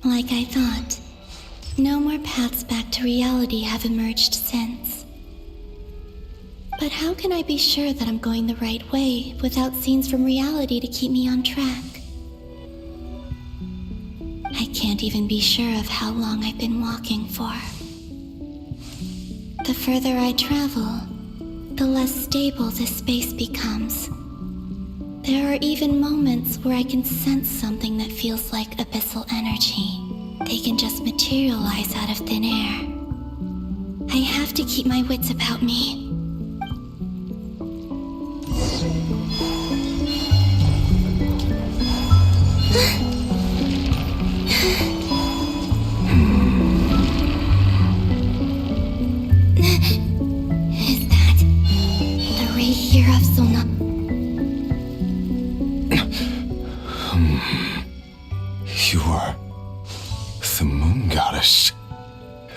Like I thought, no more paths back to reality have emerged since. But how can I be sure that I'm going the right way without scenes from reality to keep me on track? I can't even be sure of how long I've been walking for. The further I travel, the less stable this space becomes. There are even moments where I can sense something that feels like abyssal energy. They can just materialize out of thin air. I have to keep my wits about me. Is that the ray here of Sona? You are the moon goddess.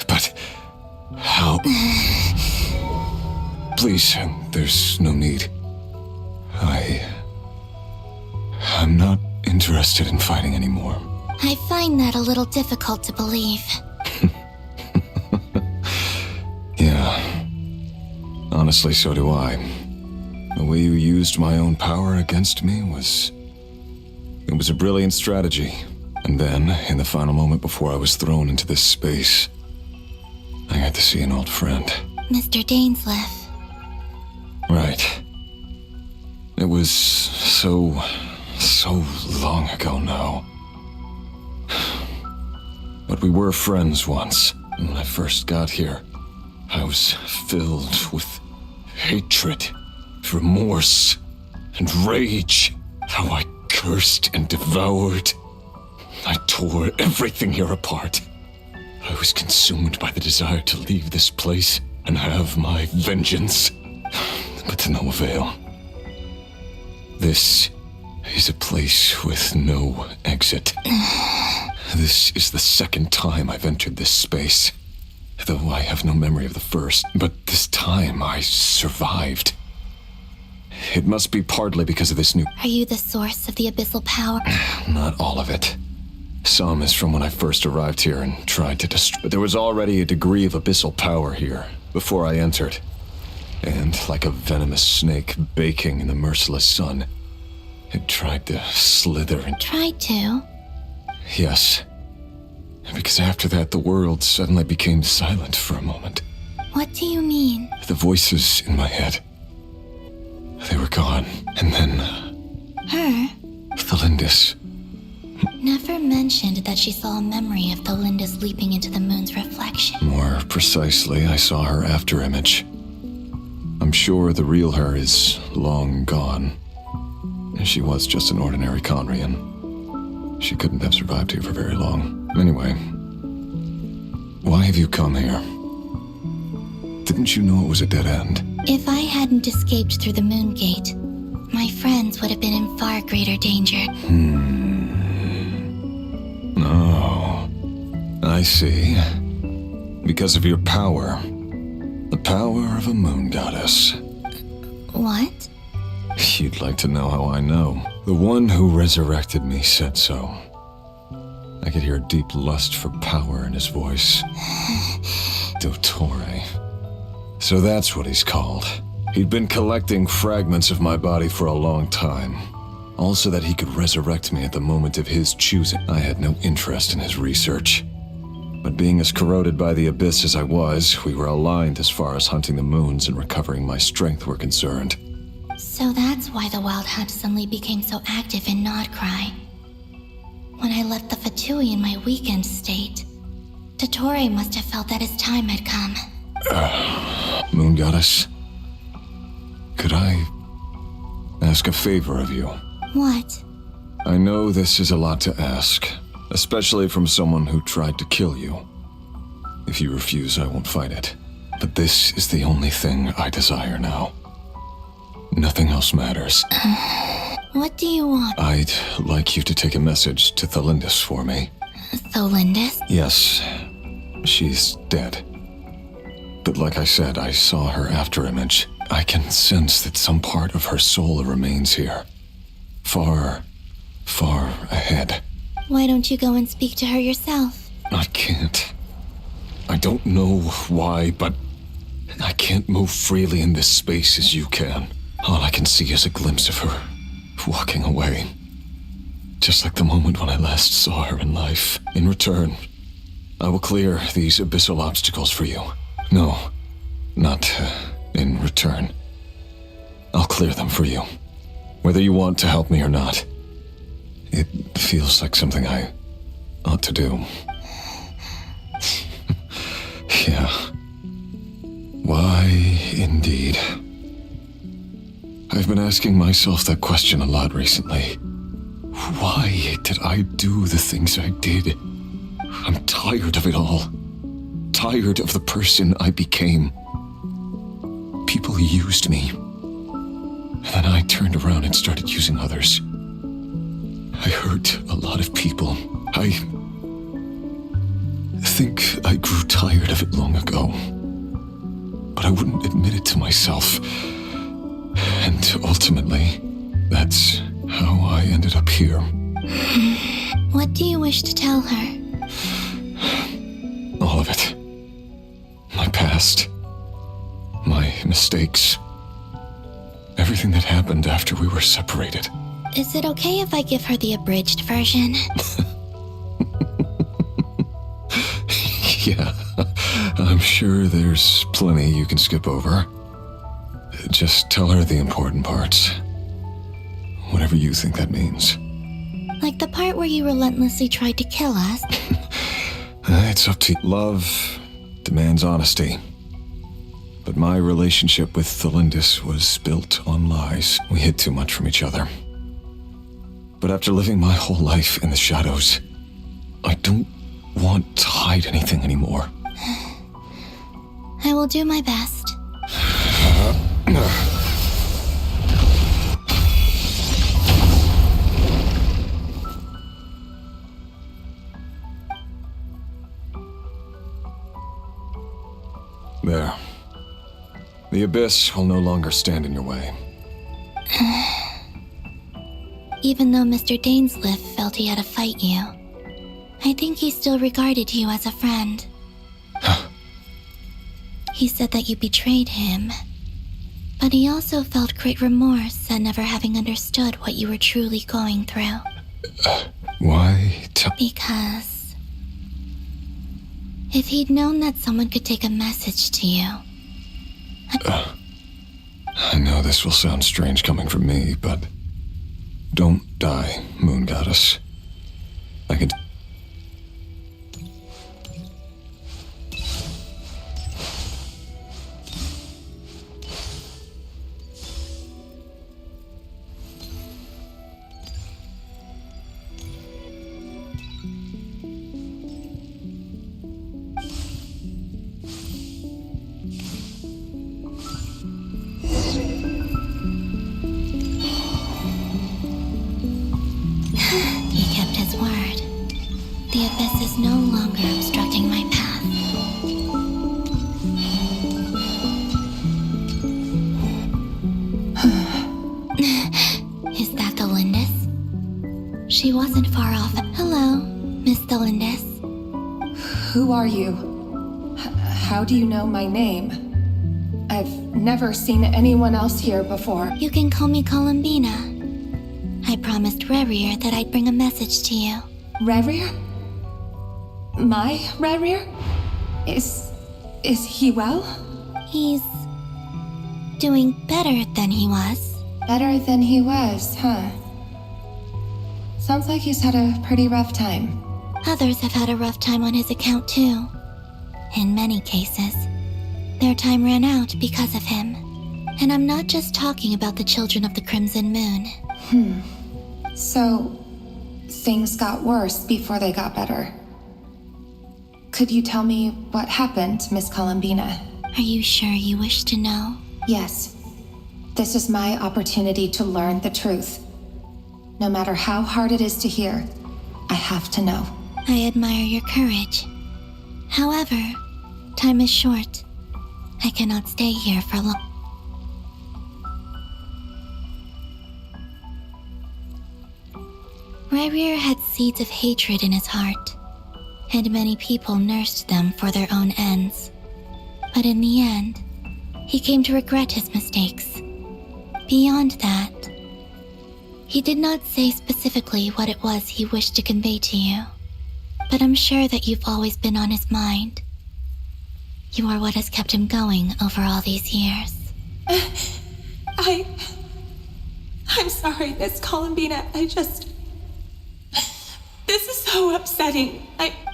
But how? Please, there's no need. I'm not interested in fighting anymore. I find that a little difficult to believe. Yeah. Honestly, so do I. The way you used my own power against me was... It was a brilliant strategy. And then, in the final moment before I was thrown into this space, I got to see an old friend. Mr. Dainsleif. Right. It was so long ago now. But we were friends once. And when I first got here, I was filled with hatred, remorse, and rage. How I cursed and devoured. I tore everything here apart. I was consumed by the desire to leave this place and have my vengeance. But to no avail. This is a place with no exit. This is the second time I've entered this space. Though I have no memory of the first, but this time I survived. It must be partly because of this new... Are you the source of the abyssal power? Not all of it. Some is from when I first arrived here and tried to destroy... But there was already a degree of abyssal power here before I entered. And like a venomous snake baking in the merciless sun, it tried to slither and... Tried to? Yes. Because after that, the world suddenly became silent for a moment. What do you mean? The voices in my head, they were gone. And then... Her? Thalindis. Never mentioned that she saw a memory of Thalindis leaping into the moon's reflection. More precisely, I saw her afterimage. I'm sure the real her is long gone. She was just an ordinary Conrian. She couldn't have survived here for very long. Anyway, why have you come here? Didn't you know it was a dead end? If I hadn't escaped through the moon gate, my friends would have been in far greater danger. Oh, I see. Because of your power. The power of a moon goddess. What? You'd like to know how I know. The one who resurrected me said so. I could hear deep lust for power in his voice. Dottore. So that's what he's called. He'd been collecting fragments of my body for a long time. Also that he could resurrect me at the moment of his choosing. I had no interest in his research. But being as corroded by the abyss as I was, we were aligned as far as hunting the moons and recovering my strength were concerned. So that's why the Wild Hunt suddenly became so active in Nodcry. When I left the Fatui in my weakened state, Dottore must have felt that his time had come. Moon Goddess, could I ask a favor of you? What? I know this is a lot to ask, especially from someone who tried to kill you. If you refuse, I won't fight it. But this is the only thing I desire now. Nothing else matters. What do you want? I'd like you to take a message to Thalindis for me. Thalindis? Yes, she's dead. But like I said, I saw her afterimage. I can sense that some part of her soul remains here. Far, far ahead. Why don't you go and speak to her yourself? I can't. I don't know why, but I can't move freely in this space as you can. All I can see is a glimpse of her, walking away. Just like the moment when I last saw her in life. In return, I will clear these abyssal obstacles for you. No, not in return. I'll clear them for you. Whether you want to help me or not. It feels like something I ought to do. Yeah. Why, indeed. I've been asking myself that question a lot recently. Why did I do the things I did? I'm tired of it all. Tired of the person I became. People used me. And then I turned around and started using others. I hurt a lot of people. I think I grew tired of it long ago. But I wouldn't admit it to myself. And ultimately, that's how I ended up here. What do you wish to tell her? All of it. My past. My mistakes. Everything that happened after we were separated. Is it okay if I give her the abridged version? Yeah, I'm sure there's plenty you can skip over. Just tell her the important parts. Whatever you think that means. Like the part where you relentlessly tried to kill us? It's up to you. Love demands honesty. But my relationship with Thelindis was built on lies. We hid too much from each other. But after living my whole life in the shadows, I don't want to hide anything anymore. I will do my best. There. The abyss will no longer stand in your way. Even though Mr. Dainsleif felt he had to fight you, I think he still regarded you as a friend. He said that you betrayed him, but he also felt great remorse at never having understood what you were truly going through. Why? Because if he'd known that someone could take a message to you... I know this will sound strange coming from me, but don't die, Moon Goddess. I can... He kept his word. The abyss is no longer obstructing my path. Is that Thelindis? She wasn't far off. Hello, Miss Thelindis. Who are you? How do you know my name? I've never seen anyone else here before. You can call me Columbina. I promised Rerir that I'd bring a message to you. Rerir? My Rerir? Is he well? He's doing better than he was. Better than he was, huh? Sounds like he's had a pretty rough time. Others have had a rough time on his account too. In many cases, their time ran out because of him. And I'm not just talking about the children of the Crimson Moon. So, things got worse before they got better. Could you tell me what happened, Miss Columbina? Are you sure you wish to know? Yes. This is my opportunity to learn the truth. No matter how hard it is to hear, I have to know. I admire your courage. However, time is short. I cannot stay here for long. Rerir had seeds of hatred in his heart, and many people nursed them for their own ends. But in the end, he came to regret his mistakes. Beyond that, he did not say specifically what it was he wished to convey to you, but I'm sure that you've always been on his mind. You are what has kept him going over all these years. I'm sorry, Miss Columbina. This is so upsetting.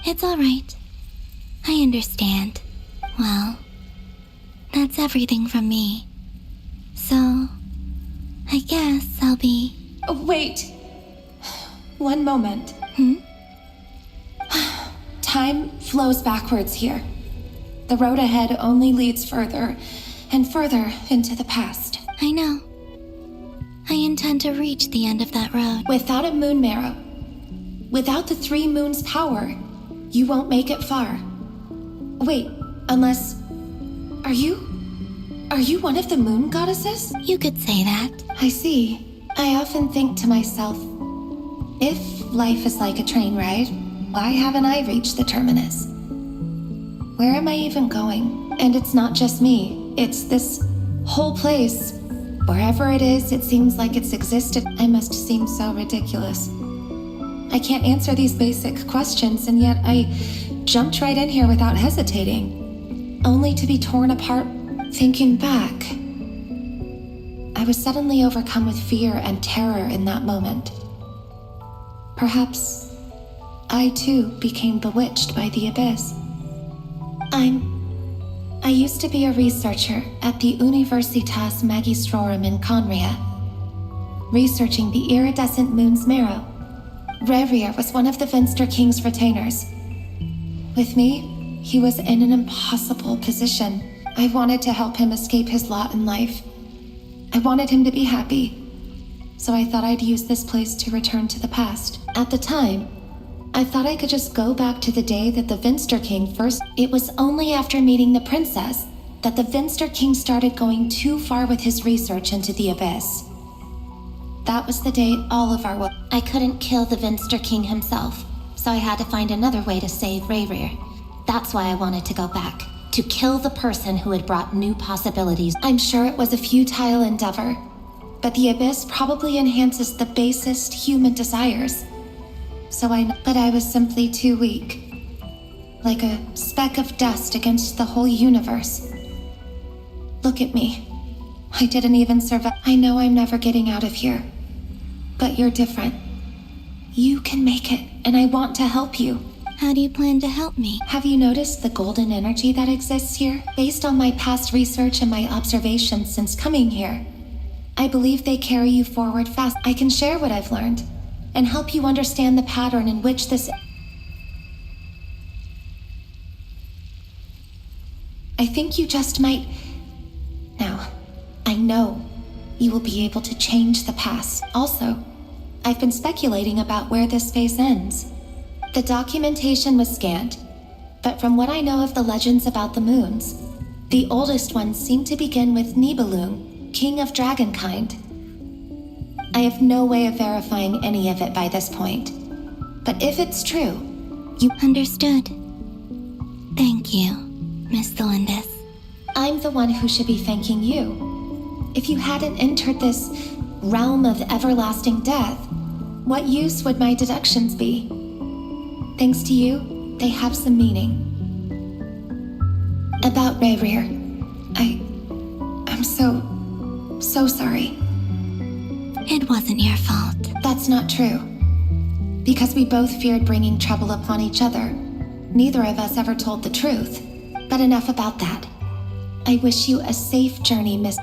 It's all right. I understand. Well, that's everything from me. So, I guess I'll be... Wait. One moment. Time flows backwards here. The road ahead only leads further and further into the past. I know. I intend to reach the end of that road. Without a moon marrow, without the 3 moons' power, you won't make it far. Wait, unless... Are you one of the moon goddesses? You could say that. I see. I often think to myself, if life is like a train ride, why haven't I reached the terminus? Where am I even going? And it's not just me. It's this whole place. Wherever it is, it seems like it's existed. I must seem so ridiculous. I can't answer these basic questions, and yet I jumped right in here without hesitating, only to be torn apart. Thinking back, I was suddenly overcome with fear and terror in that moment. Perhaps I too became bewitched by the abyss. I used to be a researcher at the Universitas Magistrorum in Conria, researching the iridescent moon's marrow. Rerir was one of the Finster King's retainers. With me, he was in an impossible position. I wanted to help him escape his lot in life. I wanted him to be happy, so I thought I'd use this place to return to the past. At the time, I thought I could just go back to the day that the Finster King first... It was only after meeting the princess that the Finster King started going too far with his research into the abyss. That was the day all of our... I couldn't kill the Finster King himself, so I had to find another way to save Rerir. That's why I wanted to go back. To kill the person who had brought new possibilities. I'm sure it was a futile endeavor, but the abyss probably enhances the basest human desires. But I was simply too weak. Like a speck of dust against the whole universe. Look at me. I didn't even survive. I know I'm never getting out of here. But you're different. You can make it, and I want to help you. How do you plan to help me? Have you noticed the golden energy that exists here? Based on my past research and my observations since coming here, I believe they carry you forward fast. I can share what I've learned and help you understand the pattern in which this... I think you just might... Now, I know you will be able to change the past. Also, I've been speculating about where this space ends. The documentation was scanned, but from what I know of the legends about the moons, the oldest ones seem to begin with Nibelung, king of dragonkind. I have no way of verifying any of it by this point, but if it's true, you... Understood. Thank you, Miss Thelindis. I'm the one who should be thanking you. If you hadn't entered this realm of everlasting death, what use would my deductions be? Thanks to you, they have some meaning. About Rerir, I'm so sorry. It wasn't your fault. That's not true. Because we both feared bringing trouble upon each other. Neither of us ever told the truth. But enough about that. I wish you a safe journey, Miss...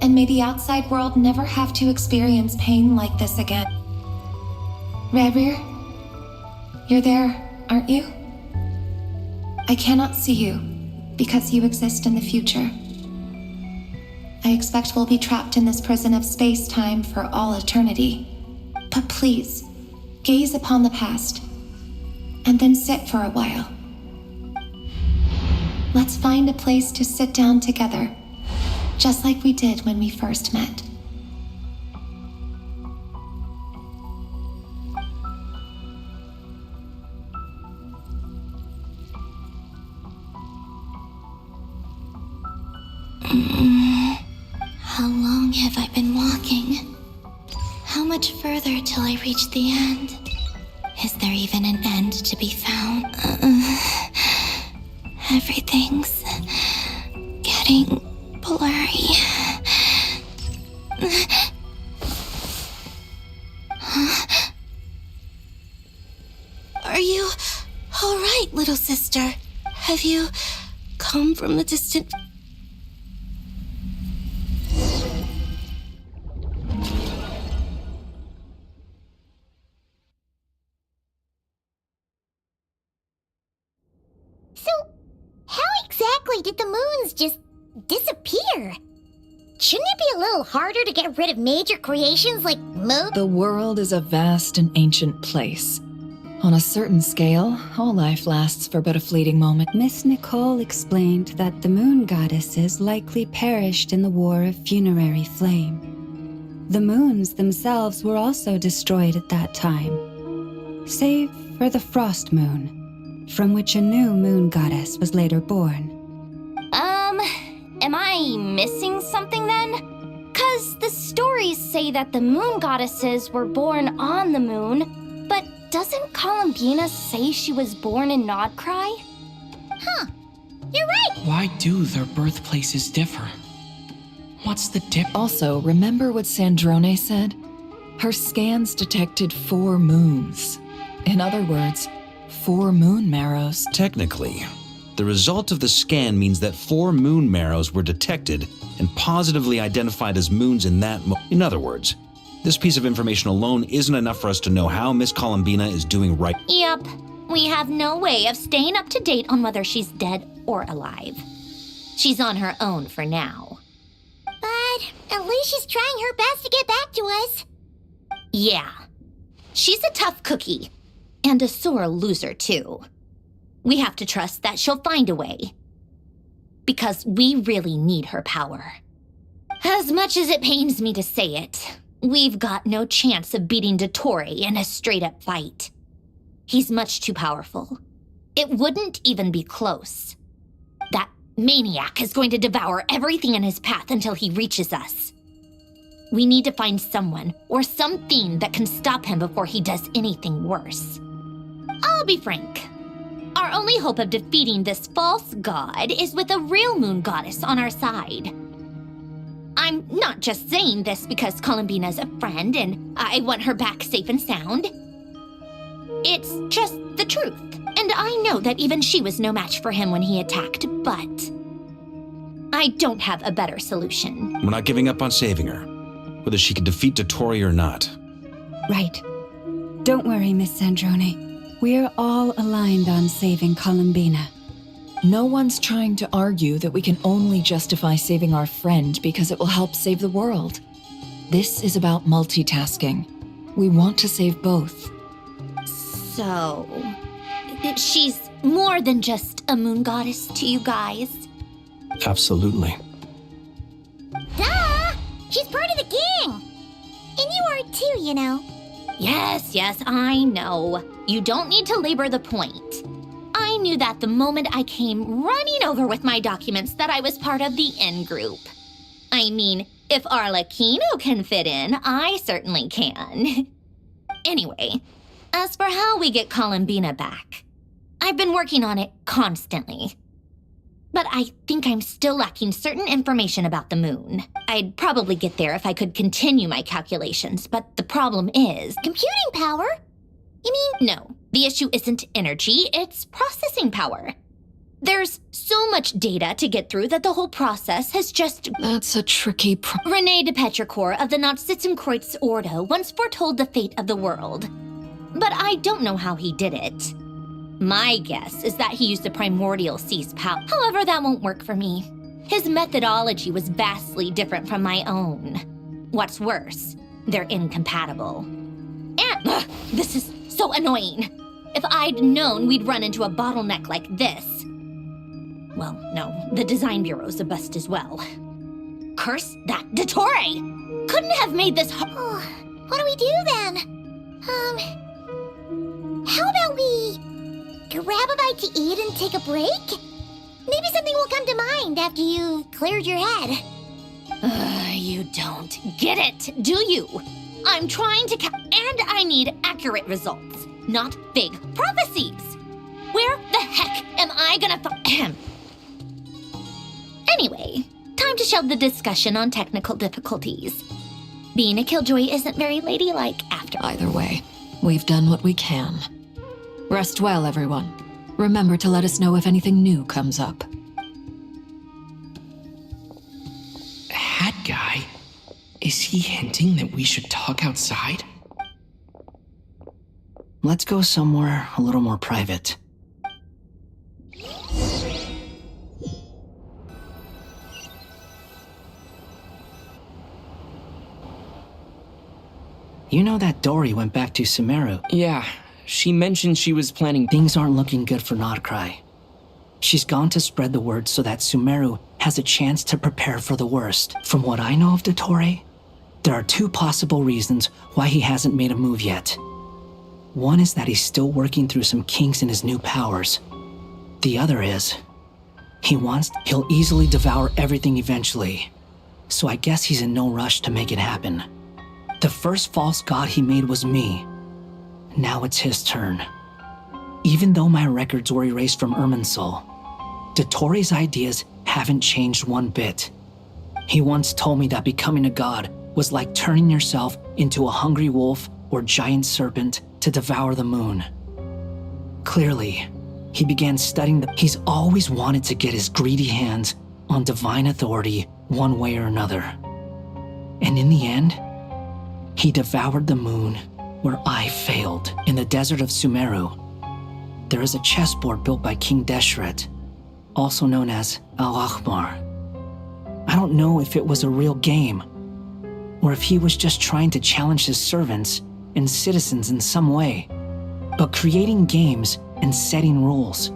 And may the outside world never have to experience pain like this again. Rerir, you're there, aren't you? I cannot see you, because you exist in the future. I expect we'll be trapped in this prison of space-time for all eternity. But please, gaze upon the past, and then sit for a while. Let's find a place to sit down together, just like we did when we first met. How long have I been walking? How much further till I reach the end? Is there even an end to be found? Everything's getting blurry. Are you all right, little sister? Have you come from the distant... So, how exactly did the moons just disappear? Shouldn't it be a little harder to get rid of major creations like moon? The world is a vast and ancient place. On a certain scale, all life lasts for but a fleeting moment. Miss Nicole explained that the moon goddesses likely perished in the War of Funerary Flame. The moons themselves were also destroyed at that time, save for the Frost Moon, from which a new moon goddess was later born. Am I missing something then? 'Cause the stories say that the moon goddesses were born on the moon, but doesn't Columbina say she was born in Nodcry? Huh. You're right. Why do their birthplaces differ? What's the difference? Also, remember what Sandrone said? Her scans detected 4 moons. In other words, 4 moon marrows. Technically, the result of the scan means that 4 moon marrows were detected and positively identified as moons in that In other words, this piece of information alone isn't enough for us to know how Miss Columbina is doing right. Yep. We have no way of staying up to date on whether she's dead or alive. She's on her own for now. But at least she's trying her best to get back to us. Yeah. She's a tough cookie. And a sore loser, too. We have to trust that she'll find a way. Because we really need her power. As much as it pains me to say it, we've got no chance of beating Dottore in a straight-up fight. He's much too powerful. It wouldn't even be close. That maniac is going to devour everything in his path until he reaches us. We need to find someone or something that can stop him before he does anything worse. I'll be frank. Our only hope of defeating this false god is with a real moon goddess on our side. I'm not just saying this because Columbina's a friend and I want her back safe and sound. It's just the truth. And I know that even she was no match for him when he attacked, but I don't have a better solution. We're not giving up on saving her, whether she can defeat Dottore or not. Right. Don't worry, Miss Sandrone. We're all aligned on saving Columbina. No one's trying to argue that we can only justify saving our friend because it will help save the world. This is about multitasking. We want to save both. So, she's more than just a moon goddess to you guys. Absolutely. Duh! She's part of the gang! And you are too, you know. Yes, I know. You don't need to labor the point. I knew that the moment I came running over with my documents that I was part of the in-group. I mean, if Arlecchino can fit in, I certainly can. Anyway, as for how we get Columbina back, I've been working on it constantly. But I think I'm still lacking certain information about the moon. I'd probably get there if I could continue my calculations, but the problem is... Computing power? You mean... No, the issue isn't energy, it's processing power. There's so much data to get through that the whole process has just... That's a tricky René de Petrichor of the Nazissenkreuz Ordo once foretold the fate of the world. But I don't know how he did it. My guess is that he used the primordial sea's power. However, that won't work for me. His methodology was vastly different from my own. What's worse, they're incompatible. And this is so annoying. If I'd known we'd run into a bottleneck like this. Well, no, the design bureau's the best as well. Curse that Dottore! Couldn't have made this Oh, what do we do then? How about we grab a bite to eat and take a break? Maybe something will come to mind after you've cleared your head. You don't get it, do you? I'm trying to and I need accurate results, not big prophecies. Where the heck am I gonna find? Anyway, time to shelve the discussion on technical difficulties. Being a killjoy isn't very ladylike after. Either way, we've done what we can. Rest well, everyone. Remember to let us know if anything new comes up. Hat guy? Is he hinting that we should talk outside? Let's go somewhere a little more private. You know that Dory went back to Sumeru. Yeah, she mentioned she was planning. Things aren't looking good for Nodcry. She's gone to spread the word so that Sumeru has a chance to prepare for the worst. From what I know of Dottore, there are two possible reasons why he hasn't made a move yet. One is that he's still working through some kinks in his new powers. The other is, he'll easily devour everything eventually. So I guess he's in no rush to make it happen. The first false god he made was me. Now it's his turn. Even though my records were erased from Irminsul, Dottore's ideas haven't changed one bit. He once told me that becoming a god was like turning yourself into a hungry wolf or giant serpent to devour the moon. Clearly, he began studying he's always wanted to get his greedy hands on divine authority one way or another. And in the end, he devoured the moon where I failed. In the desert of Sumeru, there is a chessboard built by King Deshret, also known as Al-Akhmar. I don't know if it was a real game, or if he was just trying to challenge his servants and citizens in some way. But creating games and setting rules,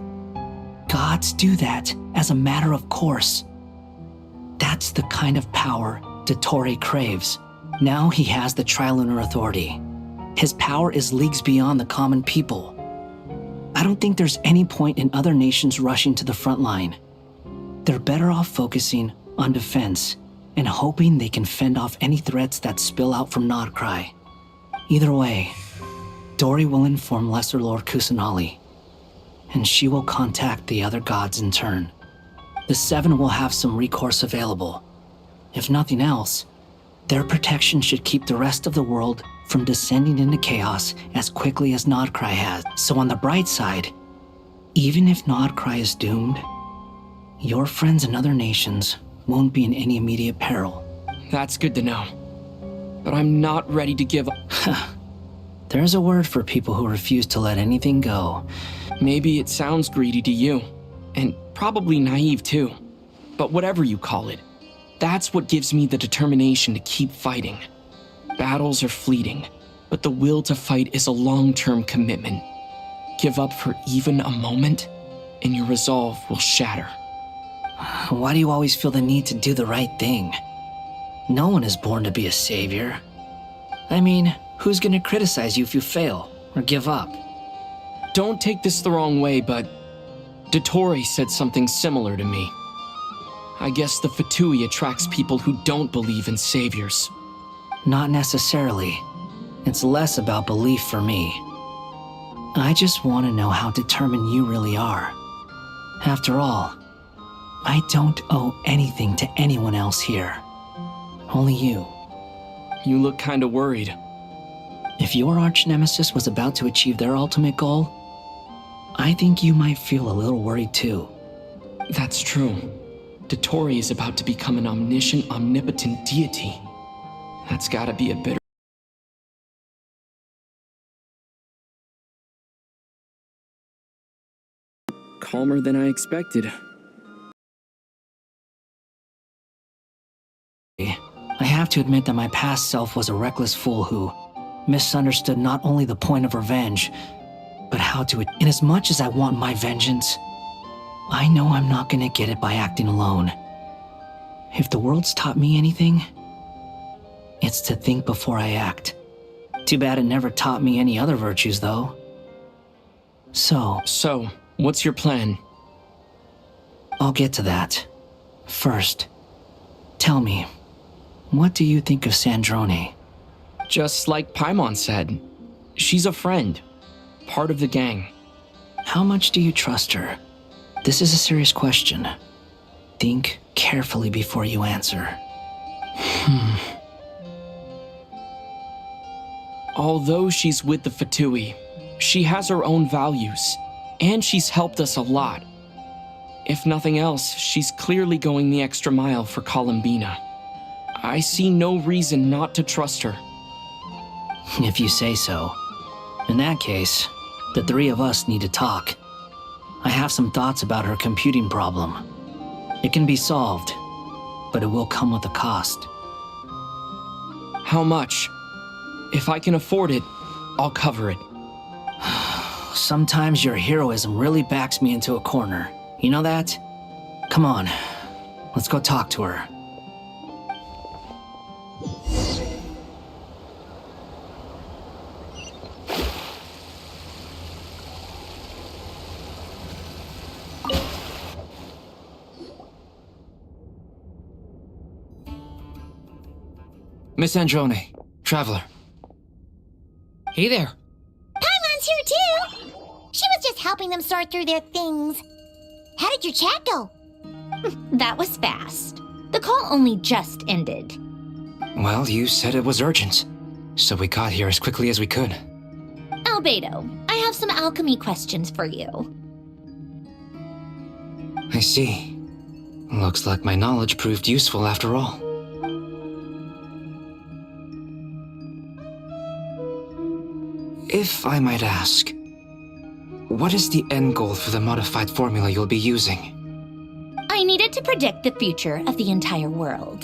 gods do that as a matter of course. That's the kind of power Dottore craves. Now he has the Trilunar Authority. His power is leagues beyond the common people. I don't think there's any point in other nations rushing to the front line. They're better off focusing on defense and hoping they can fend off any threats that spill out from Nodcry. Either way, Dory will inform Lesser Lord Kusanali, and she will contact the other gods in turn. The Seven will have some recourse available. If nothing else, their protection should keep the rest of the world from descending into chaos as quickly as Nodcry has. So on the bright side, even if Nodcry is doomed, your friends in other nations won't be in any immediate peril. That's good to know. But I'm not ready to give up. There's a word for people who refuse to let anything go. Maybe it sounds greedy to you, and probably naive too. But whatever you call it, that's what gives me the determination to keep fighting. Battles are fleeting, but the will to fight is a long-term commitment. Give up for even a moment, and your resolve will shatter. Why do you always feel the need to do the right thing? No one is born to be a savior. I mean, who's gonna criticize you if you fail or give up? Don't take this the wrong way, but Dottore said something similar to me. I guess the Fatui attracts people who don't believe in saviors. Not necessarily. It's less about belief for me. I just want to know how determined you really are. After all, I don't owe anything to anyone else here. Only you. You look kinda worried. If your arch-nemesis was about to achieve their ultimate goal, I think you might feel a little worried too. That's true. Dottore is about to become an omniscient, omnipotent deity. That's gotta be a bitter... Calmer than I expected. I have to admit that my past self was a reckless fool who, misunderstood not only the point of revenge, but how to it. And as much as I want my vengeance, I know I'm not gonna get it by acting alone. If the world's taught me anything, it's to think before I act. Too bad it never taught me any other virtues, though. So, what's your plan? I'll get to that. First, tell me, what do you think of Sandrone? Just like Paimon said, she's a friend, part of the gang. How much do you trust her? This is a serious question. Think carefully before you answer. Although she's with the Fatui, she has her own values, and she's helped us a lot. If nothing else, she's clearly going the extra mile for Columbina. I see no reason not to trust her. If you say so. In that case, the three of us need to talk. I have some thoughts about her computing problem. It can be solved, but it will come with a cost. How much? If I can afford it, I'll cover it. Sometimes your heroism really backs me into a corner. You know that? Come on, let's go talk to her. Miss Androne, Traveler. Hey there. Paimon's here too! She was just helping them sort through their things. How did your chat go? That was fast. The call only just ended. Well, you said it was urgent, so we got here as quickly as we could. Albedo, I have some alchemy questions for you. I see. Looks like my knowledge proved useful after all. If I might ask, what is the end goal for the modified formula you'll be using? I needed to predict the future of the entire world.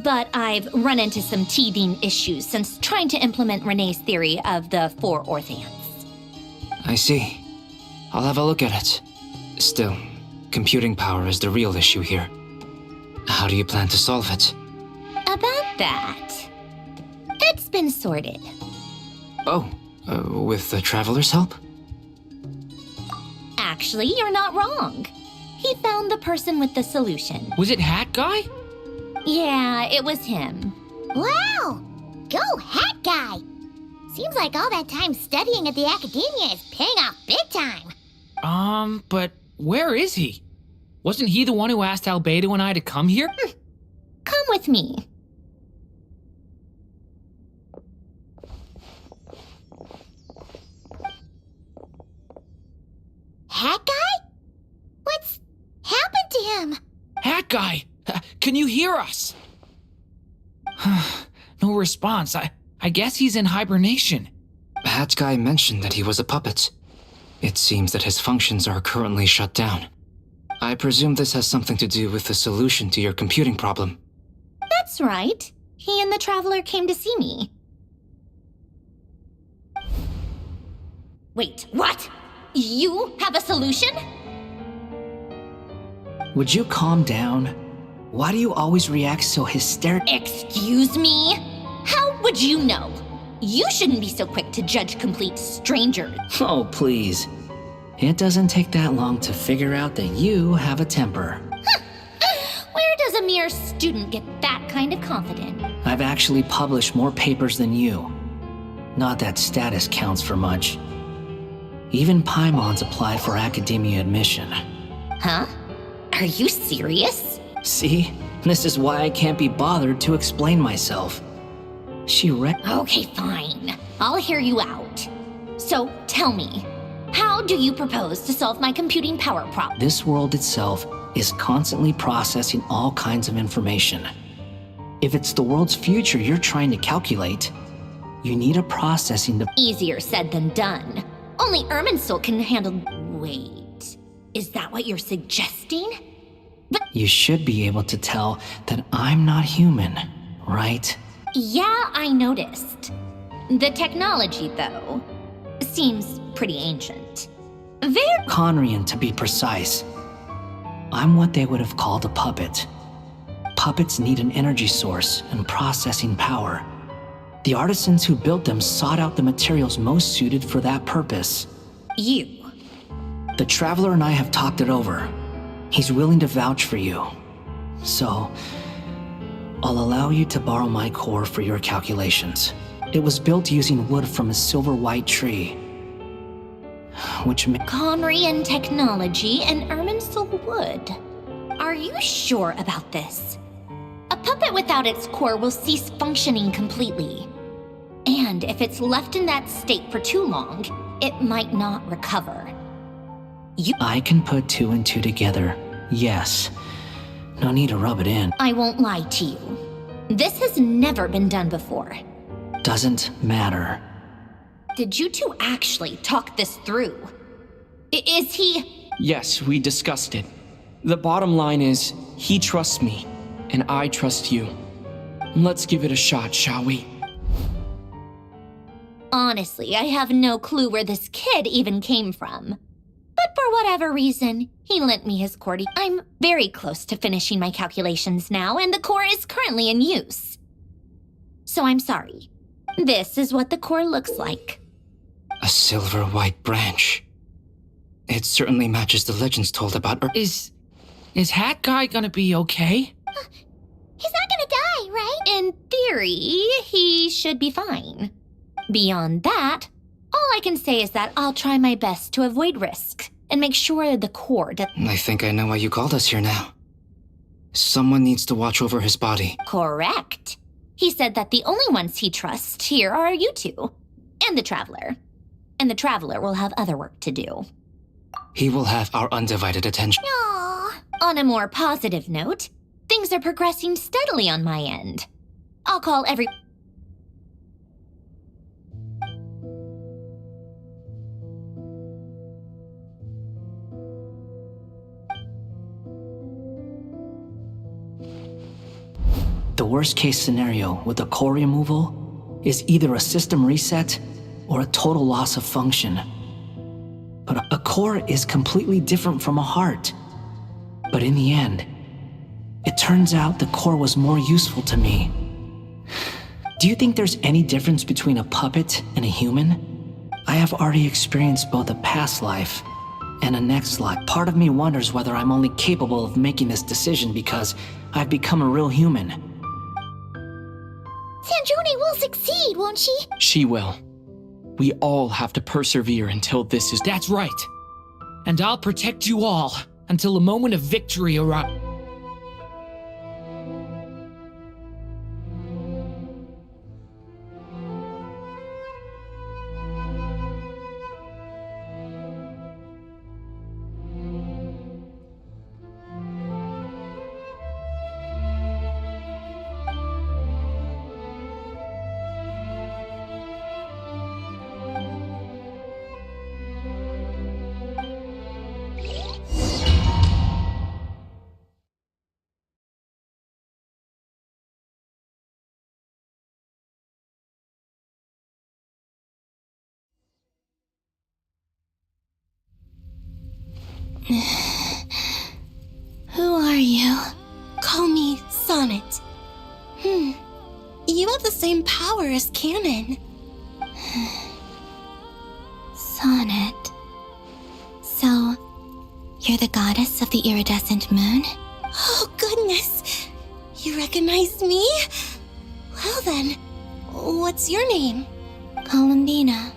But I've run into some teething issues since trying to implement Renee's theory of the four Orthants. I see. I'll have a look at it. Still, computing power is the real issue here. How do you plan to solve it? About that, it's been sorted. Oh, with the Traveler's help? Actually, you're not wrong. He found the person with the solution. Was it Hat Guy? Yeah, it was him. Wow! Go Hat Guy! Seems like all that time studying at the academia is paying off big time. But where is he? Wasn't he the one who asked Albedo and I to come here? Come with me. Hat Guy? What's happened to him? Hat Guy! Can you hear us? No response. I guess he's in hibernation. Hat Guy mentioned that he was a puppet. It seems that his functions are currently shut down. I presume this has something to do with the solution to your computing problem. That's right. He and the Traveler came to see me. Wait, what? You have a solution? Would you calm down? Why do you always react so hysterical? Excuse me? How would you know? You shouldn't be so quick to judge complete strangers. Oh, please. It doesn't take that long to figure out that you have a temper. Where does a mere student get that kind of confidence? I've actually published more papers than you. Not that status counts for much. Even Paimon's applied for academia admission. Huh? Are you serious? See? This is why I can't be bothered to explain myself. Okay, fine. I'll hear you out. So, tell me, how do you propose to solve my computing power problem? This world itself is constantly processing all kinds of information. If it's the world's future you're trying to calculate, you need a processing device. Easier said than done. Only Irminsul can handle... Wait, is that what you're suggesting? But You should be able to tell that I'm not human, right? yeah, I noticed. The technology, though, seems pretty ancient. Very Conrian, to be precise. I'm what they would have called a puppet. Puppets need an energy source and processing power. The artisans who built them sought out the materials most suited for that purpose. you. The Traveler and I have talked it over. He's willing to vouch for you. So, I'll allow you to borrow my core for your calculations. It was built using wood from a silver white tree, which Conrian technology and Irminsul wood. Are you sure about this? A puppet without its core will cease functioning completely. And if it's left in that state for too long, it might not recover. I can put 2 and 2 together, yes. No need to rub it in. I won't lie to you. This has never been done before. Doesn't matter. Did you two actually talk this through? Is he... Yes, we discussed it. The bottom line is, he trusts me, and I trust you. Let's give it a shot, shall we? Honestly, I have no clue where this kid even came from. But for whatever reason, he lent me his core. I'm very close to finishing my calculations now, and the core is currently in use. So I'm sorry. This is what the core looks like. A silver white branch. It certainly matches the legends told about Earth. Is Hat Guy gonna be okay? He's not gonna die, right? In theory, he should be fine. Beyond that, all I can say is that I'll try my best to avoid risk and make sure the core does. I think I know why you called us here now. Someone needs to watch over his body. Correct. He said that the only ones he trusts here are you two, and the Traveler. And the Traveler will have other work to do. He will have our undivided attention. Aww. On a more positive note, things are progressing steadily on my end. I'll call every... The worst case scenario with the core removal is either a system reset or a total loss of function. But a core is completely different from a heart. But in the end, it turns out the core was more useful to me. Do you think there's any difference between a puppet and a human? I have already experienced both a past life and a next life. Part of me wonders whether I'm only capable of making this decision because I've become a real human. Sanjuni will succeed, won't she? She will. We all have to persevere until this is... That's right. And I'll protect you all until a moment of victory arrives. Who are you? Call me Sonnet. You have the same power as Canon. Sonnet. So, you're the goddess of the iridescent moon? Oh, goodness. You recognize me? Well then, what's your name? Columbina.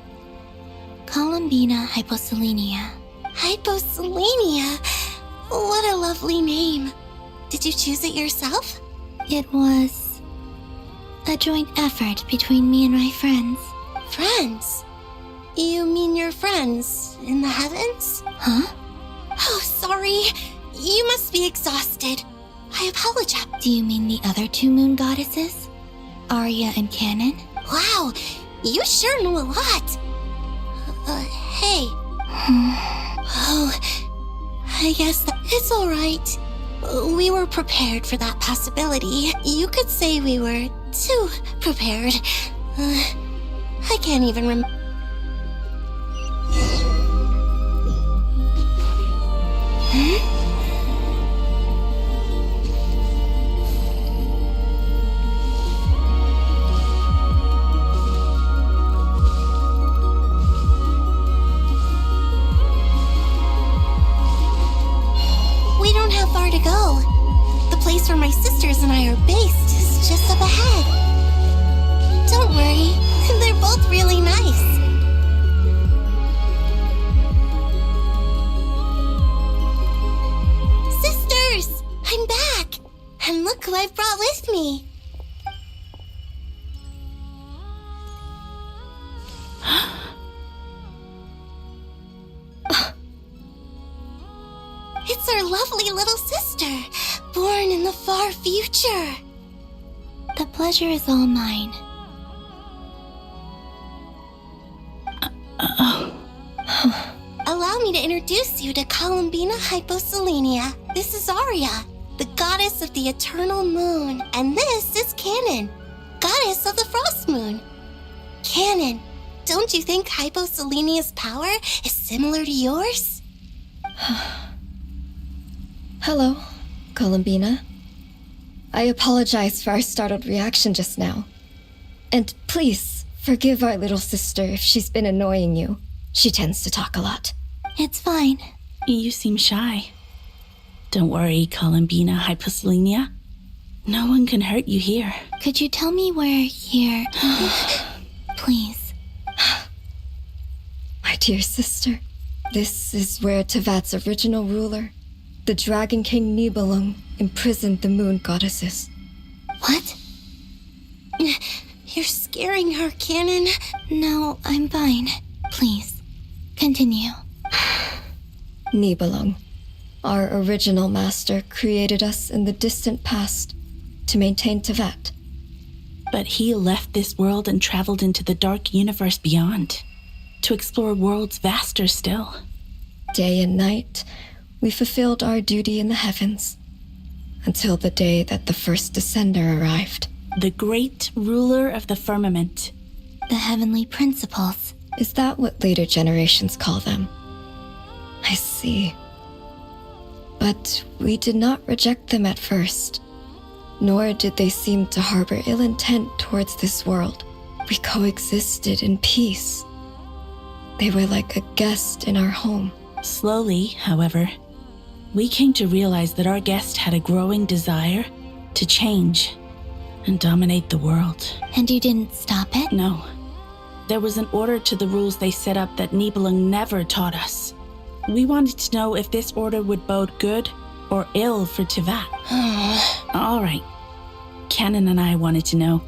Columbina Hyposelenia. Hyposelenia? What a lovely name. Did you choose it yourself? It was a joint effort between me and my friends. Friends? You mean your friends in the heavens? Huh? Oh, sorry. You must be exhausted. I apologize. Do you mean the other two moon goddesses? Arya and Canon? Wow, you sure know a lot. Hey. Oh, I guess it's all right. We were prepared for that possibility. You could say we were too prepared. I can't even remember. We don't have far to go. The place where my sisters and I are based is just up ahead. Don't worry, they're both really nice. Sisters! I'm back! And look who I've brought with me. It's our lovely little sister, born in the far future. The pleasure is all mine. Allow me to introduce you to Columbina Hyposelenia. This is Arya, the goddess of the eternal moon. And this is Canon, goddess of the frost moon. Canon, don't you think Hyposelenia's power is similar to yours? Hello, Columbina. I apologize for our startled reaction just now. And please, forgive our little sister if she's been annoying you. She tends to talk a lot. It's fine. You seem shy. Don't worry, Columbina Hyposelenia. No one can hurt you here. Could you tell me where here... Please. My dear sister, this is where Tevat's original ruler, the Dragon King Nibelung, imprisoned the moon goddesses. What? You're scaring her, Canon. No, I'm fine. Please, continue. Nibelung, our original master, created us in the distant past to maintain Tevat. But he left this world and traveled into the dark universe beyond, to explore worlds vaster still. Day and night, we fulfilled our duty in the heavens, until the day that the first descender arrived. The great ruler of the firmament. The heavenly principles. Is that what later generations call them? I see. But we did not reject them at first, nor did they seem to harbor ill intent towards this world. We coexisted in peace. They were like a guest in our home. Slowly, however, we came to realize that our guest had a growing desire to change and dominate the world. And you didn't stop it? No. There was an order to the rules they set up that Nibelung never taught us. We wanted to know if this order would bode good or ill for Tevat. All right. Canon and I wanted to know.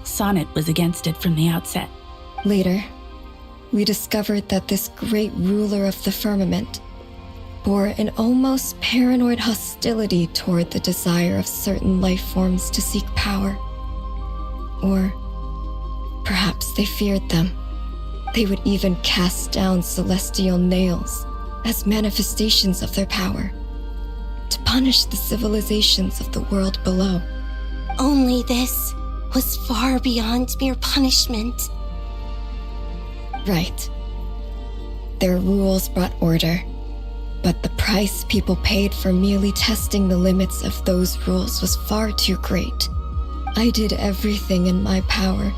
Sonnet was against it from the outset. Later, we discovered that this great ruler of the firmament bore an almost paranoid hostility toward the desire of certain life forms to seek power. Or perhaps they feared them. They would even cast down celestial nails as manifestations of their power, to punish the civilizations of the world below. Only this was far beyond mere punishment. Right. Their rules brought order, but the price people paid for merely testing the limits of those rules was far too great. I did everything in my power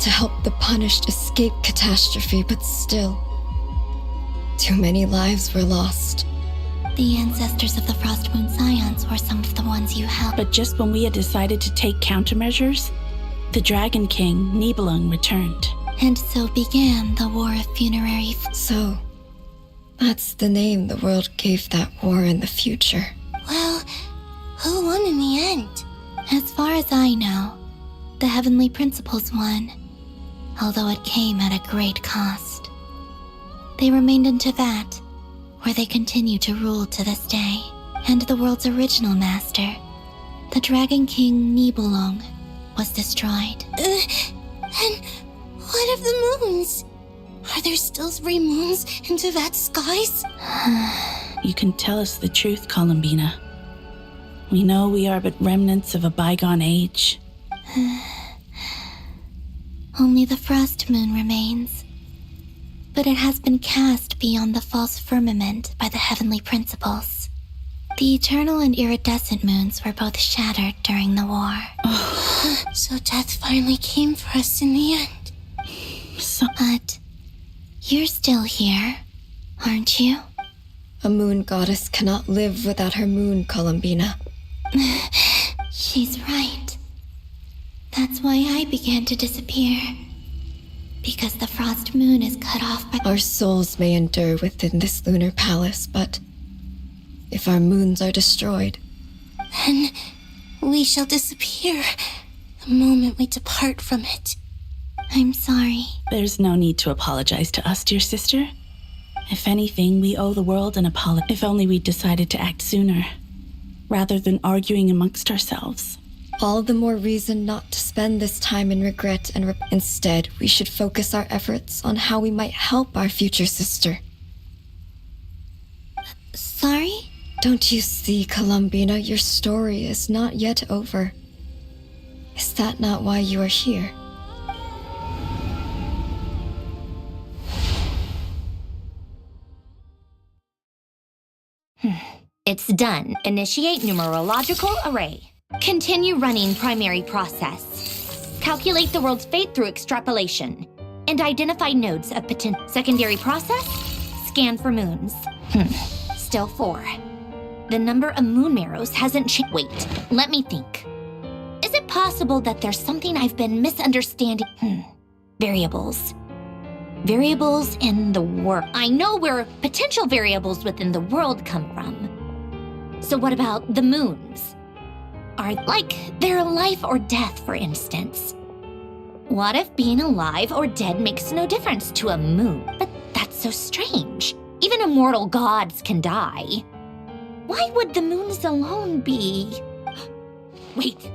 to help the punished escape catastrophe, but still, too many lives were lost. The ancestors of the Frost Moon Scions were some of the ones you helped. But just when we had decided to take countermeasures, the Dragon King, Nibelung, returned. And so began the War of Funerary. So, that's the name the world gave that war in the future. Well, who won in the end? As far as I know, the Heavenly Principles won, although it came at a great cost. They remained in Tevat, where they continue to rule to this day. And the world's original master, the Dragon King Nibelung, was destroyed. And what of the moons? Are there still 3 moons in Tevat's skies? You can tell us the truth, Columbina. We know we are but remnants of a bygone age. Only the frost moon remains. But it has been cast beyond the false firmament by the heavenly principles. The eternal and iridescent moons were both shattered during the war. So death finally came for us in the end. But you're still here, aren't you? A moon goddess cannot live without her moon, Columbina. She's right. That's why I began to disappear. Because the frost moon is cut off by... Our souls may endure within this lunar palace, but if our moons are destroyed, Then we shall disappear the moment we depart from it. I'm sorry. There's no need to apologize to us, dear sister. If anything, we owe the world an apology. If only we'd decided to act sooner, rather than arguing amongst ourselves. all the more reason not to spend this time in regret and instead, we should focus our efforts on how we might help our future sister. Sorry? Don't you see, Columbina, your story is not yet over. Is that not why you are here? It's done. Initiate numerological array. Continue running primary process. Calculate the world's fate through extrapolation. And identify nodes of potential. Secondary process? Scan for moons. Still 4. The number of moon marrows hasn't changed. Wait, let me think. Is it possible that there's something I've been misunderstanding? Variables. Variables in the world. I know where potential variables within the world come from. So what about the moons? Are like their life or death, for instance? What if being alive or dead makes no difference to a moon? But that's so strange. Even immortal gods can die. Why would the moons alone be... Wait!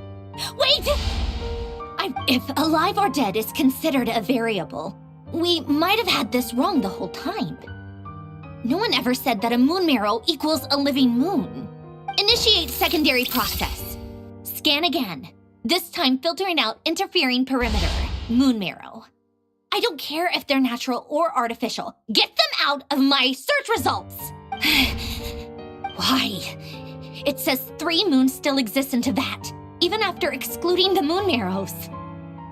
If alive or dead is considered a variable, we might have had this wrong the whole time. No one ever said that a moon marrow equals a living moon. Initiate secondary process. Scan again. This time filtering out interfering perimeter. Moon marrow. I don't care if they're natural or artificial. Get them out of my search results! Why? It says 3 moons still exist in Teyvat, even after excluding the moon marrows.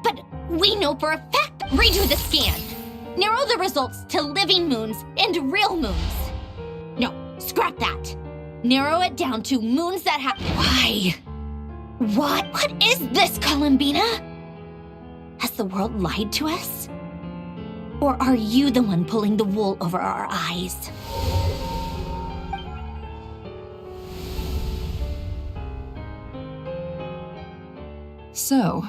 But we know for a fact. Redo the scan. Narrow the results to living moons and real moons. No, scrap that. Narrow it down to moons that have... Why? What is this, Columbina? Has the world lied to us? Or are you the one pulling the wool over our eyes? So,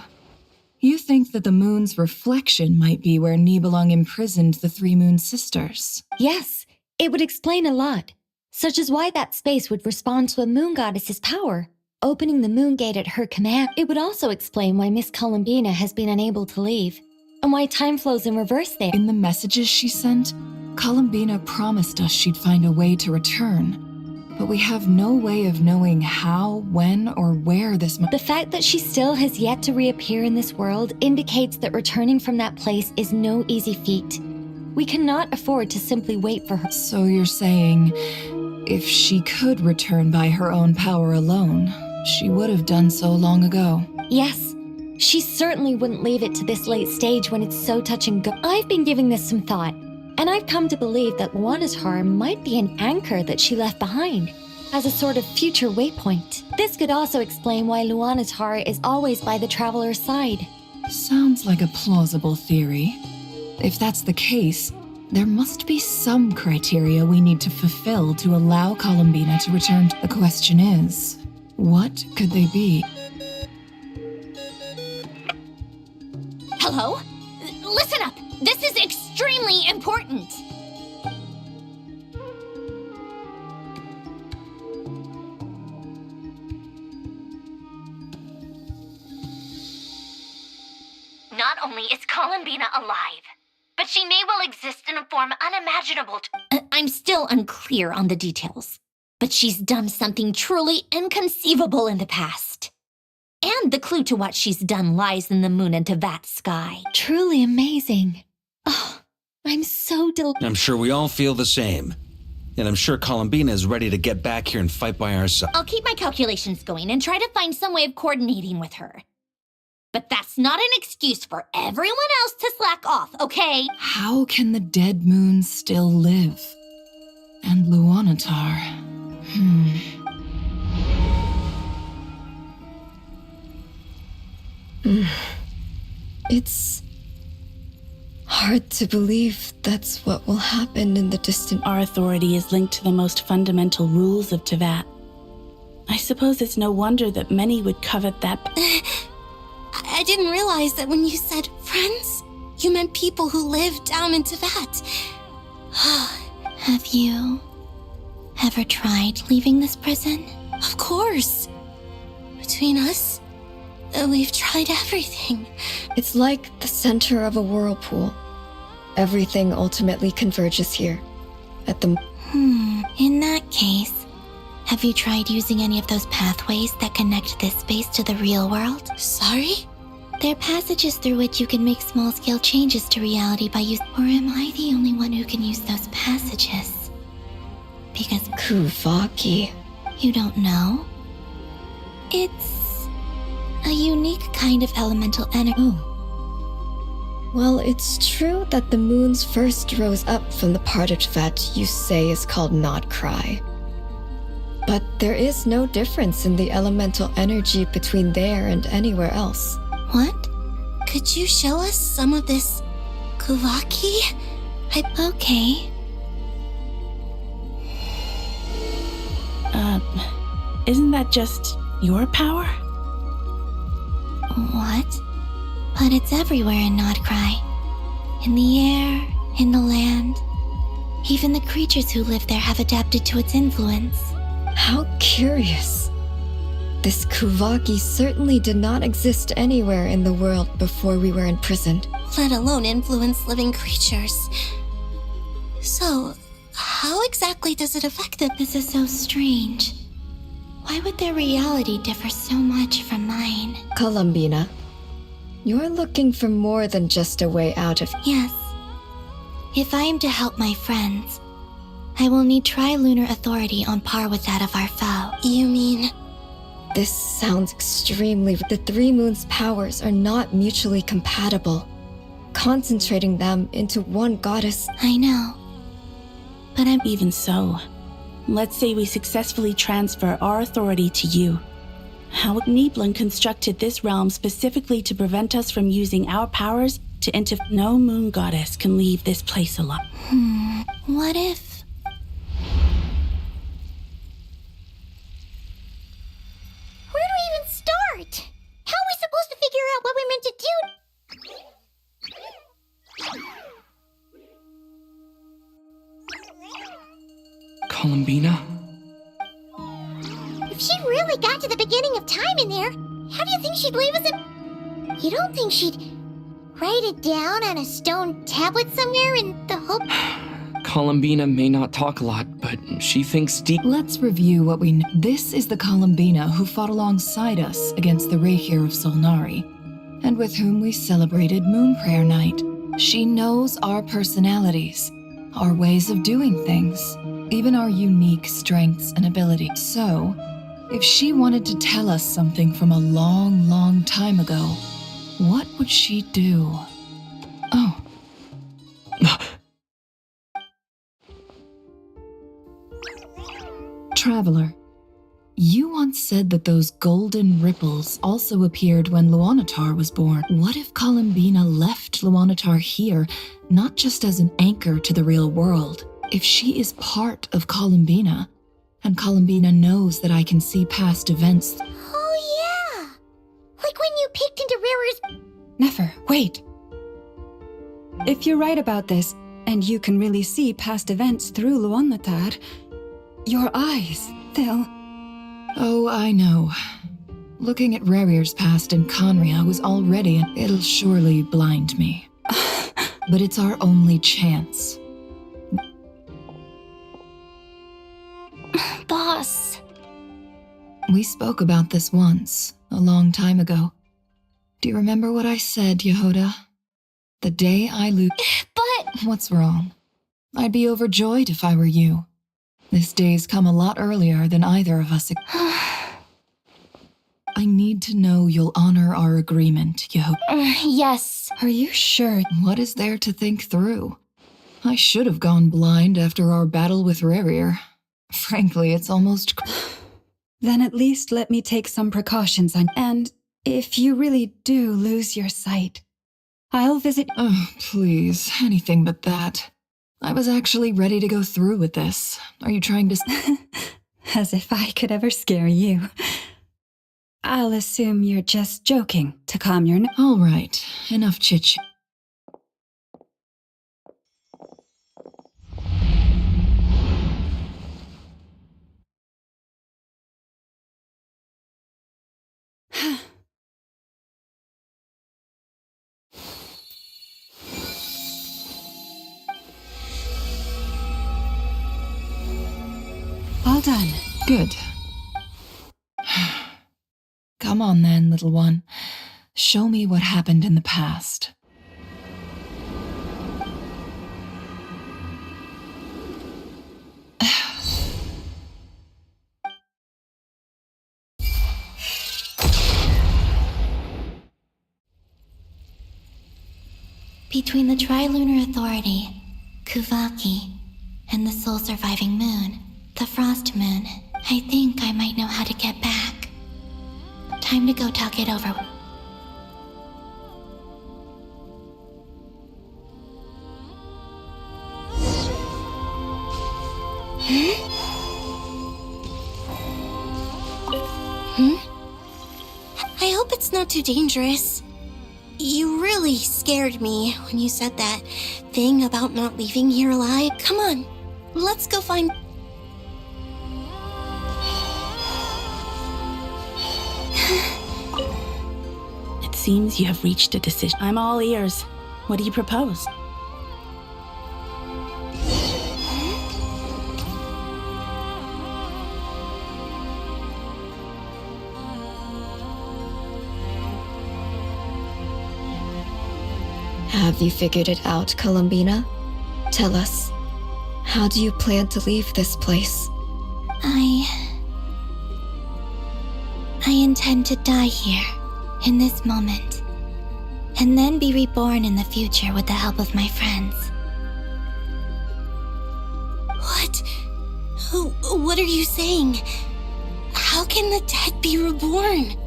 you think that the moon's reflection might be where Nibelung imprisoned the 3 moon sisters? Yes, it would explain a lot, such as why that space would respond to a moon goddess's power, opening the moon gate at her command. It would also explain why Miss Columbina has been unable to leave, and why time flows in reverse there. In the messages she sent, Columbina promised us she'd find a way to return. But we have no way of knowing how, when, or where this The fact that she still has yet to reappear in this world indicates that returning from that place is no easy feat. We cannot afford to simply wait for her. So you're saying, if she could return by her own power alone, she would have done so long ago. Yes, she certainly wouldn't leave it to this late stage when it's so touch and go. I've been giving this some thought, and I've come to believe that Luana's Har might be an anchor that she left behind, as a sort of future waypoint. This could also explain why Luana's Har is always by the traveler's side. Sounds like a plausible theory. If that's the case, there must be some criteria we need to fulfill to allow Columbina to return. The question is, what could they be? Hello? Listen up! This is extremely important! Not only is Columbina alive, but she may well exist in a form unimaginable I'm still unclear on the details, but she's done something truly inconceivable in the past. And And the clue to what she's done lies in the moon and Tevat's sky. Truly amazing. Oh, I'm so I'm sure we all feel the same. And I'm sure Columbina is ready to get back here and fight by our side. I'll keep my calculations going and try to find some way of coordinating with her. But that's not an excuse for everyone else to slack off, okay? How can the dead moon still live? And Luanatar. It's hard to believe that's what will happen in the distant. Our authority is linked to the most fundamental rules of Tevat. I suppose it's no wonder that many would covet that. I didn't realize that when you said friends, you meant people who live down in Tevat. Have you ever tried leaving this prison? Of course. Between us, we've tried everything. It's like the center of a whirlpool. Everything ultimately converges here. At the. In that case, have you tried using any of those pathways that connect this space to the real world? Sorry? They're passages through which you can make small-scale changes to reality by using. Or am I the only one who can use those passages? Because. Kuvaki. You don't know? It's a unique kind of elemental energy. Oh. Well, it's true that the moons first rose up from the part of Tevat you say is called Not Cry. But there is no difference in the elemental energy between there and anywhere else. What? Could you show us some of this Kuvaki? Okay. Isn't that just your power? What? But it's everywhere in Nodcry. In the air, in the land. Even the creatures who live there have adapted to its influence. How curious. This Kuvaki certainly did not exist anywhere in the world before we were imprisoned. Let alone influence living creatures. So, how exactly does it affect them? This is so strange. Why would their reality differ so much from mine? Columbina, you're looking for more than just a way out of. Yes. If I am to help my friends, I will need tri-lunar authority on par with that of our foe. You mean? This sounds extremely. The three moons' powers are not mutually compatible. Concentrating them into one goddess. I know. But I'm. Even so, let's say we successfully transfer our authority to you. How Nibelung constructed this realm specifically to prevent us from using our powers to interfere. No moon goddess can leave this place alone. What if? Where do we even start? How are we supposed to figure out what we're meant to do? Columbina? If she really got to the beginning of time in there, how do you think she'd leave us in? You don't think she'd write it down on a stone tablet somewhere in the hope? Columbina may not talk a lot, but she thinks deep. Let's review what we know. This is the Columbina who fought alongside us against the Reykir of Solnari, and with whom we celebrated Moon Prayer Night. She knows our personalities, our ways of doing things, even our unique strengths and abilities. So, if she wanted to tell us something from a long, long time ago, what would she do? Oh. Traveler, you once said that those golden ripples also appeared when Luanatar was born. What if Columbina left Luanatar here, not just as an anchor to the real world? If she is part of Columbina, and Columbina knows that I can see past events. Oh yeah! Like when you peeked into Rira's... Nefer, wait. If you're right about this, and you can really see past events through Luanatar, your eyes, they'll... Oh, I know. Looking at Rerir's past in Conria was already... It'll surely blind me. But it's our only chance. Boss. We spoke about this once. a long time ago. Do you remember what I said, Yehoda? The day I lose... But... What's wrong? I'd be overjoyed if I were you. This day's come a lot earlier than either of us... I need to know you'll honor our agreement, Yehoda. Yes. Are you sure? What is there to think through? I should have gone blind after our battle with Rerir. Frankly, it's almost... Then at least let me take some precautions on... And if you really do lose your sight, I'll visit... Oh, please, anything but that. I was actually ready to go through with this. Are you trying to... As if I could ever scare you. I'll assume you're just joking to calm your... All right, enough chit-chat. All done. Good. Come on then, little one. Show me what happened in the past. Between the Trilunar Authority, Kuvaki, and the sole surviving moon, the Frost Moon, I think I might know how to get back. Time to go talk it over. I hope it's not too dangerous. You really scared me when you said that thing about not leaving here alive. Come on, let's go find... It seems you have reached a decision. I'm all ears. What do you propose? Have you figured it out, Columbina? Tell us. How do you plan to leave this place? I intend to die here, in this moment, and then be reborn in the future with the help of my friends. What? What are you saying? How can the dead be reborn?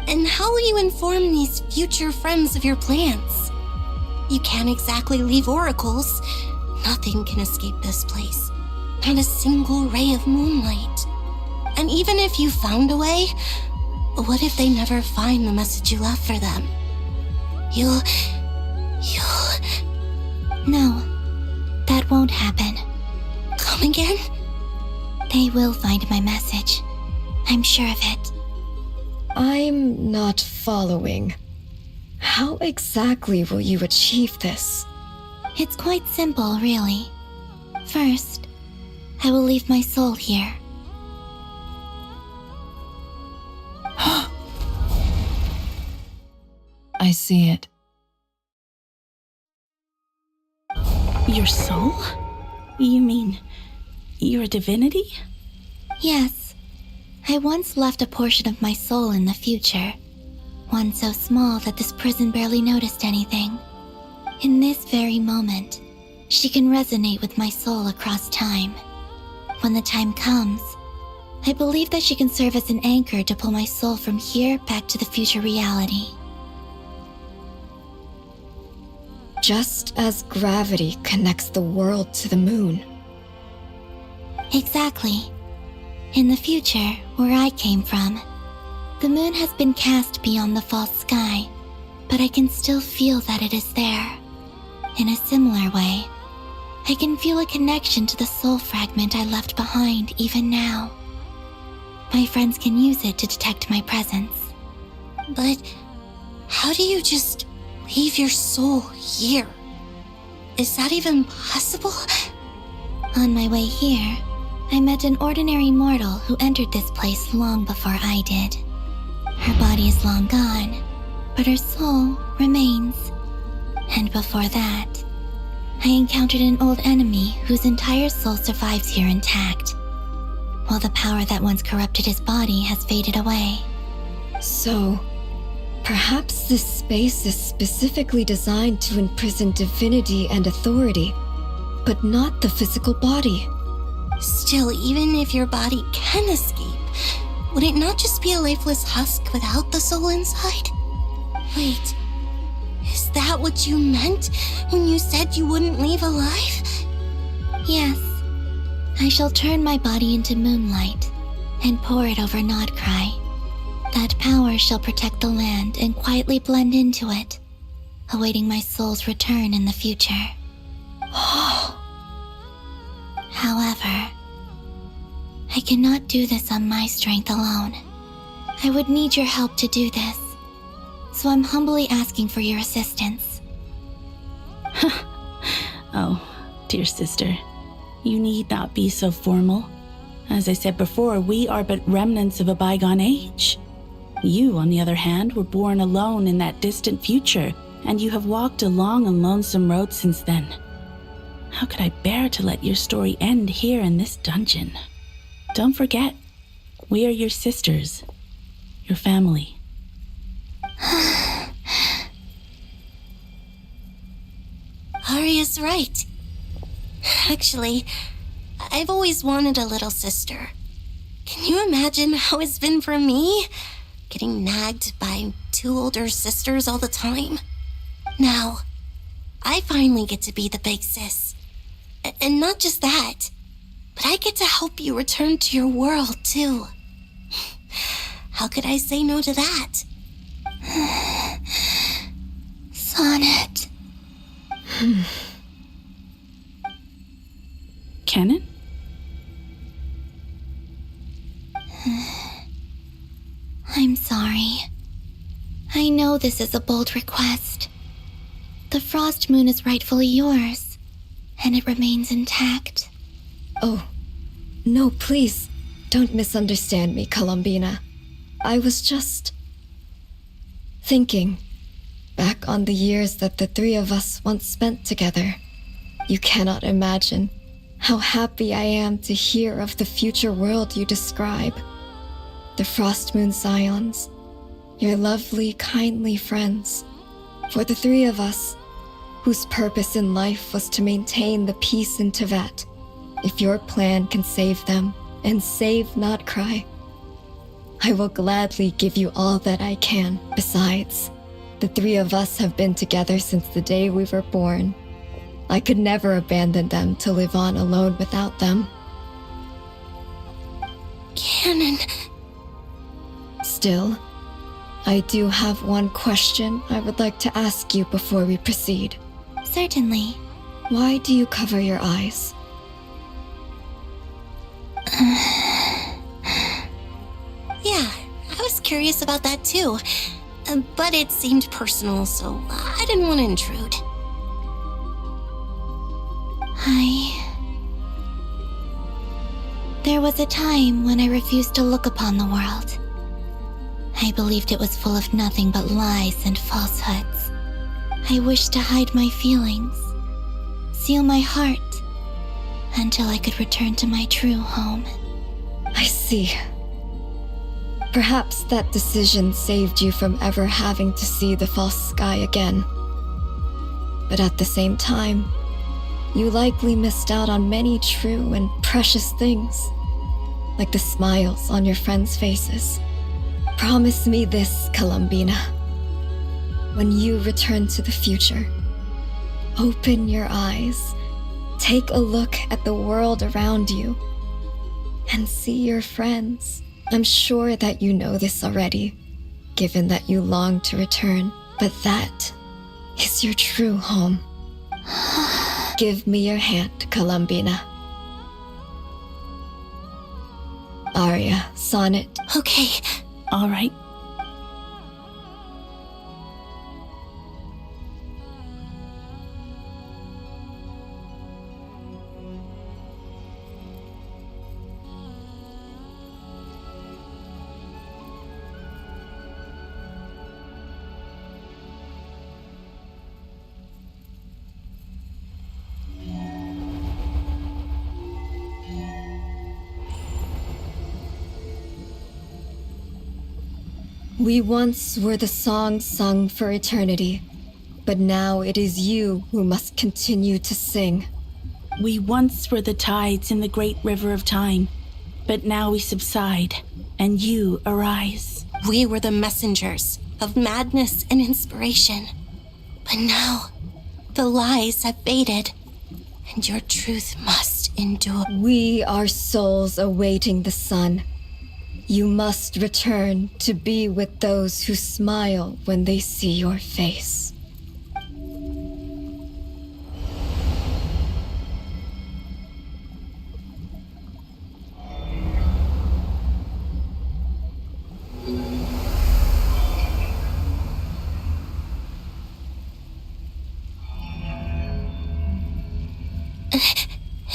And how will you inform these future friends of your plans? You can't exactly leave oracles. Nothing can escape this place. Not a single ray of moonlight. And even if you found a way, what if they never find the message you left for them? You'll... No, that won't happen. Come again? They will find my message. I'm sure of it. I'm not following. How exactly will you achieve this? It's quite simple, really. First, I will leave my soul here. I see it. Your soul? You mean you're a divinity? Yes. I once left a portion of my soul in the future. One so small that this prison barely noticed anything. In this very moment, she can resonate with my soul across time. When the time comes, I believe that she can serve as an anchor to pull my soul from here back to the future reality. Just as gravity connects the world to the moon. Exactly. In the future, where I came from, the moon has been cast beyond the false sky, but I can still feel that it is there. In a similar way, I can feel a connection to the soul fragment I left behind even now. My friends can use it to detect my presence. But how do you just leave your soul here? Is that even possible? On my way here, I met an ordinary mortal who entered this place long before I did. Her body is long gone, but her soul remains. And before that, I encountered an old enemy whose entire soul survives here intact, while the power that once corrupted his body has faded away. So, perhaps this space is specifically designed to imprison divinity and authority, but not the physical body. Still, even if your body can escape, would it not just be a lifeless husk without the soul inside? Wait, is that what you meant when you said you wouldn't leave alive? Yes, I shall turn my body into moonlight and pour it over Nodcry. That power shall protect the land and quietly blend into it, awaiting my soul's return in the future. However, I cannot do this on my strength alone. I would need your help to do this, so I'm humbly asking for your assistance. Oh, dear sister, you need not be so formal. As I said before, we are but remnants of a bygone age. You, on the other hand, were born alone in that distant future, and you have walked a long and lonesome road since then. How could I bear to let your story end here in this dungeon? Don't forget, we are your sisters, your family. Arya's right. Actually, I've always wanted a little sister. Can you imagine how it's been for me? Getting nagged by two older sisters all the time. Now, I finally get to be the big sis. And not just that, but I get to help you return to your world, too. How could I say no to that? Sonnet. Kennen? I'm sorry. I know this is a bold request. The Frost Moon is rightfully yours, and it remains intact. Oh, no, please, don't misunderstand me, Columbina. I was just thinking back on the years that the three of us once spent together. You cannot imagine how happy I am to hear of the future world you describe. The Frost Moon Scions, your lovely, kindly friends. For the three of us, whose purpose in life was to maintain the peace in Teyvat, if your plan can save them and save Nodcry, I will gladly give you all that I can. Besides, the three of us have been together since the day we were born. I could never abandon them to live on alone without them. Canon. Still, I do have one question I would like to ask you before we proceed. Certainly. Why do you cover your eyes? Yeah, I was curious about that too. But it seemed personal, so I didn't want to intrude. There was a time when I refused to look upon the world. I believed it was full of nothing but lies and falsehoods. I wished to hide my feelings, seal my heart, until I could return to my true home. I see. Perhaps that decision saved you from ever having to see the false sky again. But at the same time, you likely missed out on many true and precious things, like the smiles on your friends' faces. Promise me this, Columbina. When you return to the future, open your eyes, take a look at the world around you, and see your friends. I'm sure that you know this already, given that you long to return, but that is your true home. Give me your hand, Columbina. Arya, Sonnet. Okay. All right. We once were the song sung for eternity, but now it is you who must continue to sing. We once were the tides in the great river of time, but now we subside, and you arise. We were the messengers of madness and inspiration. But now, the lies have faded, and your truth must endure. We are souls awaiting the sun. You must return to be with those who smile when they see your face.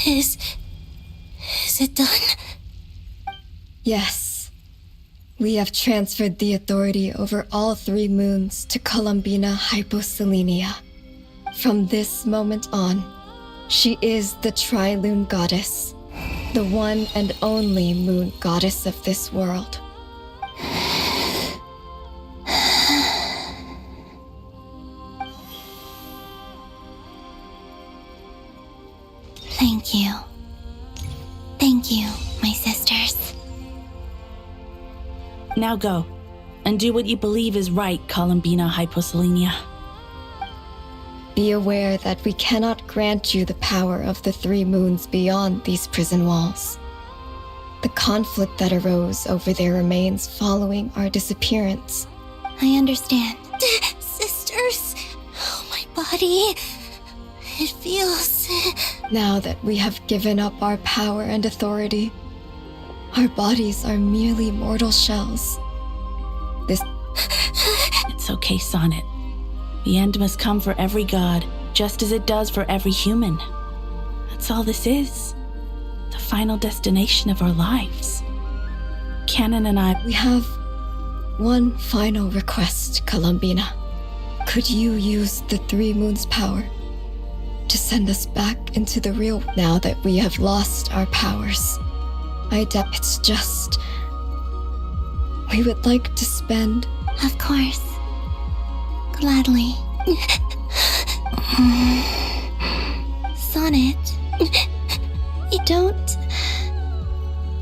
Is it done? Yes. We have transferred the authority over all 3 moons to Columbina Hyposelenia. From this moment on, she is the Tri-Lune Goddess, the one and only moon goddess of this world. Thank you. Thank you, my sisters. Now go, and do what you believe is right, Columbina Hyposelenia. Be aware that we cannot grant you the power of the 3 moons beyond these prison walls. The conflict that arose over their remains following our disappearance. I understand. Sisters, oh, my body. It feels... Now that we have given up our power and authority, our bodies are merely mortal shells. It's okay, Sonnet. The end must come for every god, just as it does for every human. That's all this is. The final destination of our lives. Canon and I... We have one final request, Columbina. Could you use the 3 moons' power to send us back into the real now that we have lost our powers? It's just... we would like to spend... Of course. Gladly. Sonnet. You don't...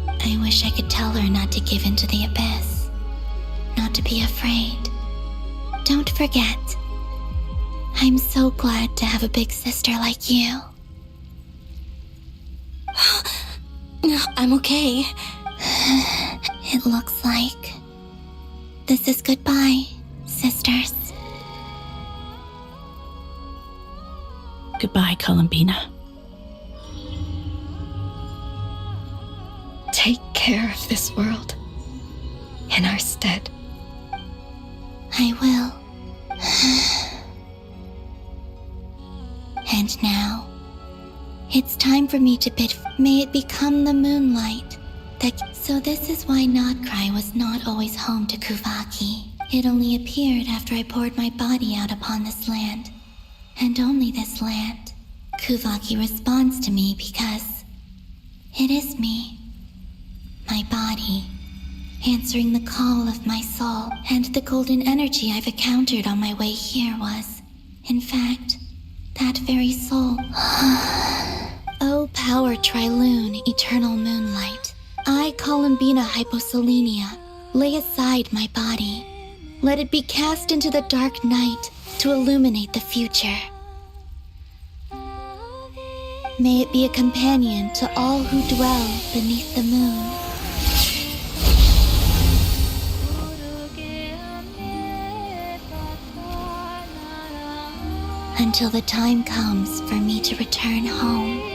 I wish I could tell her not to give in to the abyss. Not to be afraid. Don't forget. I'm so glad to have a big sister like you. No, I'm okay. It looks like this is goodbye, sisters. Goodbye, Columbina. Take care of this world in our stead. I will. And now, it's time for me to bid. May it become the moonlight. So this is why Notcry was not always home to Kuvaki. It only appeared after I poured my body out upon this land. And only this land. Kuvaki responds to me because it is me. My body, answering the call of my soul, and the golden energy I've encountered on my way here was, in fact, that very soul. O power Tri-Lune, eternal moonlight. I, Columbina Hyposelenia, lay aside my body. Let it be cast into the dark night to illuminate the future. May it be a companion to all who dwell beneath the moon. Until the time comes for me to return home.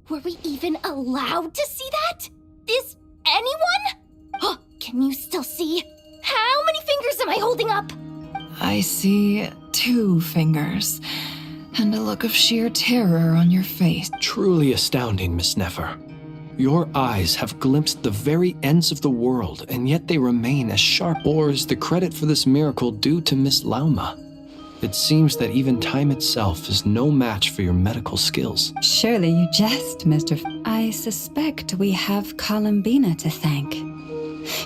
Were we even allowed to see that? Is anyone? Oh, can you still see? How many fingers am I holding up? I see 2 fingers, and a look of sheer terror on your face. Truly astounding, Miss Nefer. Your eyes have glimpsed the very ends of the world, and yet they remain as sharp. Or is the credit for this miracle due to Miss Lauma? It seems that even time itself is no match for your medical skills. Surely you jest, Mr. I suspect we have Columbina to thank.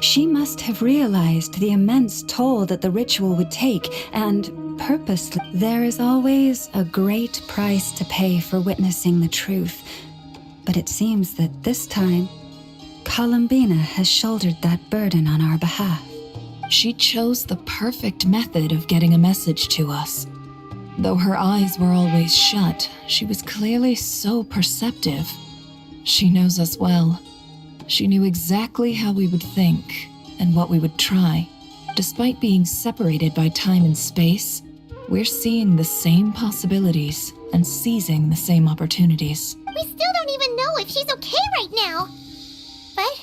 She must have realized the immense toll that the ritual would take, and purposely. There is always a great price to pay for witnessing the truth, but it seems that this time, Columbina has shouldered that burden on our behalf. She chose the perfect method of getting a message to us. Though her eyes were always shut, she was clearly so perceptive. She knows us well. She knew exactly how we would think and what we would try. Despite being separated by time and space, we're seeing the same possibilities and seizing the same opportunities. We still don't even know if she's okay right now. But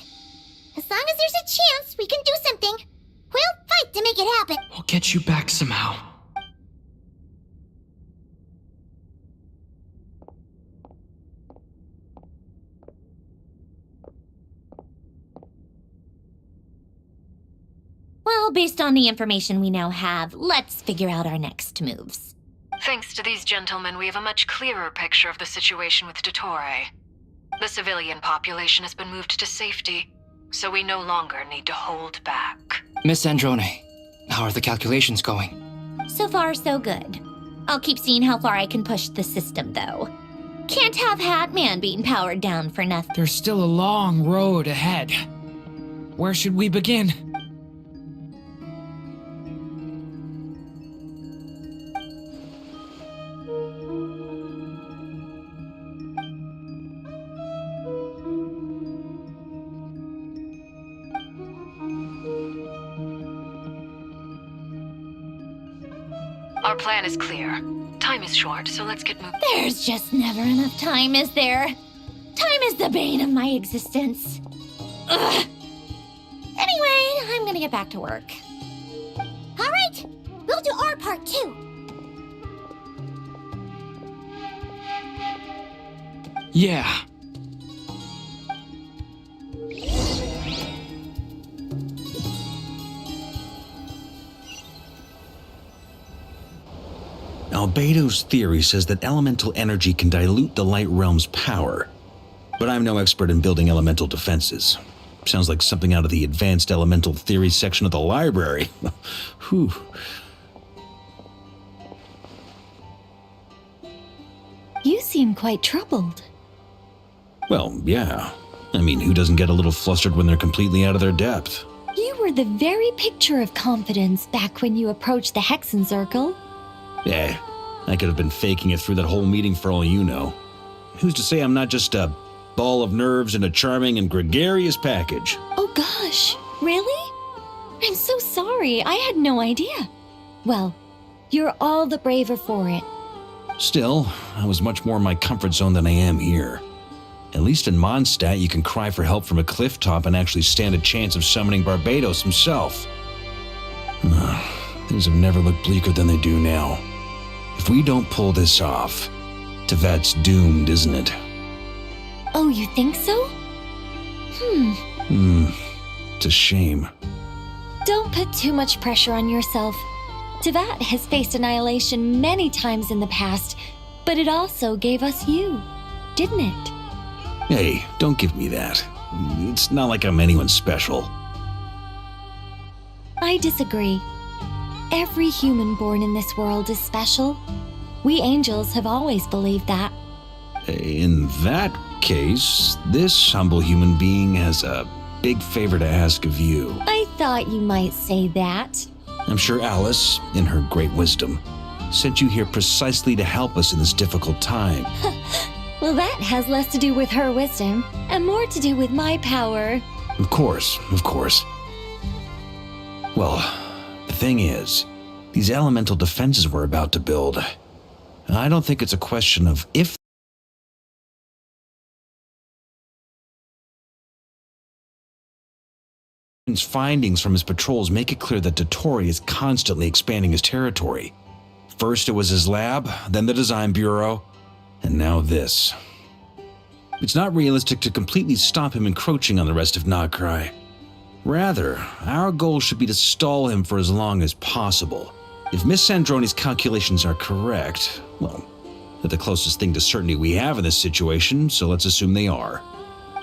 as long as there's a chance we can do something, we'll fight to make it happen. We'll get you back somehow. Well, based on the information we now have, let's figure out our next moves. Thanks to these gentlemen, we have a much clearer picture of the situation with Dottore. The civilian population has been moved to safety, so we no longer need to hold back. Miss Androne, how are the calculations going? So far, so good. I'll keep seeing how far I can push the system, though. Can't have Hatman being powered down for nothing. There's still a long road ahead. Where should we begin? Our plan is clear. Time is short, so let's get moving. There's just never enough time, is there? Time is the bane of my existence. Ugh. Anyway, I'm gonna get back to work. All right, we'll do our part too. Yeah. Albedo's theory says that elemental energy can dilute the light realm's power. But I'm no expert in building elemental defenses. Sounds like something out of the advanced elemental theory section of the library. Whew. You seem quite troubled. Well, yeah. I mean, who doesn't get a little flustered when they're completely out of their depth? You were the very picture of confidence back when you approached the Hexen Circle. Yeah, I could have been faking it through that whole meeting for all you know. Who's to say I'm not just a ball of nerves in a charming and gregarious package? Oh gosh, really? I'm so sorry, I had no idea. Well, you're all the braver for it. Still, I was much more in my comfort zone than I am here. At least in Mondstadt, you can cry for help from a cliff top and actually stand a chance of summoning Barbados himself. Things have never looked bleaker than they do now. If we don't pull this off, Tevat's doomed, isn't it? Oh, you think so? It's a shame. Don't put too much pressure on yourself. Tevat has faced annihilation many times in the past, but it also gave us you, didn't it? Hey, don't give me that. It's not like I'm anyone special. I disagree. Every human born in this world is special. We angels have always believed that. In that case, this humble human being has a big favor to ask of you. I thought you might say that. I'm sure Alice, in her great wisdom, sent you here precisely to help us in this difficult time. Well, that has less to do with her wisdom and more to do with my power. Of course, of course. Well, the thing is, these elemental defenses we're about to build, I don't think it's a question of if His findings from his patrols make it clear that Dottore is constantly expanding his territory. First it was his lab, then the design bureau, and now this. It's not realistic to completely stop him encroaching on the rest of Nagcry. Rather, our goal should be to stall him for as long as possible. If Miss Sandroni's calculations are correct, well, they're the closest thing to certainty we have in this situation, so let's assume they are.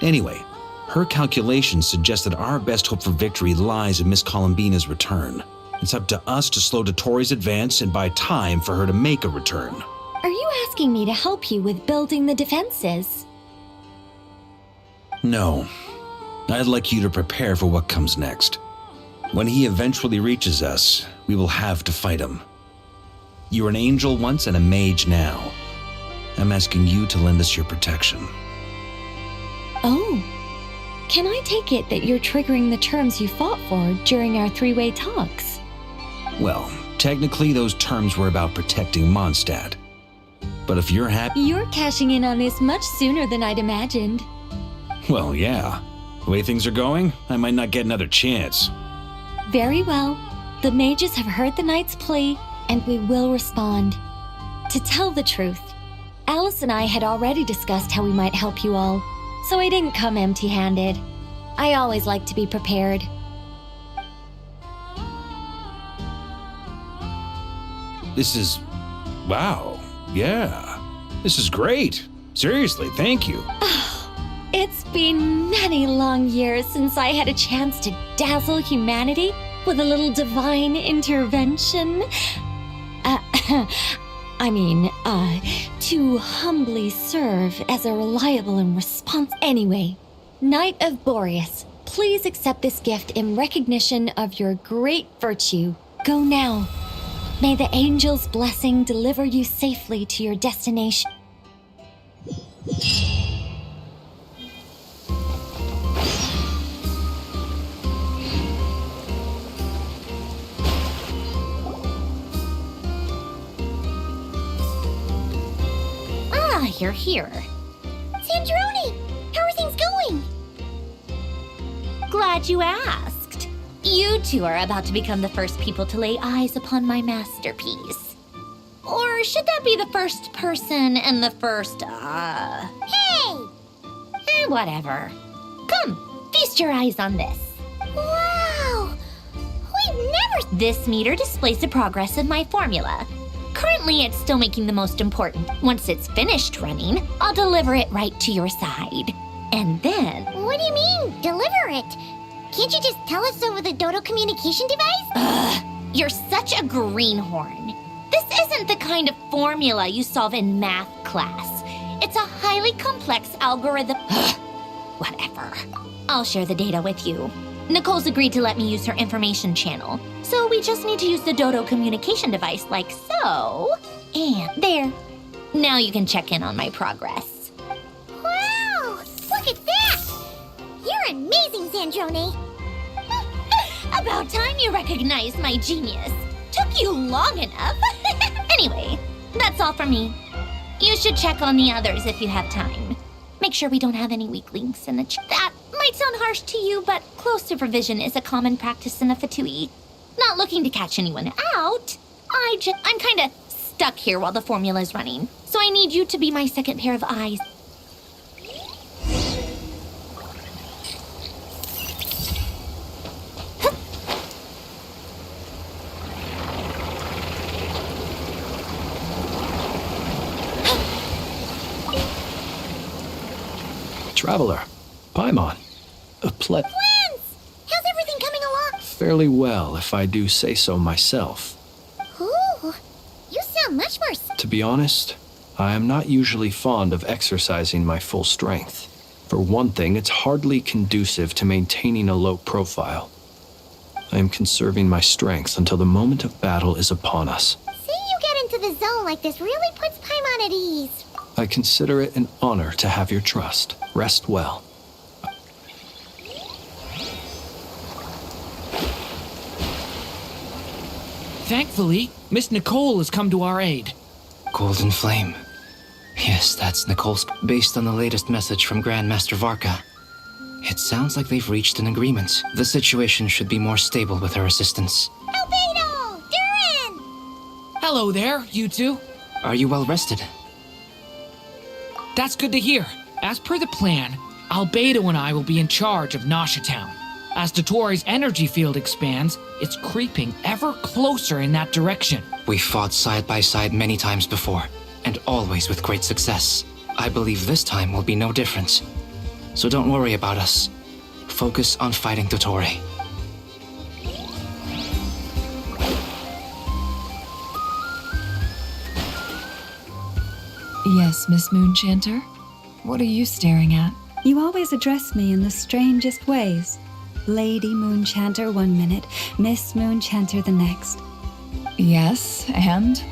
Anyway, her calculations suggest that our best hope for victory lies in Miss Columbina's return. It's up to us to slow Dottore's advance and buy time for her to make a return. Are you asking me to help you with building the defenses? No. I'd like you to prepare for what comes next. When he eventually reaches us, we will have to fight him. You were an angel once and a mage now. I'm asking you to lend us your protection. Oh. Can I take it that you're triggering the terms you fought for during our three-way talks? Well, technically those terms were about protecting Mondstadt. But if you're happy... You're cashing in on this much sooner than I'd imagined. Well, yeah. The way things are going, I might not get another chance. Very well. The mages have heard the knight's plea, and we will respond. To tell the truth, Alice and I had already discussed how we might help you all, so I didn't come empty-handed. I always like to be prepared. This is... wow. Yeah. This is great. Seriously, thank you. It's been many long years since I had a chance to dazzle humanity with a little divine intervention. To humbly serve as a reliable and Anyway, Knight of Boreas, please accept this gift in recognition of your great virtue. Go now. May the angel's blessing deliver you safely to your destination. You're here. Sandroni, how are things going? Glad you asked. You two are about to become the first people to lay eyes upon my masterpiece. Or should that be the first person and the first, Hey! Whatever. Come, feast your eyes on this. Wow! We've never... This meter displays the progress of my formula. Currently, it's still making the most important. Once it's finished running, I'll deliver it right to your side. And then... What do you mean, deliver it? Can't you just tell us over the Dodo communication device? You're such a greenhorn. This isn't the kind of formula you solve in math class. It's a highly complex algorithm... Whatever. I'll share the data with you. Nicole's agreed to let me use her information channel, so we just need to use the Dodo communication device like so. And there. Now you can check in on my progress. Wow! Look at that! You're amazing, Sandroni! About time you recognized my genius. Took you long enough. Anyway, that's all from me. You should check on the others if you have time. Make sure we don't have any weak links in the That might sound harsh to you, but close supervision is a common practice in the Fatui. Not looking to catch anyone out. I'm kinda stuck here while the formula's running, so I need you to be my second pair of eyes. Traveler, Paimon, Twins! How's everything coming along? fairly well, if I do say so myself. Ooh, you sound much more... To be honest, I am not usually fond of exercising my full strength. For one thing, it's hardly conducive to maintaining a low profile. I am conserving my strength until the moment of battle is upon us. Seeing you get into the zone like this really puts Paimon at ease. I consider it an honor to have your trust. Rest well. Thankfully, Miss Nicole has come to our aid. Golden Flame. Yes, that's Nicole's. Based on the latest message from Grandmaster Varka. It sounds like they've reached an agreement. The situation should be more stable with her assistance. Albedo! Durin! Hello there, you two. Are you well rested? That's good to hear. As per the plan, Albedo and I will be in charge of Nasha Town. As Dottoro's energy field expands, it's creeping ever closer in that direction. We fought side by side many times before, and always with great success. I believe this time will be no different. So don't worry about us. Focus on fighting Dottore. Yes, Miss Moonchanter? What are you staring at? You always address me in the strangest ways. Lady Moonchanter 1 minute, Miss Moonchanter the next. Yes, and?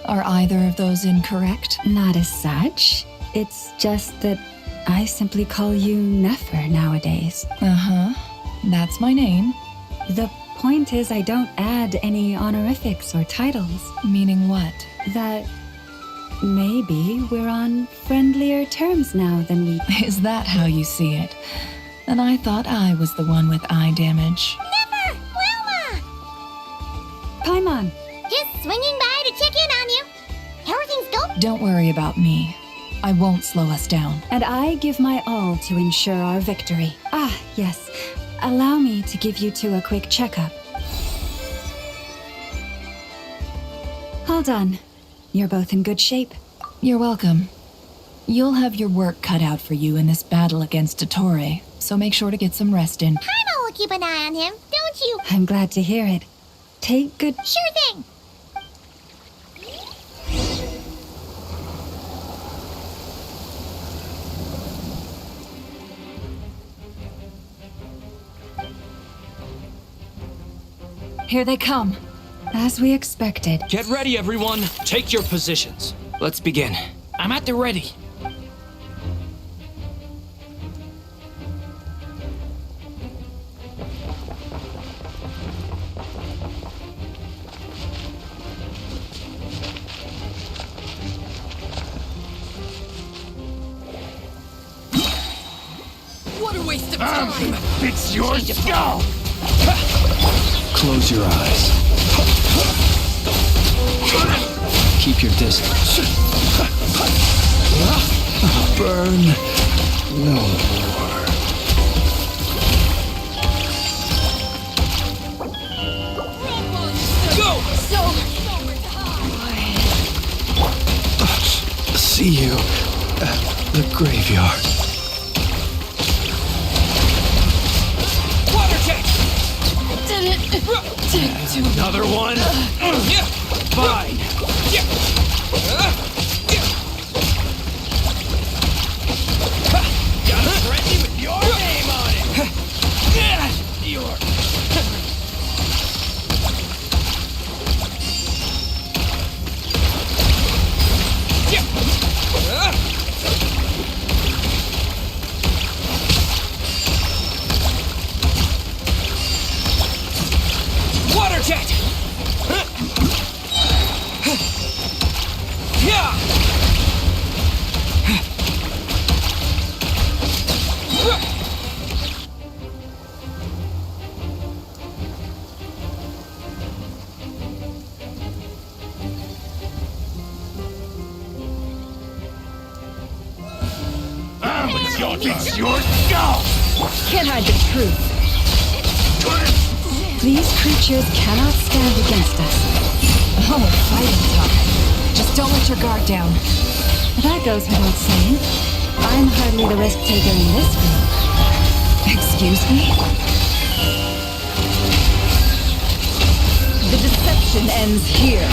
Are either of those incorrect? Not as such. It's just that I simply call you Nefer nowadays. Uh-huh. That's my name. The point is I don't add any honorifics or titles. Meaning what? That maybe we're on friendlier terms now than we... Is that how you see it? And I thought I was the one with eye damage. Never! Wilma! Paimon! Just swinging by to check in on you. Everything's good? Don't worry about me. I won't slow us down. And I give my all to ensure our victory. Ah, yes. Allow me to give you two a quick checkup. All done. You're both in good shape. You're welcome. You'll have your work cut out for you in this battle against Dottore, so make sure to get some rest in. Paimon will keep an eye on him, don't you? I'm glad to hear it. Take good... Sure thing! Here they come. As we expected. Get ready, everyone. Take your positions. Let's begin. I'm at the ready. What a waste of time! I'm gonna fix your skull! Close your eyes. Keep your distance. Burn no more. Go! See you at the graveyard. Another one? Fine. Got a friendly with your name on it! Water jet! It's your skull! Can't hide the truth. These creatures cannot stand against us. Oh, fighting talk. Just don't let your guard down. That goes without saying. I'm hardly the risk taker in this group. Excuse me? The deception ends here.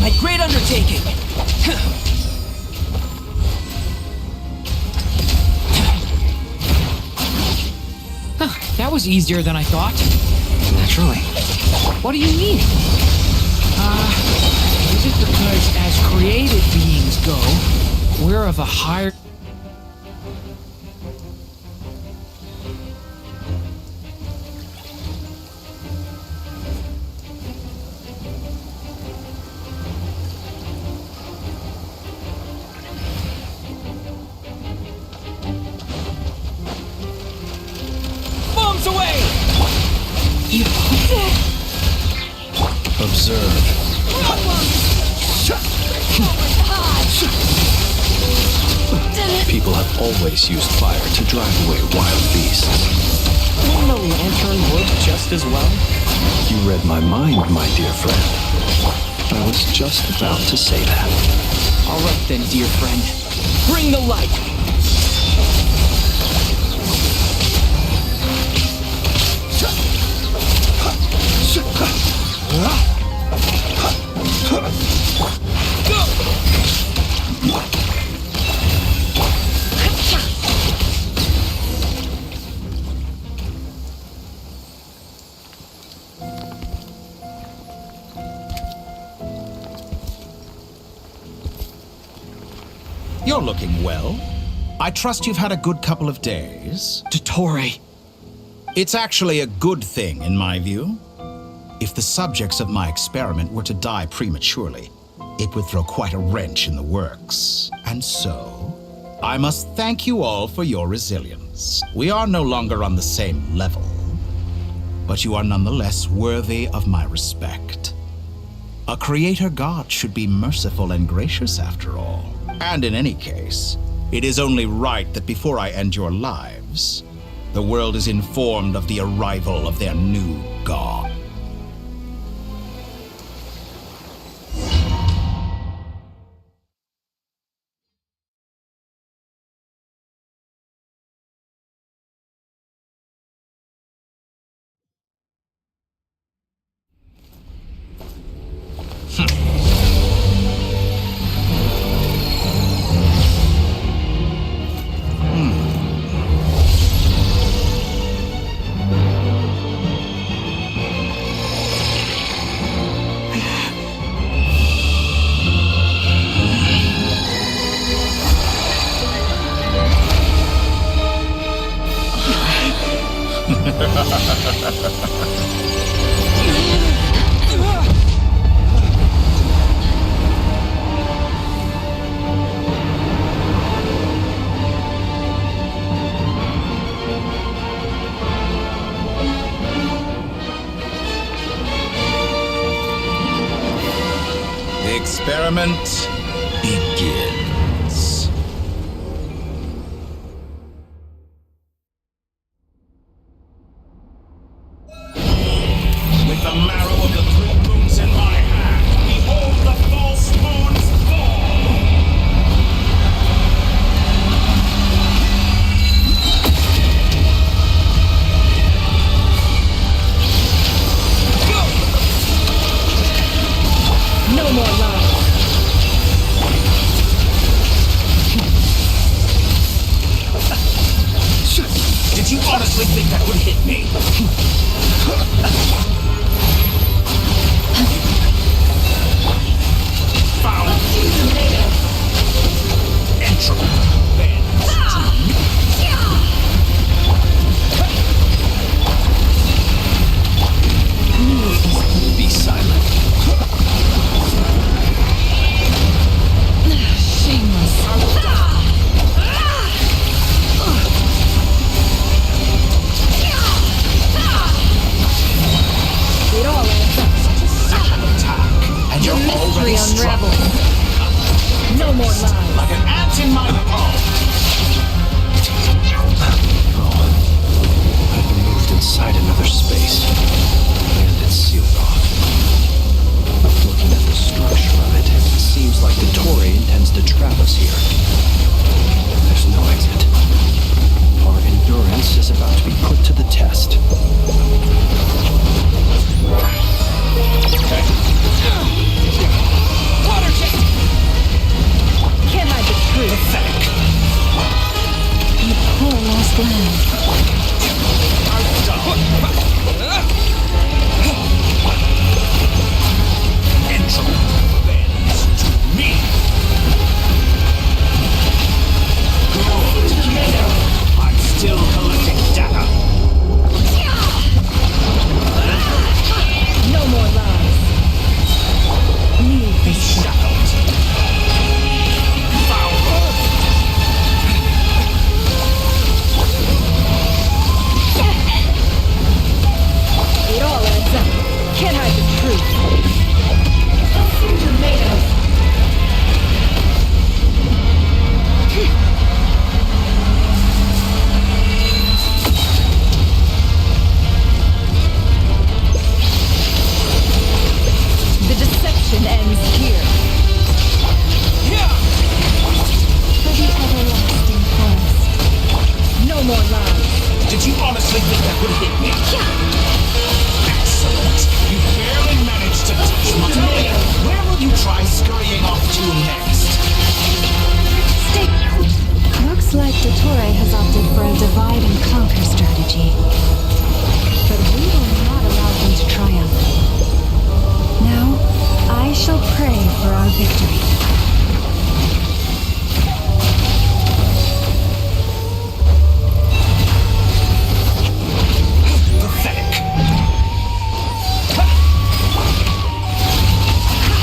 My great undertaking! That was easier than I thought. Naturally. What do you mean? Is it the go. We're of a higher... Bombs away! You... Observe. People have always used fire to drive away wild beasts. Wouldn't a lantern work just as well? You read my mind, my dear friend. I was just about to say that. All right then, dear friend. Bring the light! You're looking well. I trust you've had a good couple of days. Dottore. It's actually a good thing, in my view. If the subjects of my experiment were to die prematurely, it would throw quite a wrench in the works. And so, I must thank you all for your resilience. We are no longer on the same level, but you are nonetheless worthy of my respect. A creator god should be merciful and gracious after all. And in any case, it is only right that before I end your lives, the world is informed of the arrival of their new god. The experiment begins. With the marrow of the three moons in my hand, behold the false moon's fall! No more love. Did you honestly think that would hit me? Found entropy. Be silent. It all adds up. Second attack, and you're already struggling. No more lies. Like an ant in my palm. I've been moved inside another space, and it's sealed off. Looking at the structure of it, it seems like the Tory intends to trap us here. There's no exit. Our endurance is about to be put to the test. Watershed! Can't hide the truth. Pathetic. You poor lost land. I'm done. Mission ends here. For the everlasting forest. No more lies. Did you honestly think that would hit me? Excellent. You barely managed to touch my tail. Where will you try scurrying off to next? Looks like Dottore has opted for a divide and conquer strategy. But we will not allow him to triumph. Now, I shall pray for our victory. Pathetic.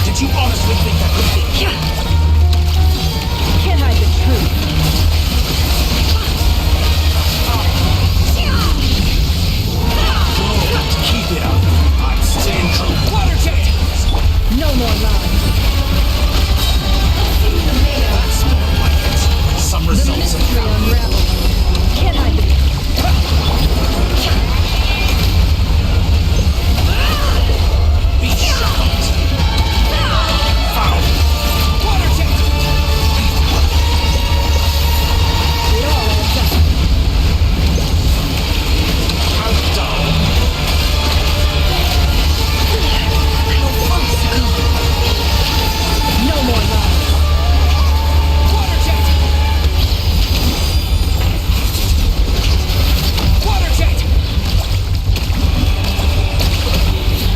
Did you honestly think that would hit me? Can't hide the truth. Keep it up. I'm staying true. Water jet! No more lies. That's more like it. Some results The mystery unravels. Can't hide the Be shocked. Foul. Water jet! It all adds up. How dull. No more lies. Water jet! Water jet!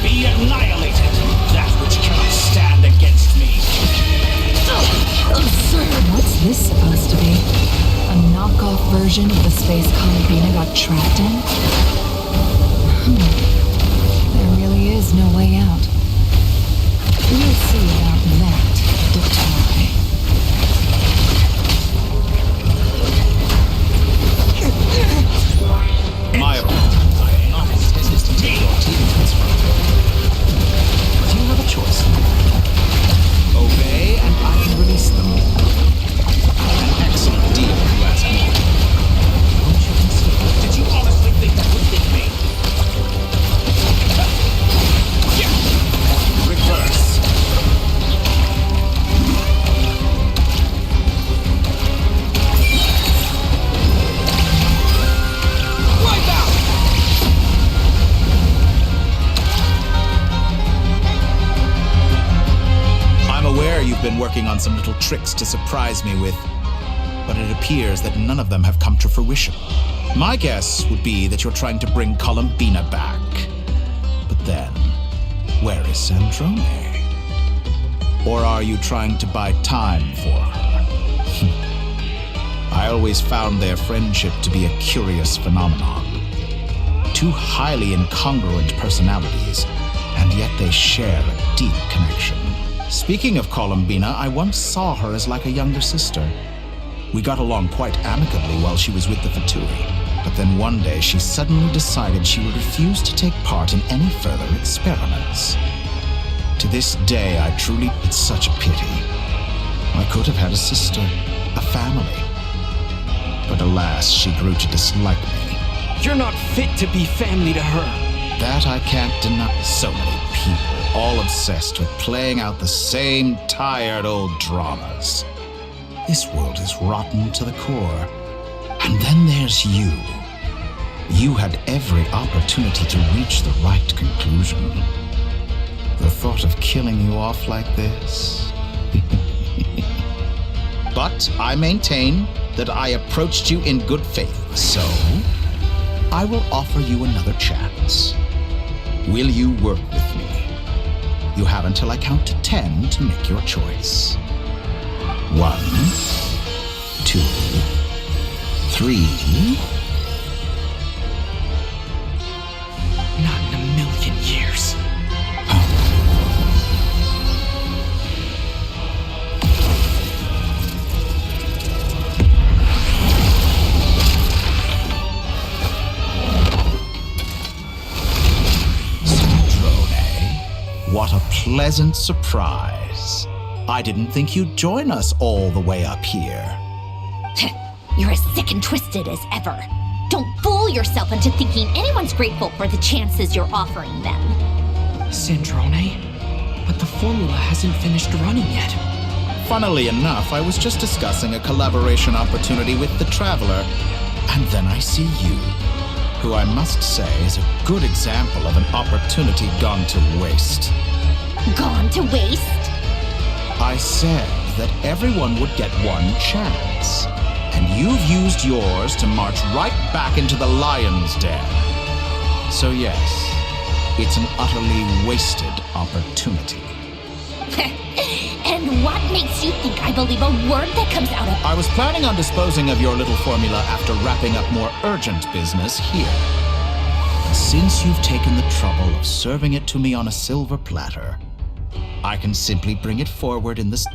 Be annihilated, that which cannot stand against me. Absurd. What's this supposed to be? A knockoff version of the space Columbina got trapped in? There really is no way out. We'll see about that, Dottore. My opponent, I am not hesitant to take your teammates from you. But you have a choice. Obey and I can release them. An excellent deal, if you ask me. Won't you consider? Did you honestly think that would hit me? Reverse. Wipe out! I'm aware you've been working on some little tricks to surprise me with, but it appears that none of them have come to fruition. My guess would be that you're trying to bring Columbina back. But then, where is Sandrone? Or are you trying to buy time for her? I always found their friendship to be a curious phenomenon. Two highly incongruent personalities, and yet they share a deep connection. Speaking of Columbina, I once saw her as like a younger sister. We got along quite amicably while she was with the Fatui. But then one day she suddenly decided she would refuse to take part in any further experiments. To this day, I truly, it's such a pity. I could have had a sister, a family. But alas, she grew to dislike me. You're not fit to be family to her. That I can't deny. So many people, all obsessed with playing out the same tired old dramas. This world is rotten to the core. And then there's you. You had every opportunity to reach the right conclusion. The thought of killing you off like this? But I maintain that I approached you in good faith, so I will offer you another chance. Will you work with me? You have until I count to 10 to make your choice. 1, 2, 3. Not in a million years. What a pleasant surprise. I didn't think you'd join us all the way up here. You're as sick and twisted as ever. Don't fool yourself into thinking anyone's grateful for the chances you're offering them. Sandrone? But the formula hasn't finished running yet. Funnily enough, I was just discussing a collaboration opportunity with the Traveler, and then I see you, who I must say is a good example of an opportunity gone to waste. Gone to waste? I said that everyone would get one chance, and you've used yours to march right back into the lion's den. So yes, it's an utterly wasted opportunity. And what makes you think I believe a word that comes out of— I was planning on disposing of your little formula after wrapping up more urgent business here. But since you've taken the trouble of serving it to me on a silver platter, I can simply bring it forward in this.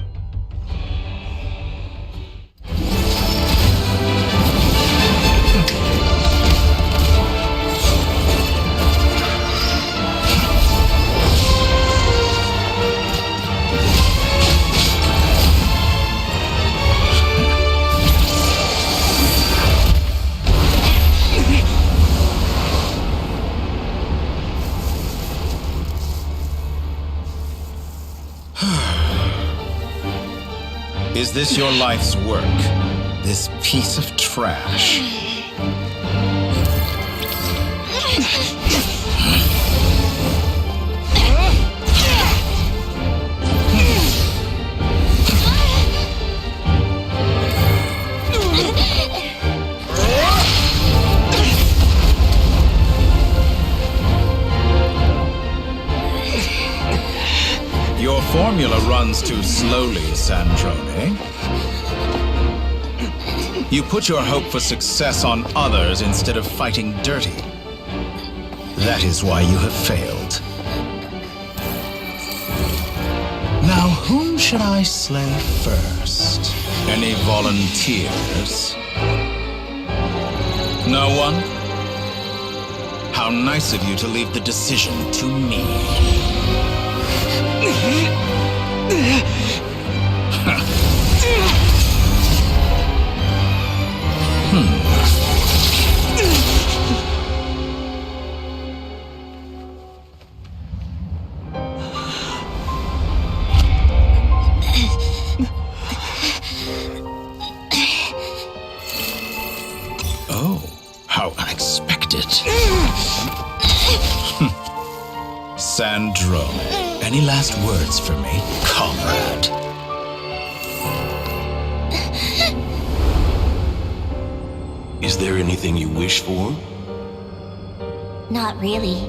Is this your life's work? This piece of trash? Your formula runs too slowly, Sandrone. You put your hope for success on others instead of fighting dirty. That is why you have failed. Now, whom should I slay first? Any volunteers? No one? How nice of you to leave the decision to me. Oh, how unexpected. Sandrone, any last words for me, comrade? Is there anything you wish for? Not really.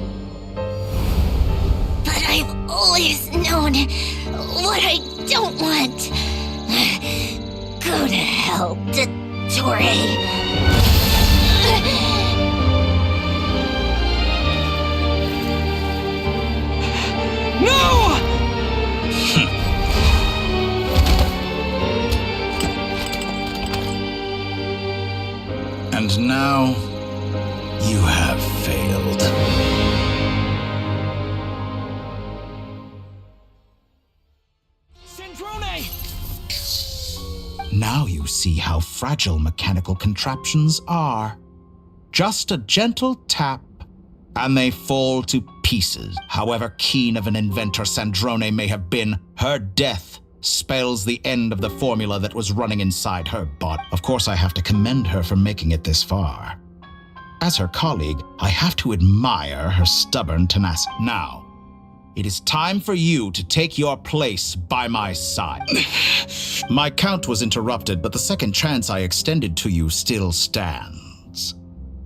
But I've always known what I don't want. Go to hell, Dottore. No! And now, you have failed. Sandrone! Now you see how fragile mechanical contraptions are. Just a gentle tap, and they fall to pieces. However keen of an inventor Sandrone may have been, her death spells the end of the formula that was running inside her body. Of course, I have to commend her for making it this far. As her colleague, I have to admire her stubborn tenacity. Now, it is time for you to take your place by my side. My count was interrupted, but the second chance I extended to you still stands.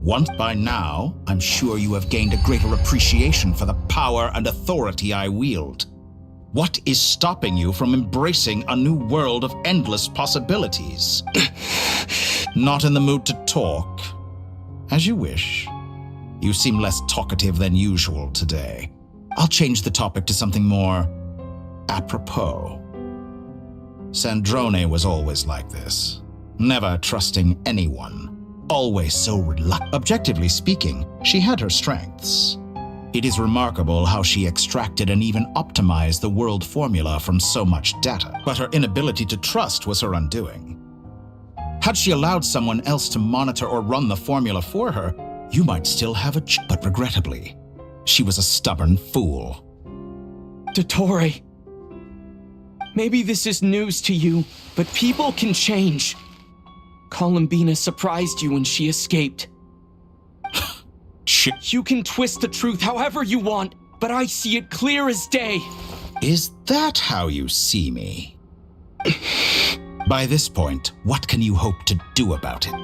Once by now, I'm sure you have gained a greater appreciation for the power and authority I wield. What is stopping you from embracing a new world of endless possibilities? Not in the mood to talk? As you wish. You seem less talkative than usual today. I'll change the topic to something more apropos. Sandrone was always like this, never trusting anyone, always so reluctant. Objectively speaking, she had her strengths. It is remarkable how she extracted and even optimized the world formula from so much data, but her inability to trust was her undoing. Had she allowed someone else to monitor or run the formula for her, you might still have a but regrettably, she was a stubborn fool. Dottore, Maybe this is news to you, but people can change. Columbina surprised you when she escaped. You can twist the truth however you want, but I see it clear as day. Is that how you see me? By this point, what can you hope to do about it?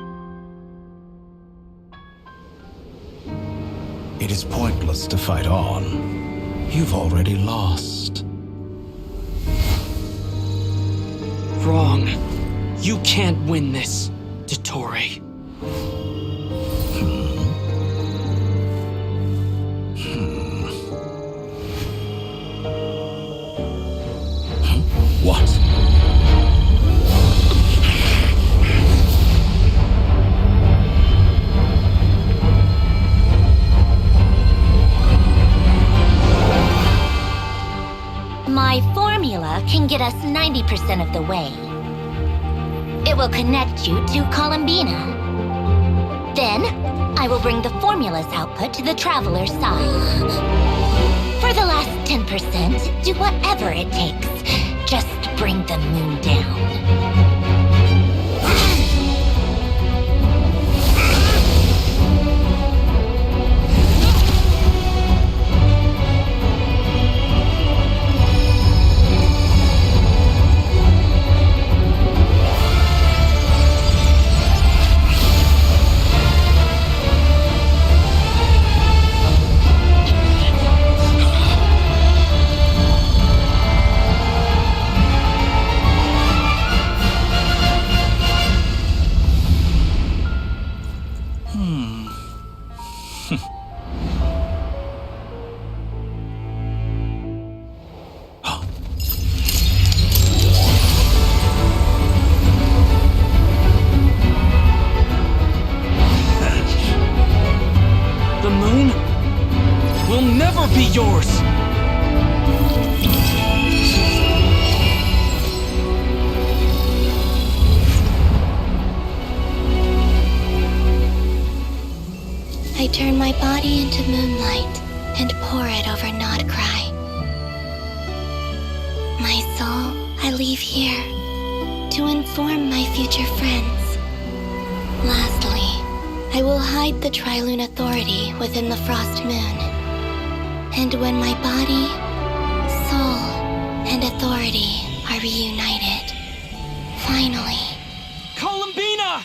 It is pointless to fight on. You've already lost. Wrong. You can't win this, Dottore. What? My formula can get us 90% of the way. It will connect you to Columbina. Then, I will bring the formula's output to the Traveler's side. For the last 10%, do whatever it takes. Just bring the moon down. The moon will never be yours! I turn my body into moonlight and pour it over Nodcry. My soul, I leave here to inform my future friends. Lastly, I will hide the Trilune Authority within the Frost Moon. And when my body, soul, and authority are reunited, finally... Columbina!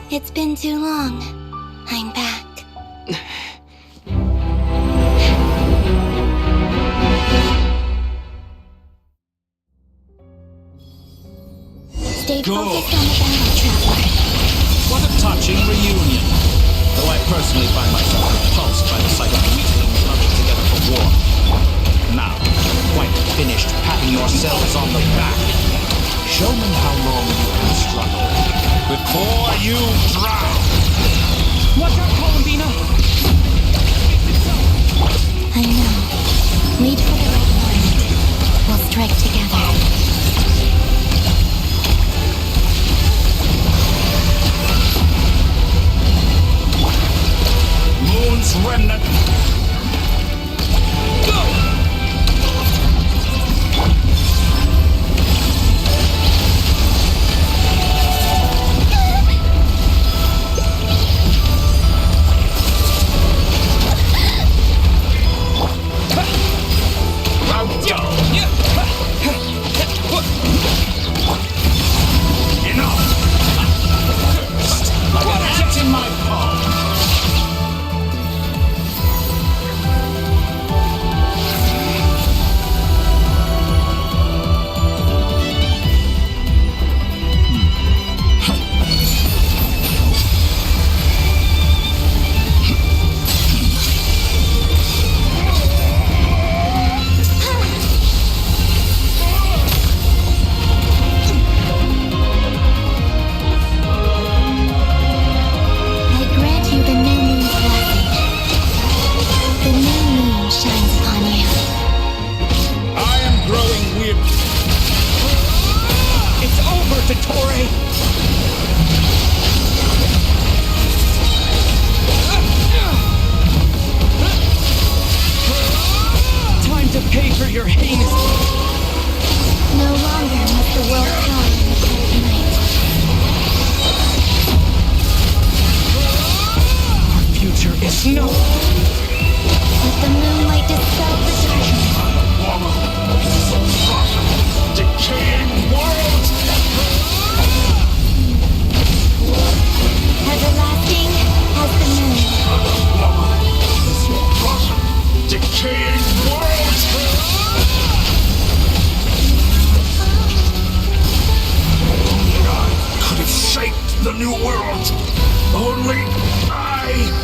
It's been too long. I'm back. Stay focused on the battle, Traveler. What a touching reunion. Though I personally find myself repulsed by the sight of weaklings huddled together for war. Now, quite finished patting yourselves on the back. Show me how long you can struggle before you drown. Watch out, Columbina! I know. Wait for the right moment. We'll strike together. Moon's remnant. Go! No! Let the moonlight dispel the darkness. Decaying world! Everlasting as the moon. Decaying world! I could have shaped the new world. Only I...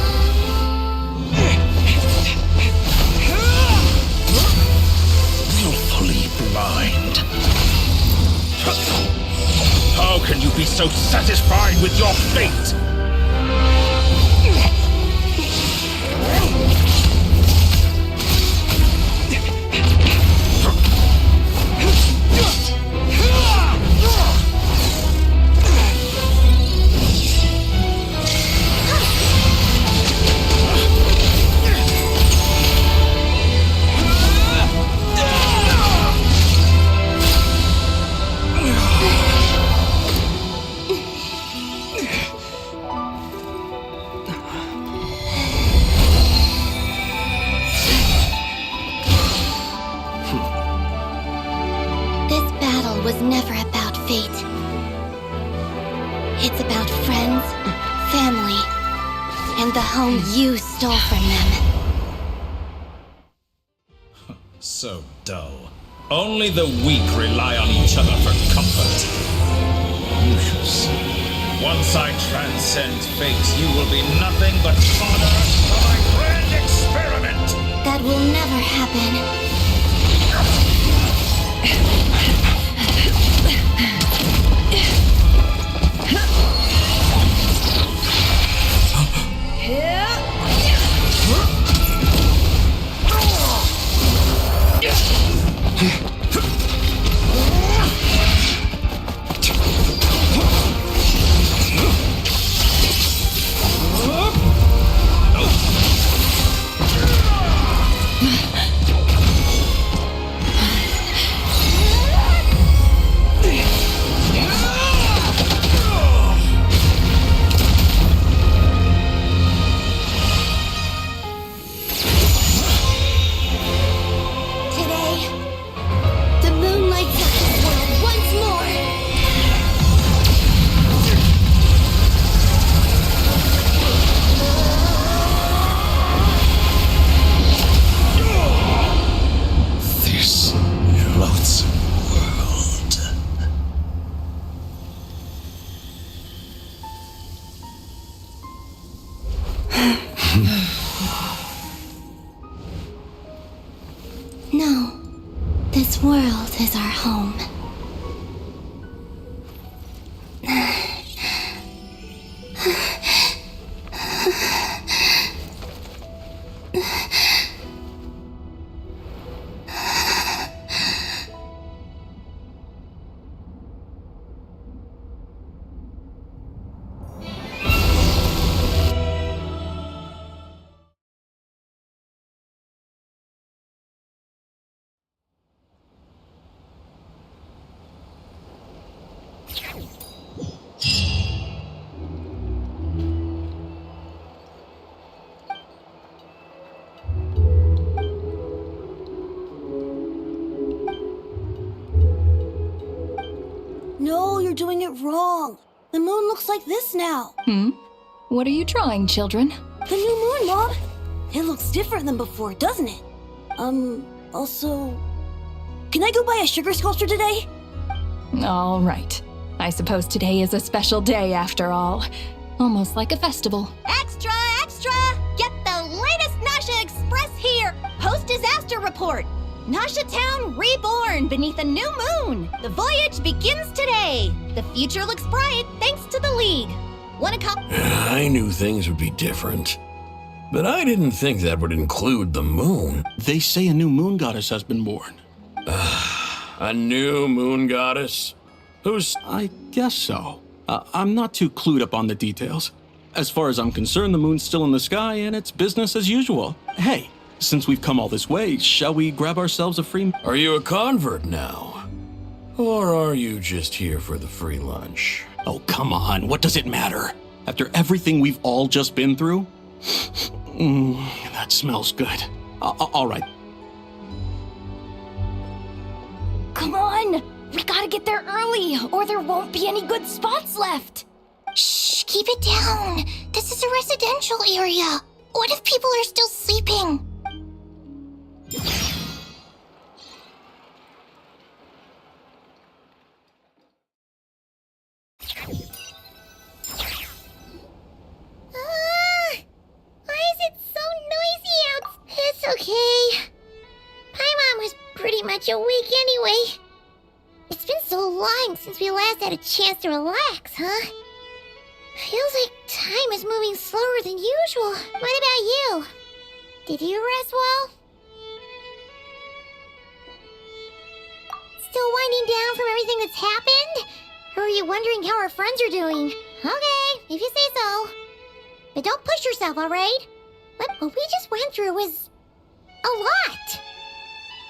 Willfully blind. How can you be so satisfied with your fate? This battle was never about fate. It's about friends, family, and the home you stole from them. So dull. Only the weak rely on each other for comfort. You shall see. Once I transcend fate, you will be nothing but fodder for my grand experiment. That will never happen. No, this world is our home. No, you're doing it wrong. The moon looks like this now. What are you drawing, children? The new moon, Mom. It looks different than before, doesn't it? Also... Can I go buy a sugar sculpture today? All right. I suppose today is a special day after all. Almost like a festival. Extra, extra! Get the latest Nasha Express here! Post-disaster report! Nasha Town reborn beneath a new moon! The voyage begins today! The future looks bright thanks to the League. Want a cup? I knew things would be different. But I didn't think that would include the moon. They say a new moon goddess has been born. A new moon goddess? Who's... I guess so. I'm not too clued up on the details. As far as I'm concerned, the moon's still in the sky and it's business as usual. Hey, since we've come all this way, shall we grab ourselves a free... Are you a convert now? Or are you just here for the free lunch? Oh, come on. What does it matter? After everything we've all just been through? That smells good. All right. Come on! We gotta get there early, or there won't be any good spots left! Shh, keep it down. This is a residential area. What if people are still sleeping? Why is it so noisy out? It's okay. Paimon was pretty much awake anyway. It's been so long since we last had a chance to relax, huh? Feels like time is moving slower than usual. What about you? Did you rest well? Still winding down from everything that's happened? Or are you wondering how our friends are doing? Okay, if you say so. But don't push yourself, alright? What we just went through was a lot.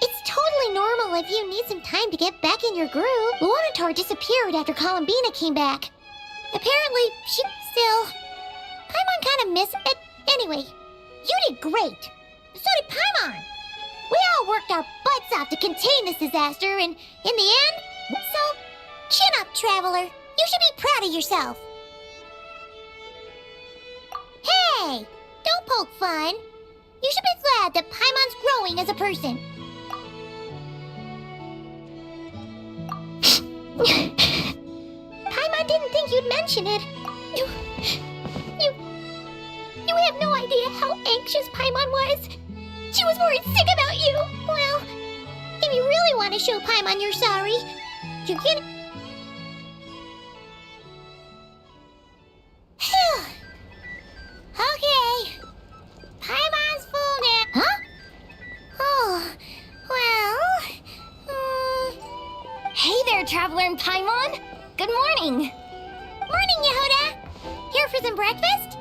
It's totally normal if you need some time to get back in your groove. Luanatar disappeared after Columbina came back. Apparently, she still... Paimon kind of missed it. Anyway, you did great. So did Paimon. We all worked our butts off to contain this disaster, and in the end... So, chin up, Traveler. You should be proud of yourself. Hey! Don't poke fun. You should be glad that Paimon's growing as a person. Paimon didn't think you'd mention it. You have no idea how anxious Paimon was. She was worried sick about you. Well, if you really want to show Paimon you're sorry, you can... Okay. Paimon's full now. Huh? Oh, well... Hey there, Traveler and Paimon! Good morning! Morning, Yehuda! Here for some breakfast?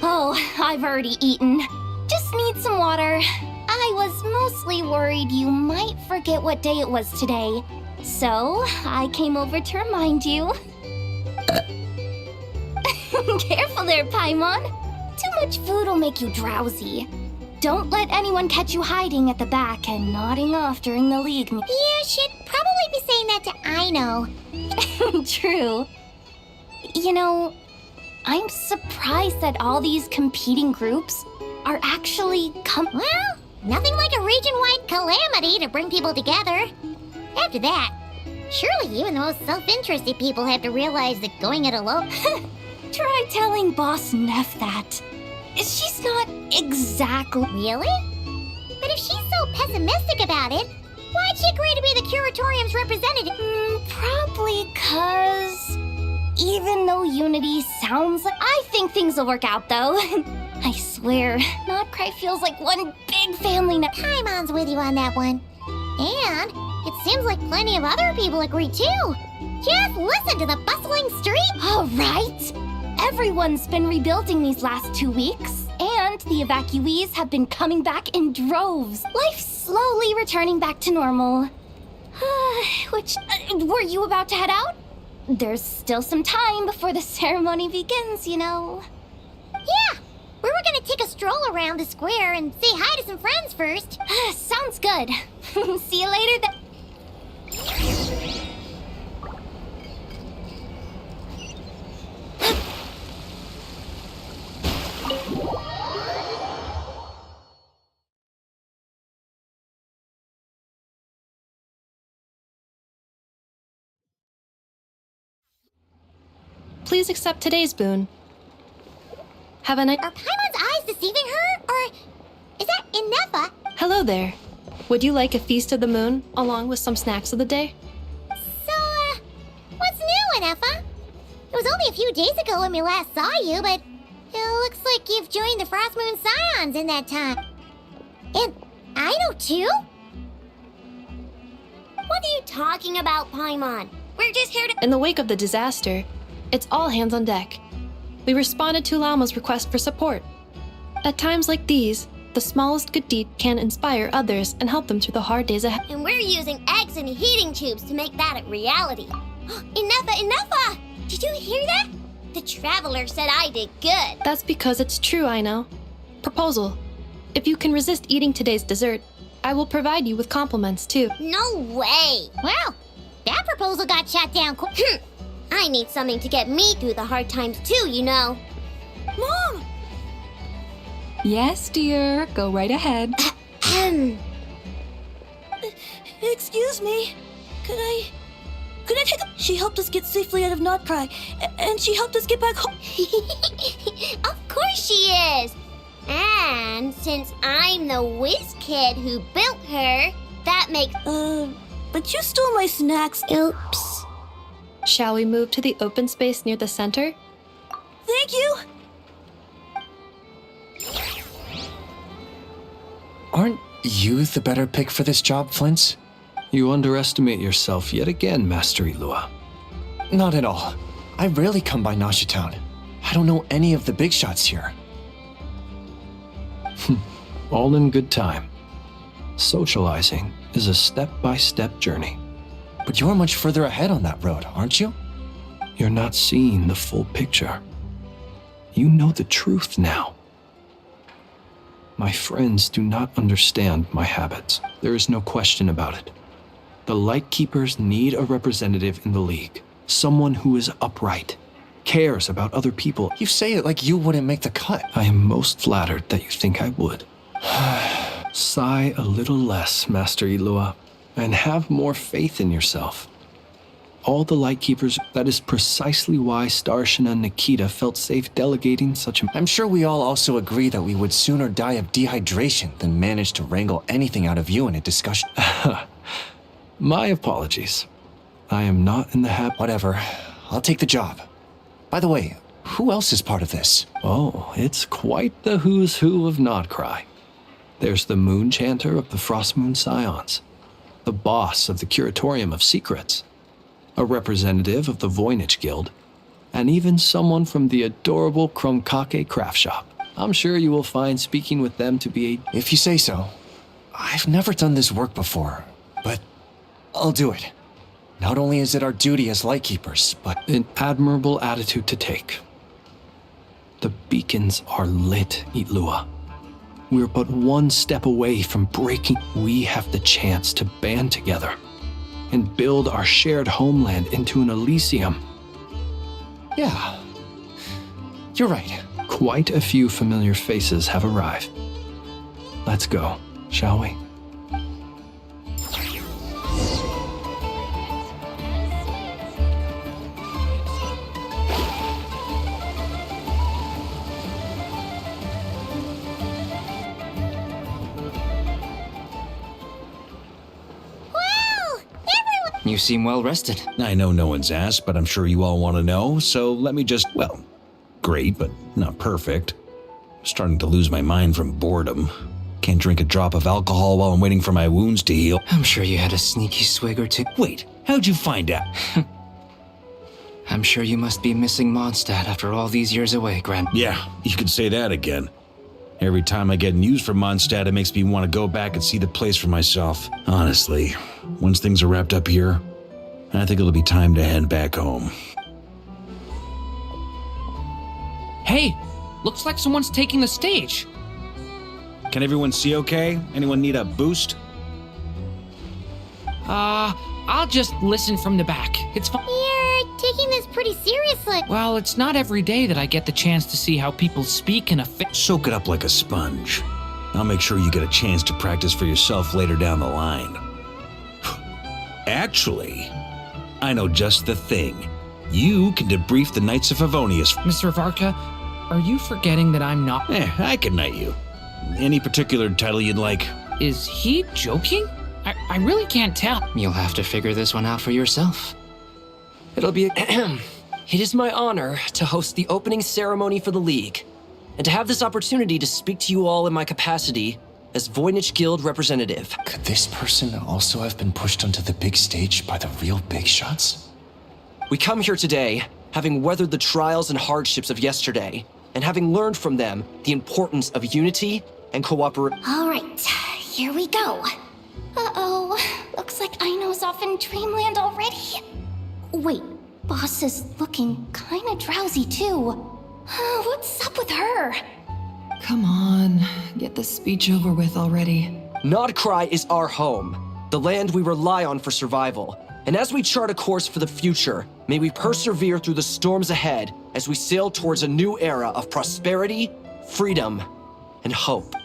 Oh, I've already eaten. Just need some water. I was mostly worried you might forget what day it was today. So, I came over to remind you. Careful there, Paimon. Too much food will make you drowsy. Don't let anyone catch you hiding at the back and nodding off during the league. You should probably be saying that to Aino. True. You know, I'm surprised that all these competing groups are actually Well, nothing like a region-wide calamity to bring people together. After that, surely even the most self-interested people have to realize that going it alone... Try telling Boss Neff that. She's not exactly... Really? But if she's so pessimistic about it, why'd she agree to be the Curatorium's representative? Probably 'cause... Even though Unity sounds like... I think things will work out, though. I swear, Notcry feels like one big family now. Paimon's with you on that one. And it seems like plenty of other people agree, too. Just listen to the bustling street. All right. Everyone's been rebuilding these last 2 weeks, and the evacuees have been coming back in droves. Life's slowly returning back to normal. Were you about to head out? There's still some time before the ceremony begins, you know. Yeah, we were gonna take a stroll around the square and say hi to some friends first. Sounds good. See you later then. Please accept today's boon. Have a night. Are Paimon's eyes deceiving her? Or is that Inefa? Hello there. Would you like a feast of the moon along with some snacks of the day? So, what's new, Inefa? It was only a few days ago when we last saw you, but it looks like you've joined the Frost Moon Scions in that time. And I know too? What are you talking about, Paimon? We're just here to— In the wake of the disaster, it's all hands on deck. We responded to Lauma's request for support. At times like these, the smallest good deed can inspire others and help them through the hard days ahead. And we're using eggs and heating tubes to make that a reality. Inefa! Did you hear that? The Traveler said I did good. That's because it's true, I know. Proposal. If you can resist eating today's dessert, I will provide you with compliments too. No way! Well, that proposal got shot down. I need something to get me through the hard times too, you know. Mom! Yes, dear. Go right ahead. Excuse me. Could I take a... She helped us get safely out of Notcry, and she helped us get back home. Of course she is. And since I'm the whiz kid who built her, that makes... But you stole my snacks. Oops. Shall we move to the open space near the center? Thank you. Aren't you the better pick for this job, Flint's? You underestimate yourself yet again, Master Ilua. Not at all. I rarely come by Nasha Town. I don't know any of the big shots here. All in good time. Socializing is a step-by-step journey. But you're much further ahead on that road, aren't you? You're not seeing the full picture. You know the truth now. My friends do not understand my habits. There is no question about it. The Lightkeepers need a representative in the League. Someone who is upright, cares about other people. You say it like you wouldn't make the cut. I am most flattered that you think I would. Sigh a little less, Master Ilua, and have more faith in yourself. All the Lightkeepers, that is precisely why Starshin and Nikita felt safe delegating such a... I'm sure we all also agree that we would sooner die of dehydration than manage to wrangle anything out of you in a discussion. My apologies. I am not in the habit... Whatever. I'll take the job. By the way, who else is part of this? Oh, it's quite the who's who of Notcry. There's the Moon Chanter of the Frostmoon Scions, the boss of the Curatorium of Secrets, a representative of the Voynich Guild, and even someone from the adorable Kromkake craft shop. I'm sure you will find speaking with them to be a... If you say so. I've never done this work before, but I'll do it. Not only is it our duty as Lightkeepers, but... An admirable attitude to take. The beacons are lit, Ilua. We're but one step away from breaking. We have the chance to band together and build our shared homeland into an Elysium. Yeah, you're right. Quite a few familiar faces have arrived. Let's go, shall we? You seem well rested. I know no one's asked, but I'm sure you all want to know, so let me just, well, great, but not perfect. Starting to lose my mind from boredom. Can't drink a drop of alcohol while I'm waiting for my wounds to heal. I'm sure you had a sneaky swig or two. Wait, how'd you find out? I'm sure you must be missing Mondstadt after all these years away, Grand. Yeah, you could say that again. Every time I get news from Mondstadt, it makes me want to go back and see the place for myself. Honestly, once things are wrapped up here, I think it'll be time to head back home. Hey, looks like someone's taking the stage. Can everyone see okay? Anyone need a boost? I'll just listen from the back. It's fine. You're taking this pretty seriously. Well, it's not every day that I get the chance to see how people speak in a Soak it up like a sponge. I'll make sure you get a chance to practice for yourself later down the line. Actually, I know just the thing. You can debrief the Knights of Favonius. Mr. Varka, are you forgetting that I'm not... I can knight you. Any particular title you'd like? Is he joking? I really can't tell. You'll have to figure this one out for yourself. It'll be It is my honor to host the opening ceremony for the League, and to have this opportunity to speak to you all in my capacity as Voynich Guild representative. Could this person also have been pushed onto the big stage by the real big shots? We come here today, having weathered the trials and hardships of yesterday, and having learned from them the importance of unity and cooperation. All right, here we go. Uh-oh, looks like Aino's off in Dreamland already. Wait, Boss is looking kinda drowsy too. What's up with her? Come on, get this speech over with already. Nodcry is our home, the land we rely on for survival. And as we chart a course for the future, may we persevere through the storms ahead as we sail towards a new era of prosperity, freedom, and hope.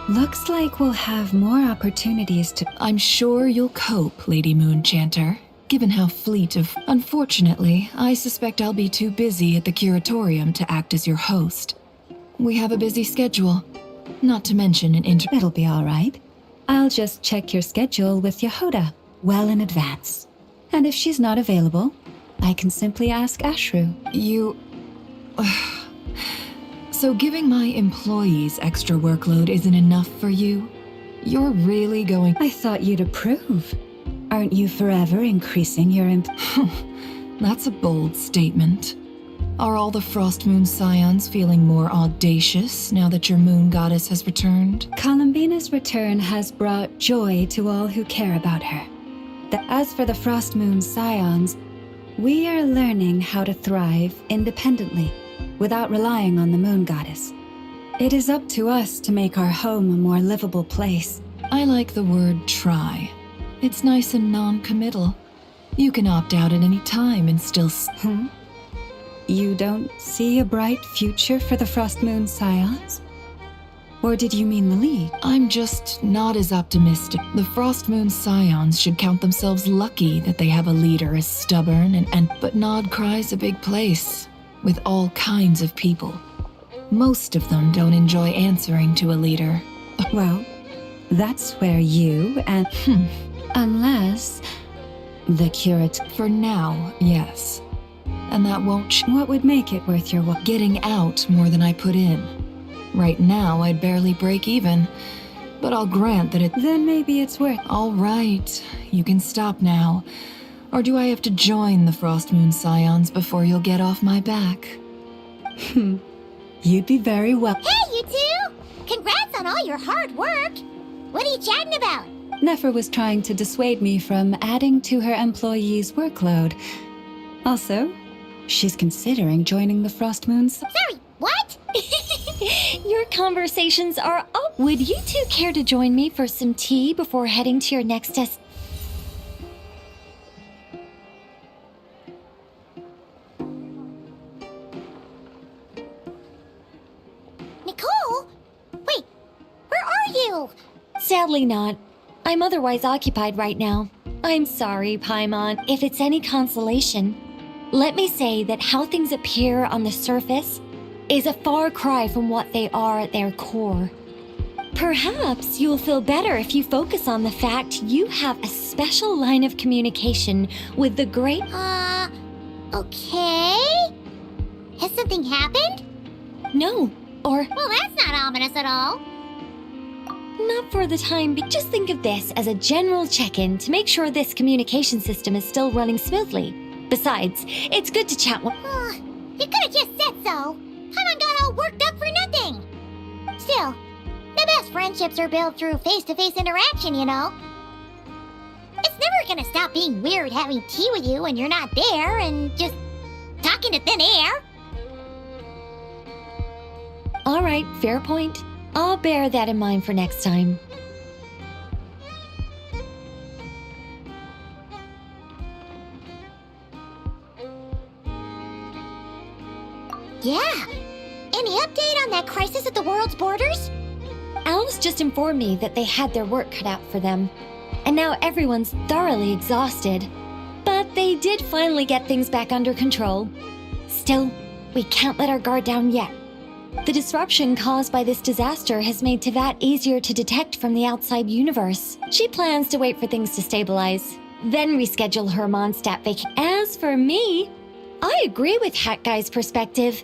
Looks like we'll have more opportunities to... I'm sure you'll cope, Lady Moonchanter, given how fleet of... Unfortunately, I suspect I'll be too busy at the curatorium to act as your host. We have a busy schedule, not to mention an It'll be all right. I'll just check your schedule with Yehuda well in advance. And if she's not available, I can simply ask Ashru. You... So giving my employees extra workload isn't enough for you? You're really going... I thought you'd approve. Aren't you forever increasing your That's a bold statement. Are all the Frost Moon Scions feeling more audacious now that your moon goddess has returned? Columbina's return has brought joy to all who care about her. As for the Frost Moon Scions, we are learning how to thrive independently, without relying on the moon goddess. It is up to us to make our home a more livable place. I like the word try. It's nice and non-committal. You can opt out at any time and still... You don't see a bright future for the Frost Moon Scions? Or did you mean the League? I'm just not as optimistic. The Frost Moon Scions should count themselves lucky that they have a leader as stubborn and but Nodcry's a big place, with all kinds of people. Most of them don't enjoy answering to a leader. Well, that's where you and... Unless... the curate... For now, yes. And that won't... What would make it worth your while? Getting out more than I put in. Right now, I'd barely break even. But I'll grant that it... Then maybe it's worth... All right, you can stop now. Or do I have to join the Frost Moon Scions before you'll get off my back? You'd be very well... Hey, you two! Congrats on all your hard work! What are you chatting about? Nefer was trying to dissuade me from adding to her employees' workload. Also, she's considering joining the Frost Moons... Sorry, what? Your conversations are up. Would you two care to join me for some tea before heading to your next test? Nicole? Wait, where are you? Sadly not. I'm otherwise occupied right now. I'm sorry, Paimon. If it's any consolation, let me say that how things appear on the surface is a far cry from what they are at their core. Perhaps you'll feel better if you focus on the fact you have a special line of communication with the great... Okay? Has something happened? No, or... Well, that's not ominous at all. Not for the time being. Just think of this as a general check-in to make sure this communication system is still running smoothly. Besides, it's good to chat. You could have just said so. Paimon got all worked up for nothing. Still, the best friendships are built through face-to-face interaction, you know. It's never gonna stop being weird having tea with you when you're not there and just talking to thin air. All right, fair point. I'll bear that in mind for next time. Yeah. Any update on that crisis at the world's borders? Alice just informed me that they had their work cut out for them, and now everyone's thoroughly exhausted. But they did finally get things back under control. Still, we can't let our guard down yet. The disruption caused by this disaster has made Tevat easier to detect from the outside universe. She plans to wait for things to stabilize, then reschedule her Mondstadt vacation. As for me, I agree with Hat Guy's perspective.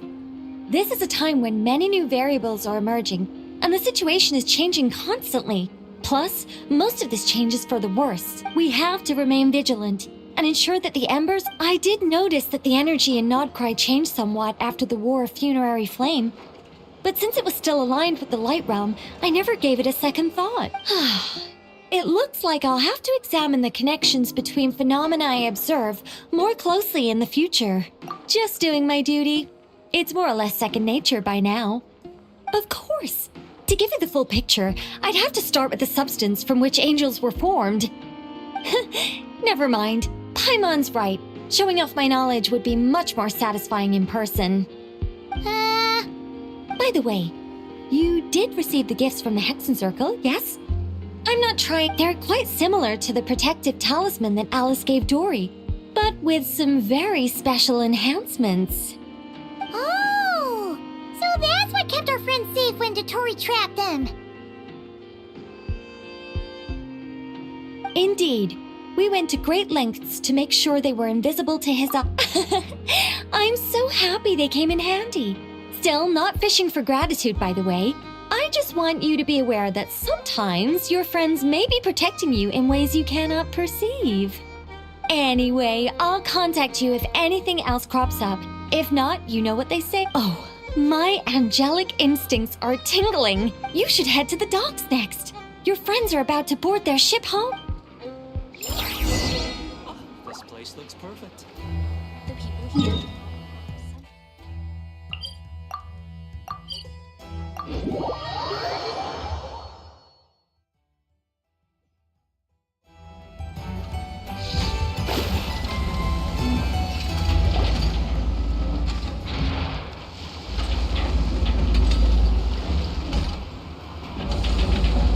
This is a time when many new variables are emerging, and the situation is changing constantly. Plus, most of this change is for the worse. We have to remain vigilant and ensure that the embers... I did notice that the energy in Nodcry changed somewhat after the War of Funerary Flame, but since it was still aligned with the Light Realm, I never gave it a second thought. It looks like I'll have to examine the connections between phenomena I observe more closely in the future. Just doing my duty. It's more or less second nature by now. Of course, to give you the full picture, I'd have to start with the substance from which angels were formed. Never mind. Paimon's right. Showing off my knowledge would be much more satisfying in person. By the way, you did receive the gifts from the Hexen Circle, yes? I'm not trying. They're quite similar to the protective talisman that Alice gave Dory, but with some very special enhancements. Oh! So that's what kept our friends safe when Dotori trapped them. Indeed. We went to great lengths to make sure they were invisible to his I'm so happy they came in handy. Still, not fishing for gratitude, by the way. I just want you to be aware that sometimes your friends may be protecting you in ways you cannot perceive. Anyway, I'll contact you if anything else crops up. If not, you know what they say. Oh, my angelic instincts are tingling. You should head to the docks next. Your friends are about to board their ship home. This place looks perfect. The people here.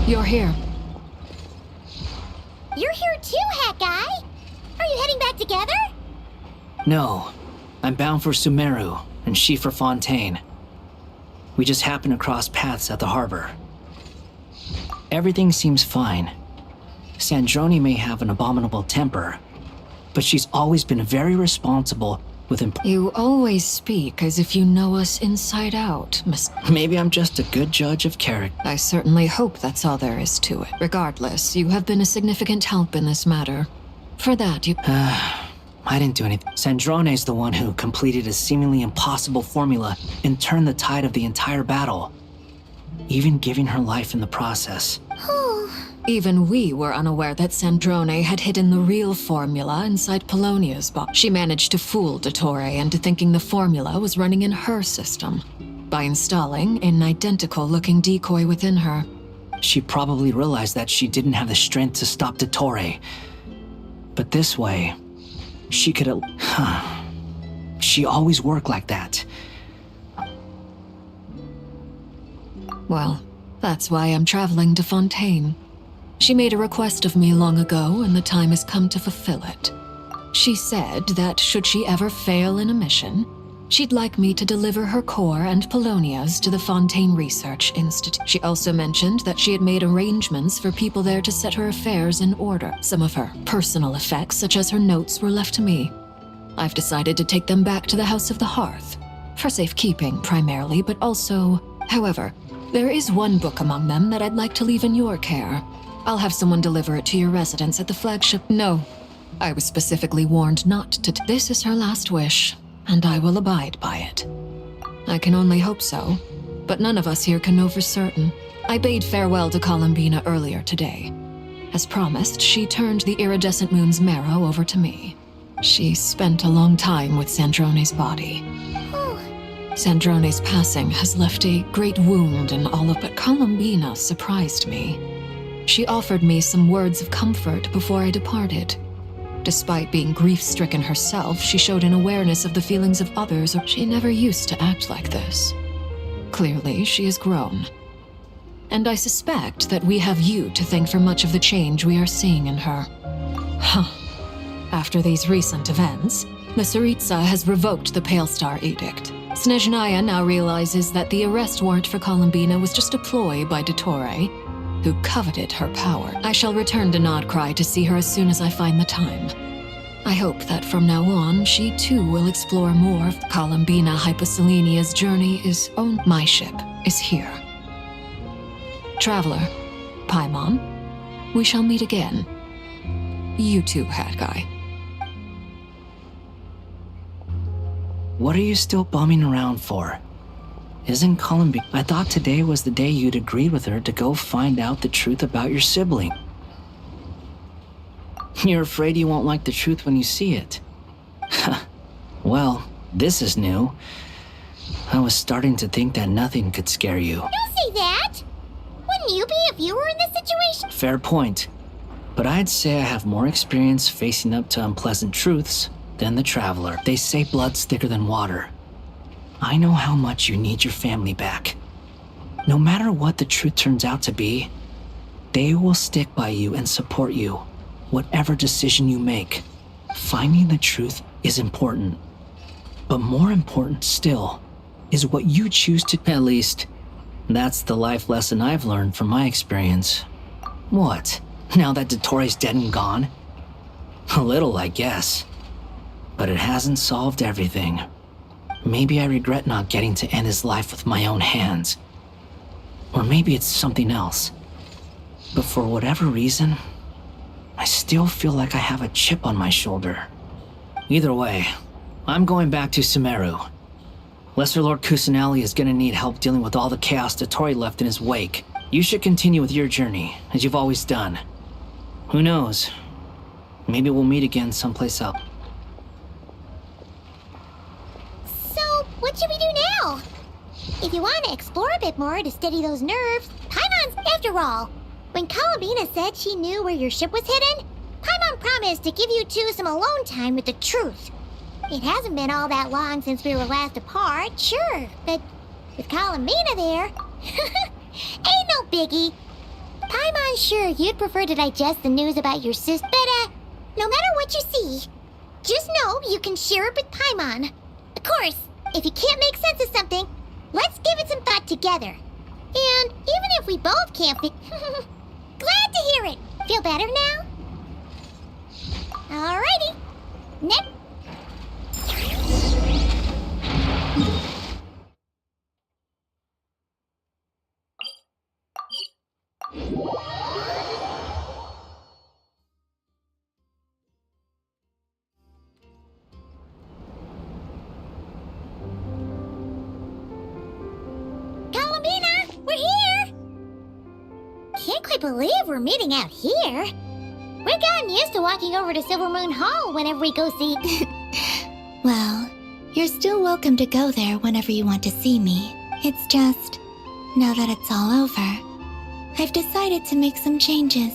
You're here. You're here too, Hat Guy! Are you heading back together? No, I'm bound for Sumeru, and she for Fontaine. We just happened to cross paths at the harbor. Everything seems fine. Sandrone may have an abominable temper, but she's always been very responsible with You always speak as if you know us inside out, Miss... Maybe I'm just a good judge of character. I certainly hope that's all there is to it. Regardless, you have been a significant help in this matter. For that, you... I didn't do anything. Sandrone's the one who completed a seemingly impossible formula and turned the tide of the entire battle, even giving her life in the process. Even we were unaware that Sandrone had hidden the real formula inside Polonia's box. She managed to fool Dottore into thinking the formula was running in her system by installing an identical-looking decoy within her. She probably realized that she didn't have the strength to stop Dottore. But this way, she could... She always worked like that. Well, that's why I'm traveling to Fontaine. She made a request of me long ago, and the time has come to fulfill it. She said that should she ever fail in a mission, she'd like me to deliver her core and Polonia's to the Fontaine Research Institute. She also mentioned that she had made arrangements for people there to set her affairs in order. Some of her personal effects, such as her notes, were left to me. I've decided to take them back to the House of the Hearth, for safekeeping primarily, but also... However, there is one book among them that I'd like to leave in your care. I'll have someone deliver it to your residence at the flagship. No, I was specifically warned not to. This is her last wish, and I will abide by it. I can only hope so, but none of us here can know for certain. I bade farewell to Columbina earlier today. As promised, she turned the iridescent moon's marrow over to me. She spent a long time with Sandrone's body. Sandrone's passing has left a great wound in all of... But Columbina surprised me. She offered me some words of comfort before I departed. Despite being grief-stricken herself, she showed an awareness of the feelings of others. She never used to act like this. Clearly, she has grown. And I suspect that we have you to thank for much of the change we are seeing in her. After these recent events, the Tsaritsa has revoked the Pale Star Edict. Snezhnaya now realizes that the arrest warrant for Columbina was just a ploy by Dottore, who coveted her power. I shall return to Nodcry to see her as soon as I find the time. I hope that from now on, she too will explore more of Columbina Hyposelenia's journey My ship is here. Traveler, Paimon, We shall meet again. You too, Hat Guy. What are you still bumming around for? Isn't Columbine? I thought today was the day you'd agreed with her to go find out the truth about your sibling. You're afraid you won't like the truth when you see it. Well, this is new. I was starting to think that nothing could scare you. Don't say that! Wouldn't you be if you were in this situation? Fair point. But I'd say I have more experience facing up to unpleasant truths than the Traveler. They say blood's thicker than water. I know how much you need your family back. No matter what the truth turns out to be, they will stick by you and support you, whatever decision you make. Finding the truth is important. But more important still is what you choose to. At least, that's the life lesson I've learned from my experience. What? Now that Dottoro's dead and gone? A little, I guess. But it hasn't solved everything. Maybe I regret not getting to end his life with my own hands. Or maybe it's something else. But for whatever reason, I still feel like I have a chip on my shoulder. Either way, I'm going back to Sumeru. Lesser Lord Kusanali is gonna need help dealing with all the chaos Dottori left in his wake. You should continue with your journey, as you've always done. Who knows? Maybe we'll meet again someplace else. So, what should we do now? If you want to explore a bit more to steady those nerves, Paimon's after all. When Columbina said she knew where your ship was hidden, Paimon promised to give you two some alone time with the truth. It hasn't been all that long since we were last apart, sure, but with Columbina there, ain't no biggie. Paimon's sure you'd prefer to digest the news about your sister, but no matter what you see, just know you can share it with Paimon. Of course, if you can't make sense of something, let's give it some thought together. And even if we both can't glad to hear it. Feel better now? Alrighty. Next. Columbina, we're here! Can't quite believe we're meeting out here. We've gotten used to walking over to Silver Moon Hall whenever we go see... Well, you're still welcome to go there whenever you want to see me. It's just, now that it's all over, I've decided to make some changes.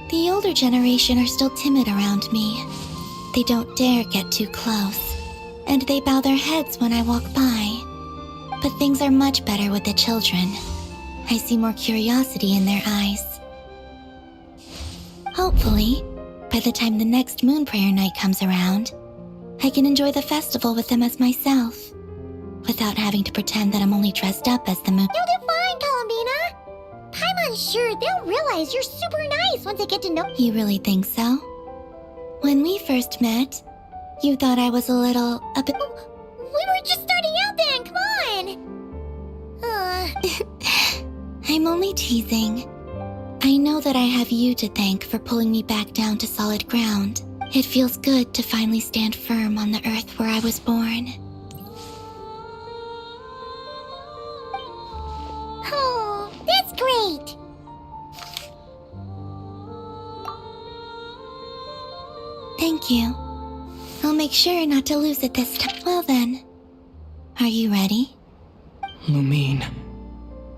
The older generation are still timid around me. They don't dare get too close, and they bow their heads when I walk by. But things are much better with the children. I see more curiosity in their eyes. Hopefully, by the time the next Moon Prayer Night comes around, I can enjoy the festival with them as myself, without having to pretend that I'm only dressed up as the moon. You'll do fine, Columbina. Paimon's sure they'll realize you're super nice once they get to know... You really think so? When we first met, you thought I was a bit... We were just starting out then, come on! I'm only teasing. I know that I have you to thank for pulling me back down to solid ground. It feels good to finally stand firm on the earth where I was born. Oh, that's great! Thank you. I'll make sure not to lose it this time. Well then, are you ready? Lumine,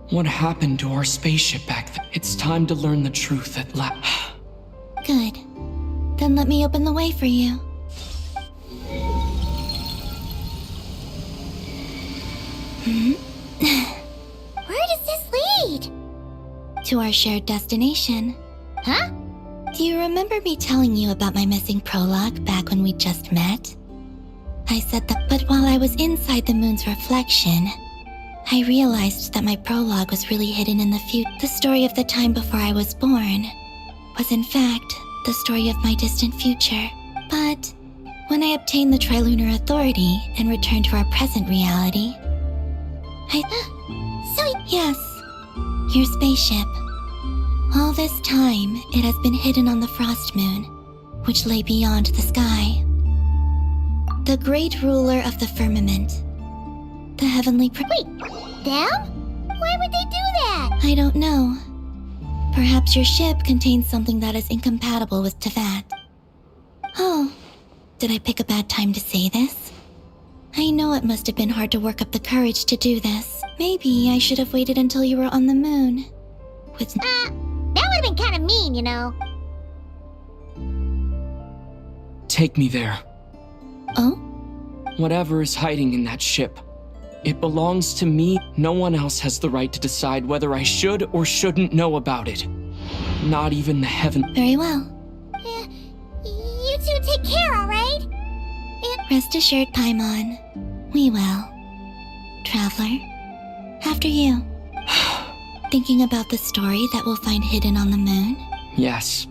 what happened to our spaceship back then? It's time to learn the truth at last. Good. Then let me open the way for you. Where does this lead? To our shared destination. Huh? Do you remember me telling you about my missing prologue back when we just met? I said that, but while I was inside the moon's reflection, I realized that my prologue was really hidden in the future. The story of the time before I was born was in fact the story of my distant future. But when I obtained the Trilunar Authority and returned to our present reality, So yes, your spaceship. All this time, it has been hidden on the frost moon, which lay beyond the sky. The great ruler of the firmament. The heavenly Wait, them? Why would they do that? I don't know. Perhaps your ship contains something that is incompatible with Tevat. Oh, did I pick a bad time to say this? I know it must have been hard to work up the courage to do this. Maybe I should have waited until you were on the moon. With that would've been kinda mean, you know. Take me there. Oh? Whatever is hiding in that ship. It belongs to me. No one else has the right to decide whether I should or shouldn't know about it. Not even the heaven. Very well. You two take care, alright? Rest assured, Paimon. We will. Traveler, after you. Thinking about the story that we'll find hidden on the moon? Yes.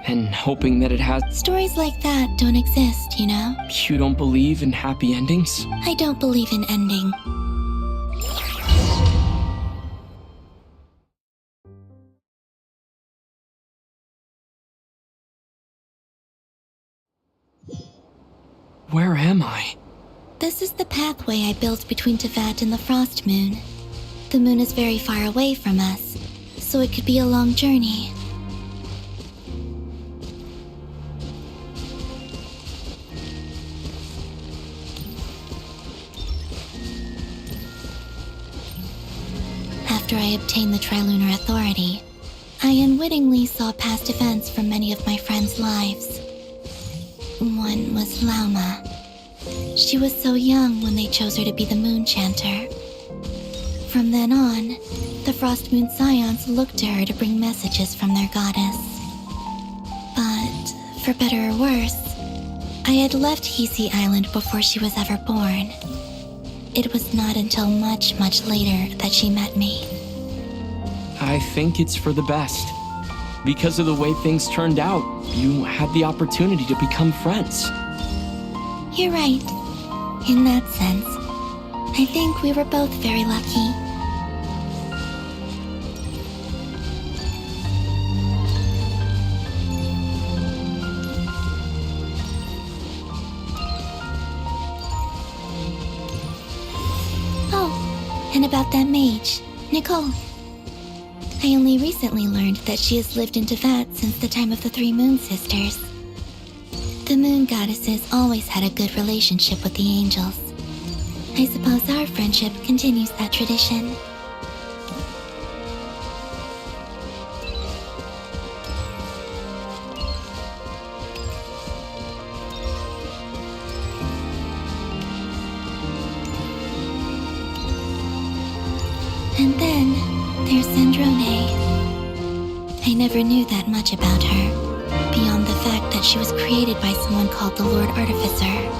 And hoping that it has... Stories like that don't exist, you know? You don't believe in happy endings? I don't believe in ending. Where am I? This is the pathway I built between Tevat and the frost moon. The moon is very far away from us, so it could be a long journey. After I obtained the Trilunar Authority, I unwittingly saw past events from many of my friends' lives. One was Lauma. She was so young when they chose her to be the Moon Chanter. From then on, the Frost Moon Scions looked to her to bring messages from their goddess. But, for better or worse, I had left Hisi Island before she was ever born. It was not until much, much later that she met me. I think it's for the best. Because of the way things turned out, you had the opportunity to become friends. You're right. In that sense, I think we were both very lucky. Oh, and about that mage, Nicole. I only recently learned that she has lived in Tevat since the time of the Three Moon Sisters. The Moon Goddesses always had a good relationship with the angels. I suppose our friendship continues that tradition. And then, there's Sandrone. I never knew that much about her, beyond the fact that she was created by someone called the Lord Artificer.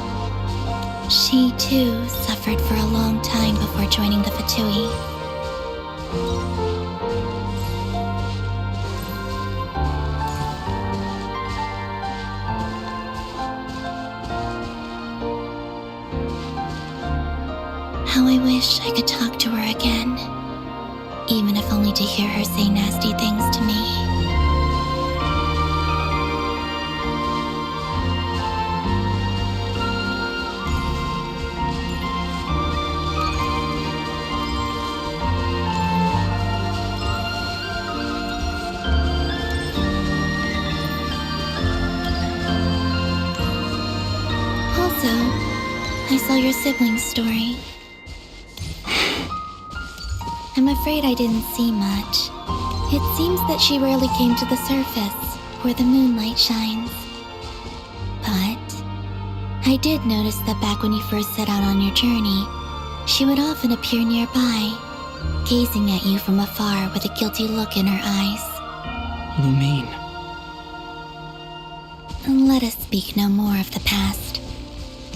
She, too, suffered for a long time before joining the Fatui. How I wish I could talk to her again. Even if only to hear her say nasty things to me. Also, I saw your siblings' story. I'm afraid I didn't see much. It seems that she rarely came to the surface, where the moonlight shines. But I did notice that back when you first set out on your journey, she would often appear nearby, gazing at you from afar with a guilty look in her eyes. Lumine. Let us speak no more of the past.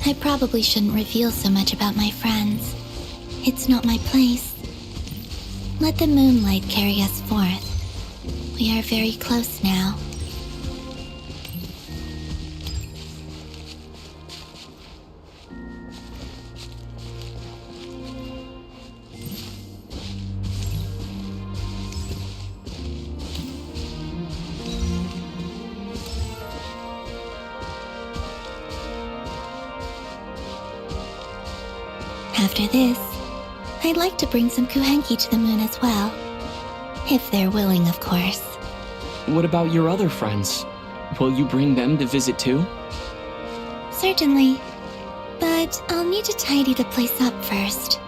I probably shouldn't reveal so much about my friends. It's not my place. Let the moonlight carry us forth. We are very close now. After this, I'd like to bring some kuhenki to the moon as well. If they're willing, of course. What about your other friends? Will you bring them to visit too? Certainly. But I'll need to tidy the place up first.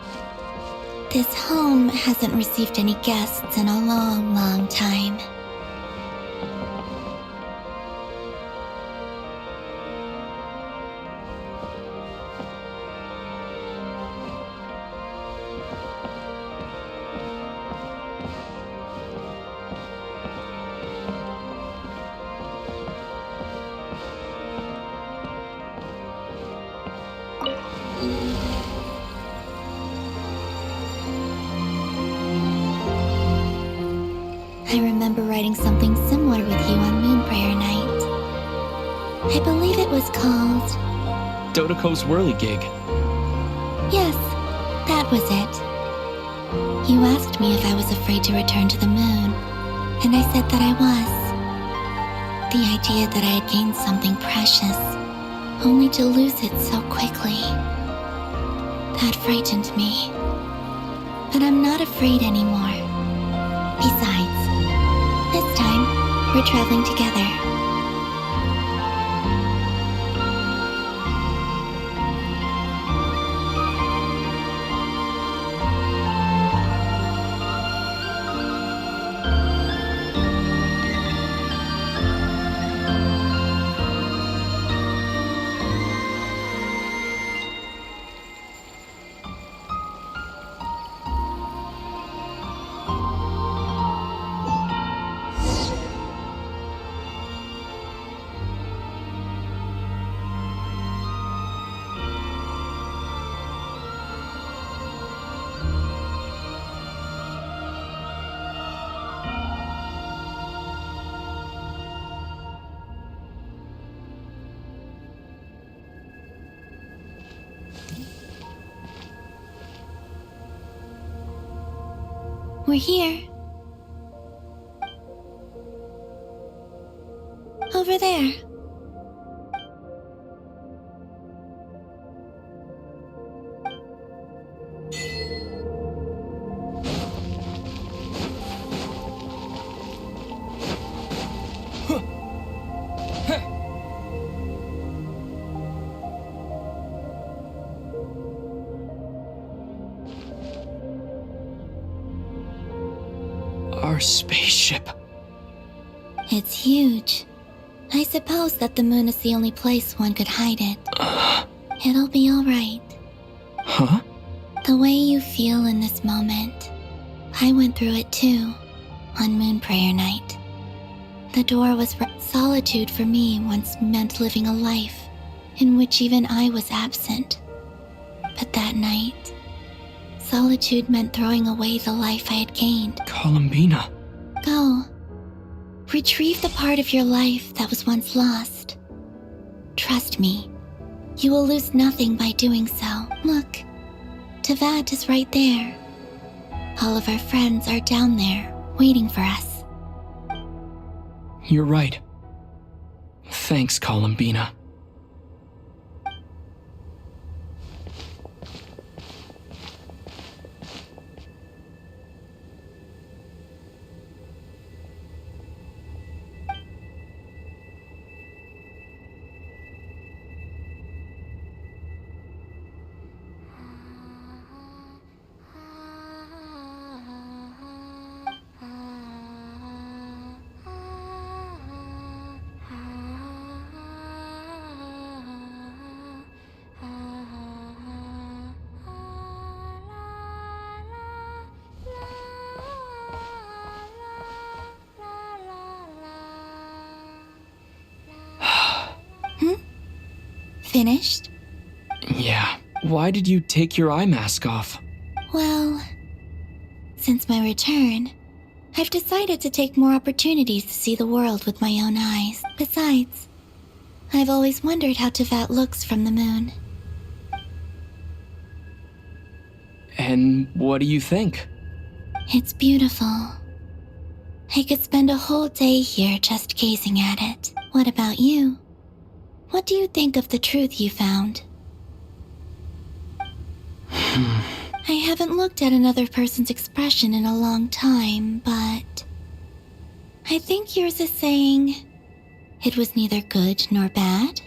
This home hasn't received any guests in a long, long time. I remember writing something similar with you on Moon Prayer Night. I believe it was called... Dodoko's Whirligig. Yes, that was it. You asked me if I was afraid to return to the moon, and I said that I was. The idea that I had gained something precious, only to lose it so quickly. That frightened me. But I'm not afraid anymore. Besides, this time, we're traveling together. We're here. Over there. Our spaceship. It's huge. I suppose that the moon is the only place one could hide it. It'll be all right. Huh? The way you feel in this moment, I went through it too, on Moon Prayer Night. The door was solitude for me once meant living a life in which even I was absent. But that night, solitude meant throwing away the life I had gained. Columbina. Go. Retrieve the part of your life that was once lost. Trust me, you will lose nothing by doing so. Look, Teyvat is right there. All of our friends are down there, waiting for us. You're right. Thanks, Columbina. Finished? Yeah. Why did you take your eye mask off? Well, since my return, I've decided to take more opportunities to see the world with my own eyes. Besides, I've always wondered how Teyvat looks from the moon. And what do you think? It's beautiful. I could spend a whole day here just gazing at it. What about you? What do you think of the truth you found? I haven't looked at another person's expression in a long time, but I think yours is saying it was neither good nor bad.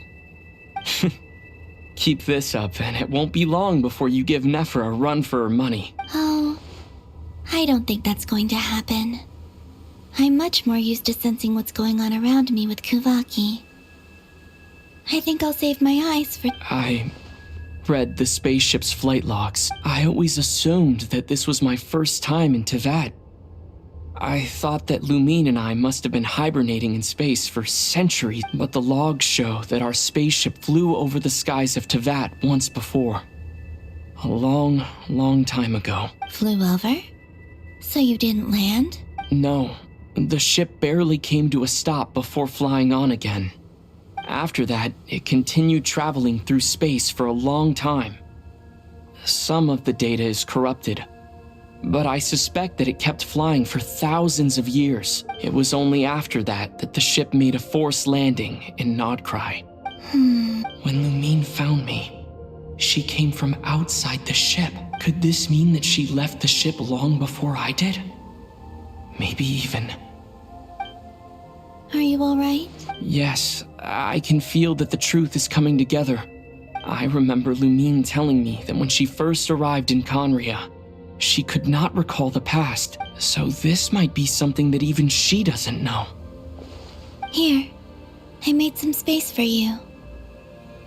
Keep this up, and it won't be long before you give Nephra a run for her money. Oh, I don't think that's going to happen. I'm much more used to sensing what's going on around me with Kuvaki. I think I'll save my eyes for... I read the spaceship's flight logs. I always assumed that this was my first time in Tevat. I thought that Lumine and I must have been hibernating in space for centuries, but the logs show that our spaceship flew over the skies of Tevat once before. A long, long time ago. Flew over? So you didn't land? No, the ship barely came to a stop before flying on again. After that, it continued traveling through space for a long time. Some of the data is corrupted, but I suspect that it kept flying for thousands of years. It was only after that that the ship made a forced landing in Nodcry. When Lumine found me, she came from outside the ship. Could this mean that she left the ship long before I did? Maybe even... Are you alright? Yes, I can feel that the truth is coming together. I remember Lumine telling me that when she first arrived in Conria, she could not recall the past, so this might be something that even she doesn't know. Here, I made some space for you.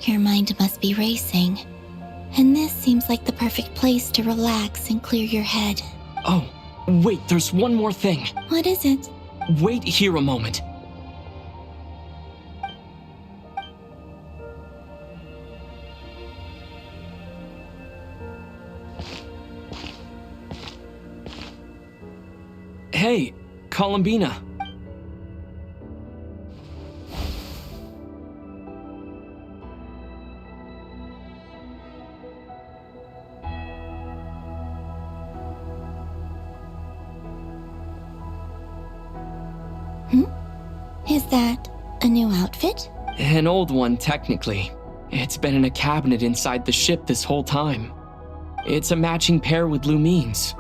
Your mind must be racing, and this seems like the perfect place to relax and clear your head. Oh, wait, there's one more thing. What is it? Wait here a moment. Hey, Columbina. Is that a new outfit? An old one, technically. It's been in a cabinet inside the ship this whole time. It's a matching pair with Lumine's.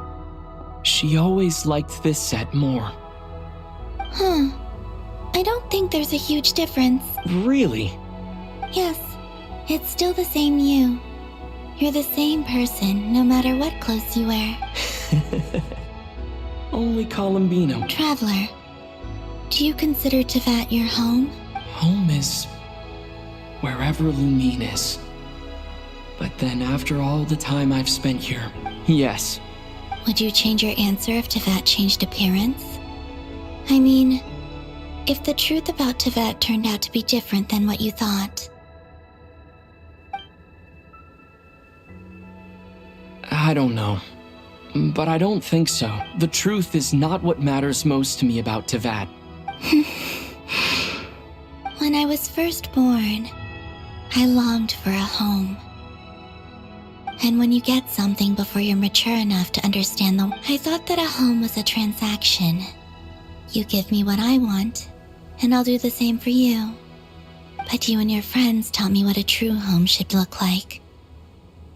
She always liked this set more. I don't think there's a huge difference. Really? Yes, it's still the same you. You're the same person, no matter what clothes you wear. Only Columbina. Traveler, do you consider Tevat your home? Home is wherever Lumine is. But then after all the time I've spent here, yes. Would you change your answer if Tevat changed appearance? I mean, if the truth about Tevat turned out to be different than what you thought. I don't know. But I don't think so. The truth is not what matters most to me about Tevat. When I was first born, I longed for a home. And when you get something before you're mature enough to understand them, I thought that a home was a transaction. You give me what I want, and I'll do the same for you. But you and your friends taught me what a true home should look like.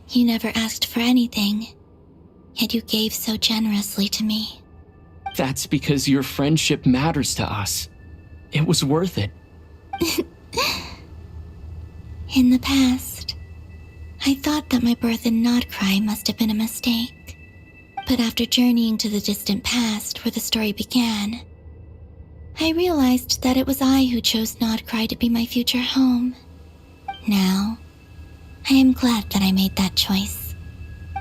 You never asked for anything, yet you gave so generously to me. That's because your friendship matters to us. It was worth it. In the past, I thought that my birth in Nodcry must have been a mistake. But after journeying to the distant past where the story began, I realized that it was I who chose Nodcry to be my future home. Now, I am glad that I made that choice.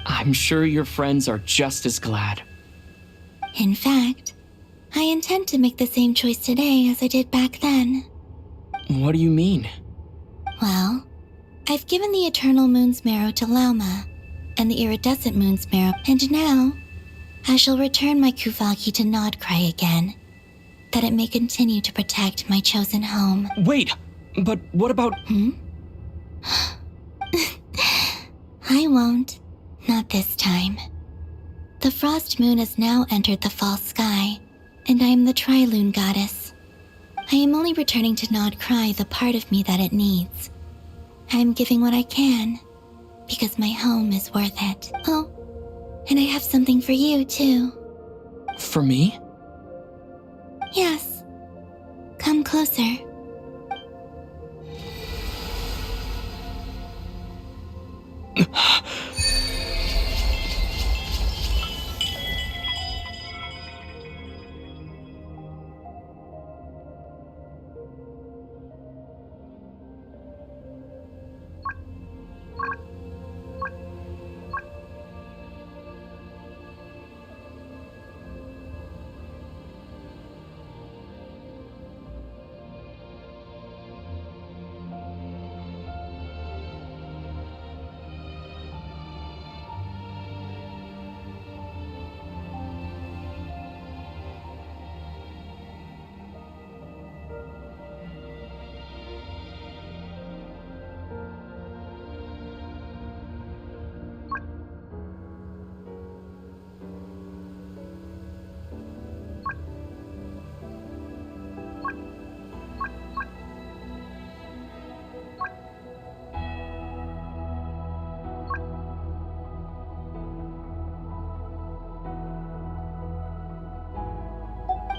I'm sure your friends are just as glad. In fact, I intend to make the same choice today as I did back then. What do you mean? Well, I've given the Eternal Moon's Marrow to Lauma, and the Iridescent Moon's Marrow, and now I shall return my Kuvaki to Nodcry again, that it may continue to protect my chosen home. Wait, but what about... I won't. Not this time. The Frost Moon has now entered the fall sky, and I am the Tri-Lune Goddess. I am only returning to Nodcry the part of me that it needs. I am giving what I can, because my home is worth it. Oh, and I have something for you, too. For me? Yes. Come closer.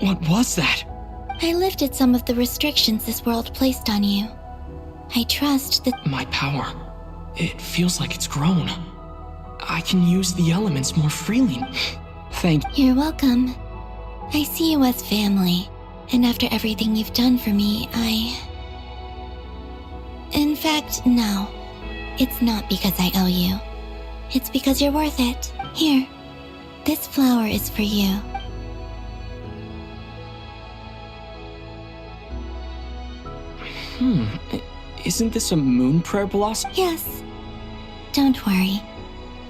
What was that? I lifted some of the restrictions this world placed on you. I trust that My power. It feels like it's grown. I can use the elements more freely. Thank you. You're welcome. I see you as family, and after everything you've done for me, In fact, no. It's not because I owe you. It's because you're worth it. Here, this flower is for you. Isn't this a moon prayer blossom? Yes. Don't worry.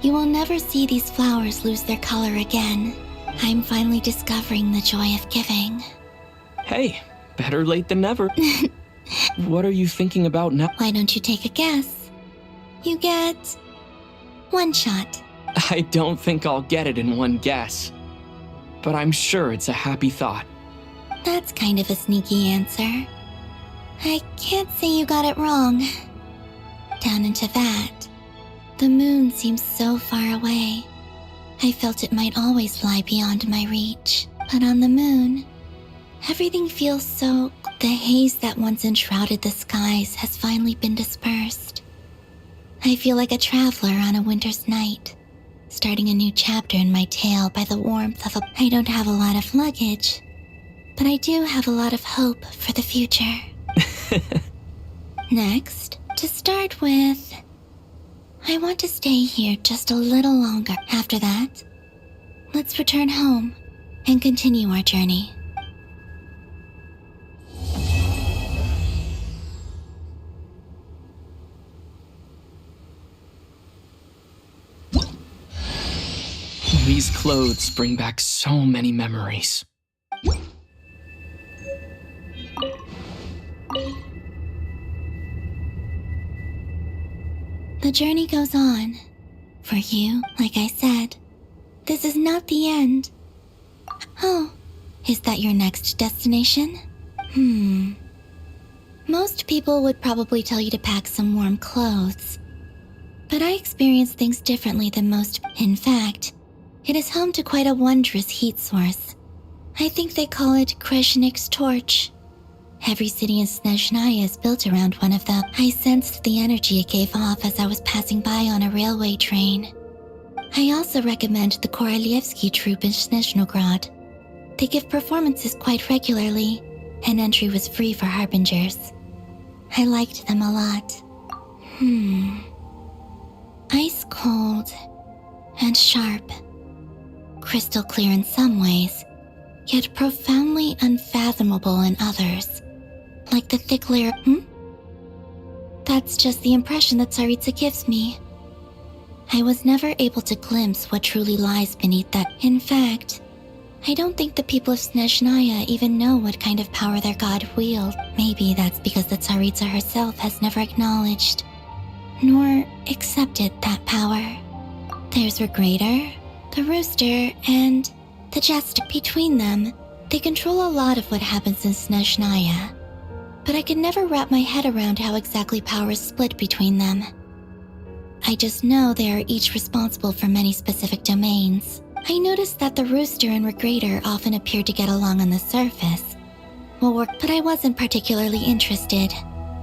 You will never see these flowers lose their color again. I'm finally discovering the joy of giving. Hey, better late than never. What are you thinking about now? Why don't you take a guess? You get one shot. I don't think I'll get it in one guess. But I'm sure it's a happy thought. That's kind of a sneaky answer. I can't say you got it wrong. Down into that, the moon seems so far away. I felt it might always lie beyond my reach. But on the moon, everything feels so... The haze that once enshrouded the skies has finally been dispersed. I feel like a traveler on a winter's night, starting a new chapter in my tale by the warmth of I don't have a lot of luggage, but I do have a lot of hope for the future. Next, to start with, I want to stay here just a little longer. After that, let's return home and continue our journey. These clothes bring back so many memories. The journey goes on. For you, like I said, this is not the end. Oh, is that your next destination? Most people would probably tell you to pack some warm clothes. But I experience things differently than most. In fact, it is home to quite a wondrous heat source. I think they call it Kreshnik's torch. Every city in Snezhnaya is built around one of them. I sensed the energy it gave off as I was passing by on a railway train. I also recommend the Korolievsky troupe in Snezhnograd. They give performances quite regularly, and entry was free for harbingers. I liked them a lot. Ice cold and sharp. Crystal clear in some ways, yet profoundly unfathomable in others. Like the thick layer... That's just the impression that Tsaritsa gives me. I was never able to glimpse what truly lies beneath that. In fact, I don't think the people of Snezhnaya even know what kind of power their god wields. Maybe that's because the Tsaritsa herself has never acknowledged, nor accepted that power. There's Regrator, the Rooster, and the Jester. Between them, they control a lot of what happens in Snezhnaya. But I could never wrap my head around how exactly power is split between them. I just know they are each responsible for many specific domains. I noticed that the rooster and regrator often appeared to get along on the surface. But I wasn't particularly interested,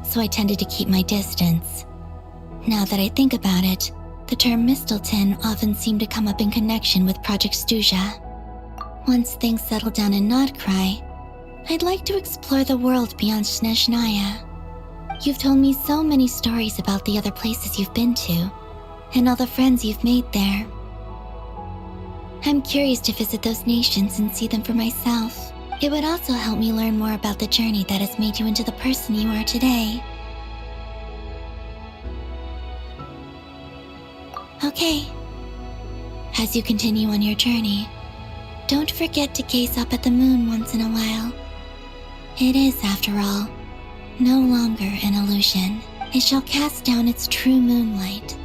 so I tended to keep my distance. Now that I think about it, the term Mistelton often seemed to come up in connection with Project Stuja. Once things settle down in Nodcry, I'd like to explore the world beyond Snezhnaya. You've told me so many stories about the other places you've been to, and all the friends you've made there. I'm curious to visit those nations and see them for myself. It would also help me learn more about the journey that has made you into the person you are today. Okay. As you continue on your journey, don't forget to gaze up at the moon once in a while. It is, after all, no longer an illusion. It shall cast down its true moonlight.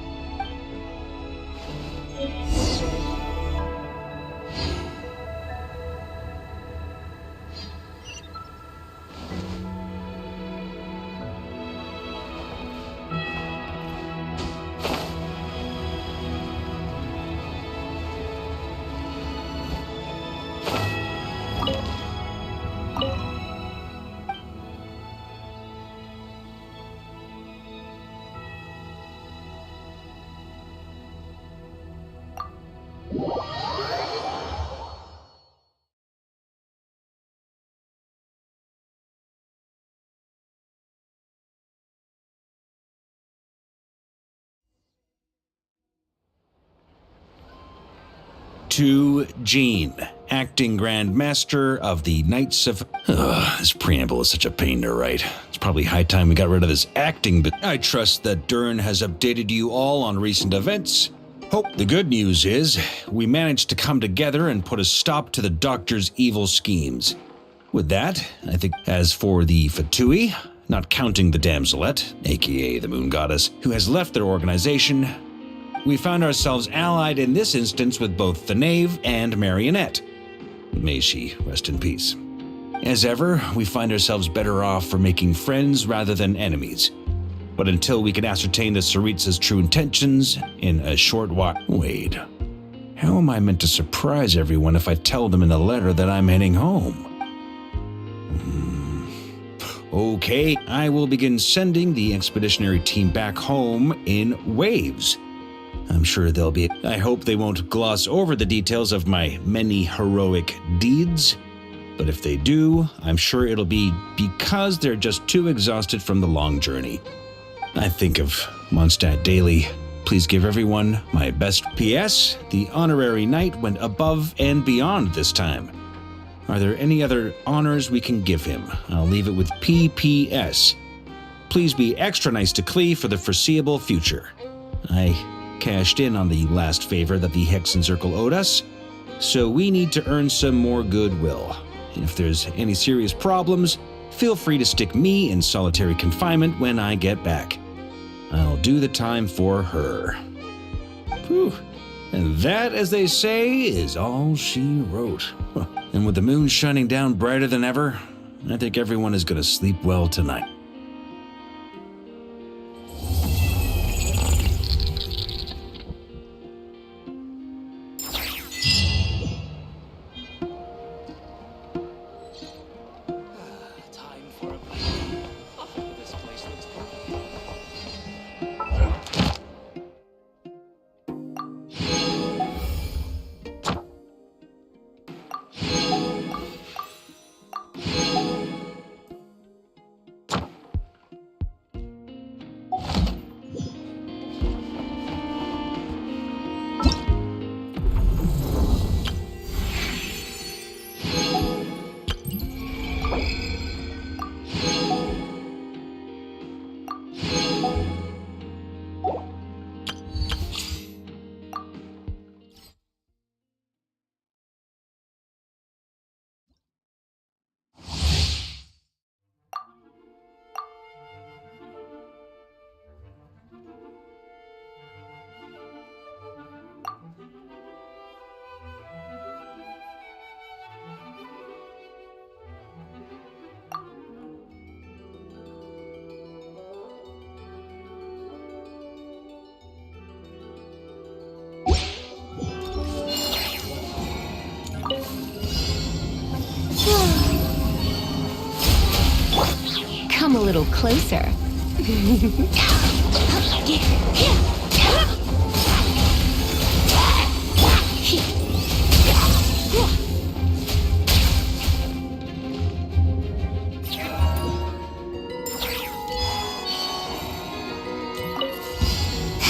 To Jean, acting Grand Master of the Knights of... this preamble is such a pain to write. It's probably high time we got rid of this acting, but I trust that Dern has updated you all on recent events. The good news is, we managed to come together and put a stop to the Doctor's evil schemes. With that, I think as for the Fatui, not counting the Damselette, aka the Moon Goddess, who has left their organization, we found ourselves allied in this instance with both the Knave and Marionette. May she rest in peace. As ever, we find ourselves better off for making friends rather than enemies. But until we can ascertain the Tsaritsa's true intentions in a short while... Wait, how am I meant to surprise everyone if I tell them in a letter that I'm heading home? Okay, I will begin sending the expeditionary team back home in waves. I'm sure they'll be... I hope they won't gloss over the details of my many heroic deeds. But if they do, I'm sure it'll be because they're just too exhausted from the long journey. I think of Mondstadt daily. Please give everyone my best. P.S. The honorary knight went above and beyond this time. Are there any other honors we can give him? I'll leave it with P.P.S. Please be extra nice to Klee for the foreseeable future. I cashed in on the last favor that the Hexen Circle owed us, so we need to earn some more goodwill. If there's any serious problems, feel free to stick me in solitary confinement when I get back. I'll do the time for her. Whew. And that, as they say, is all she wrote. And with the moon shining down brighter than ever, I think everyone is going to sleep well tonight. closer.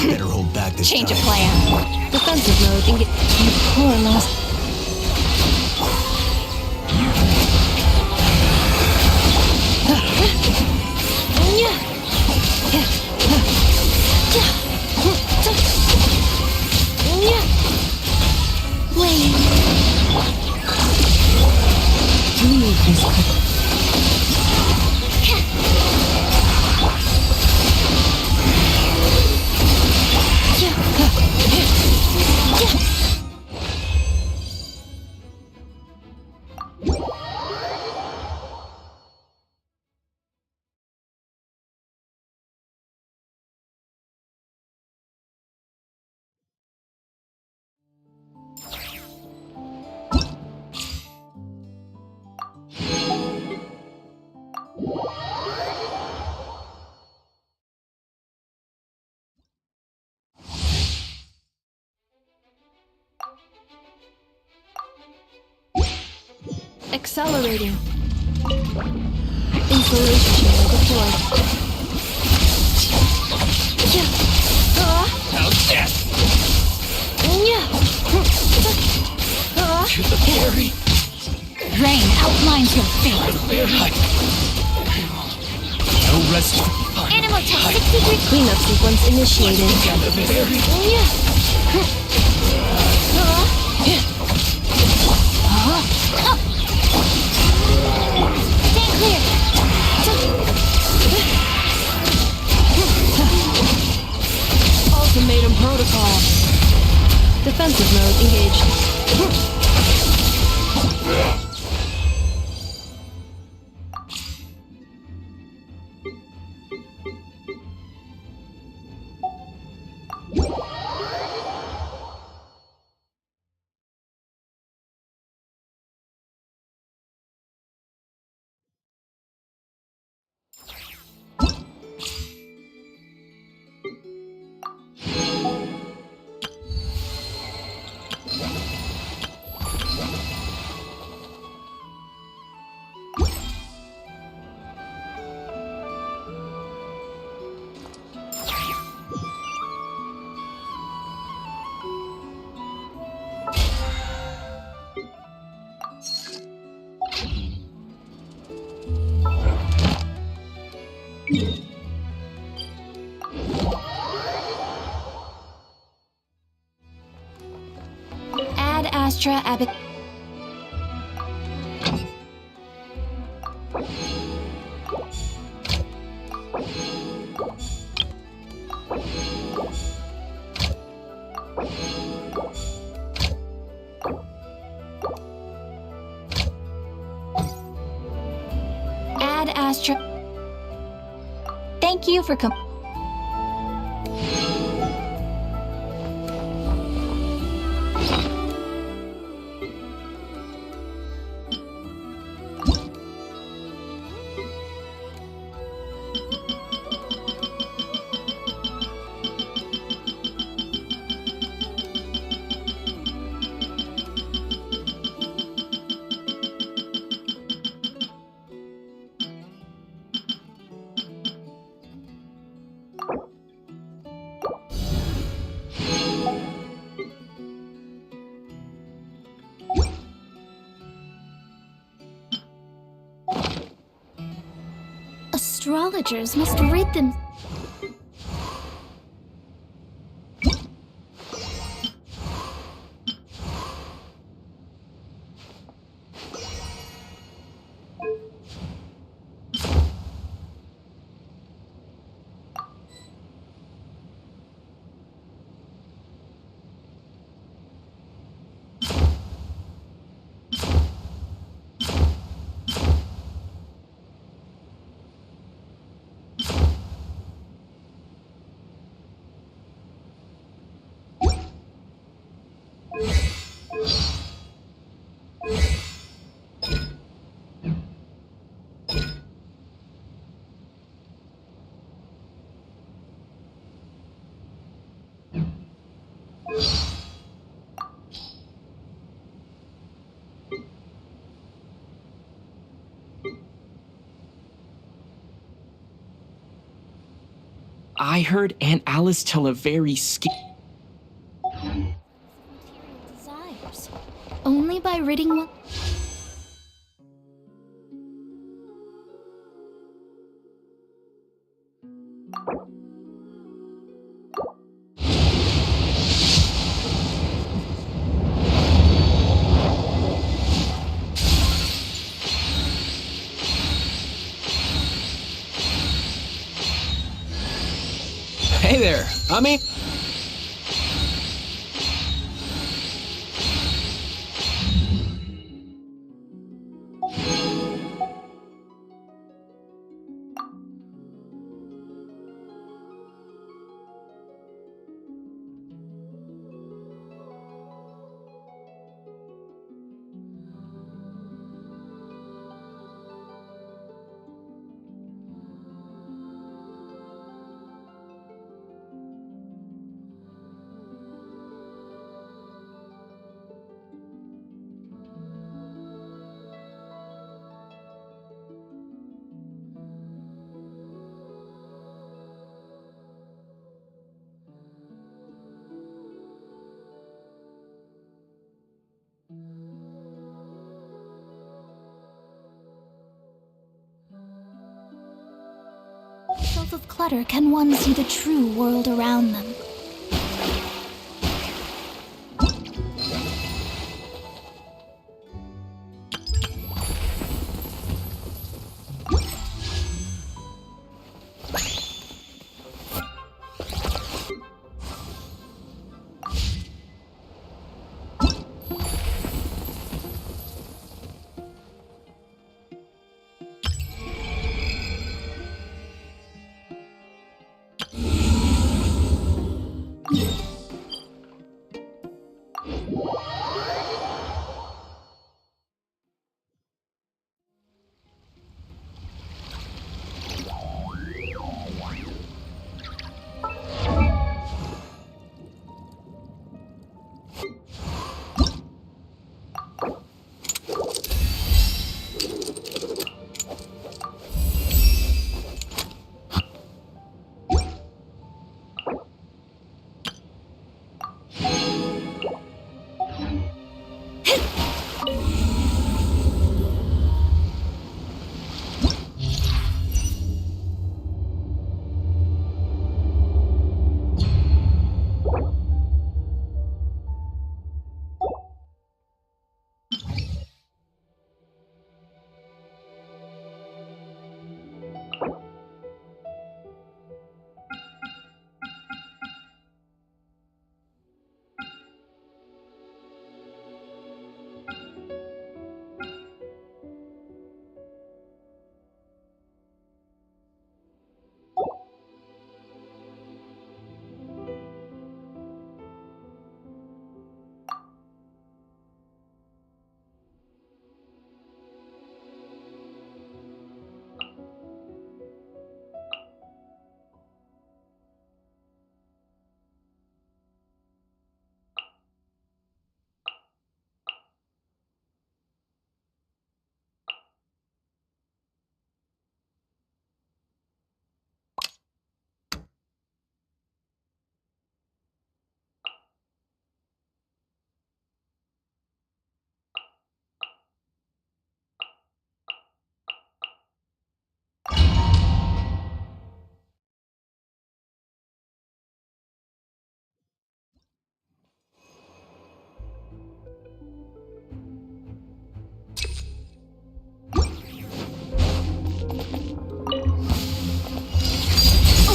Better hold back this Change time. of plan. Defensive mode. Poor lost. Leave this. Accelerating. Insulation chamber deployed. To the ferry. Rain outlines your fate. No rest. Animal tech 63. Cleanup sequence initiated. Stay clear. Ultimatum protocol. Defensive mode engaged. Ad Astra Abbott. Ad Astra. Thank you for Astrologers must rid them. I heard Aunt Alice tell a very Desires. Only by ridding one. Hey there, Ami. Self of clutter, can one see the true world around them?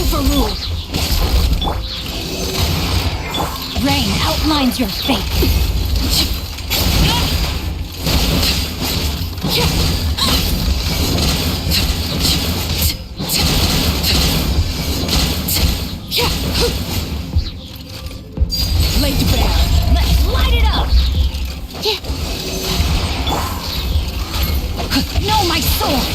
Overruled. Rain outlines your fate. Laid bare. Let's light it up. Know my sword.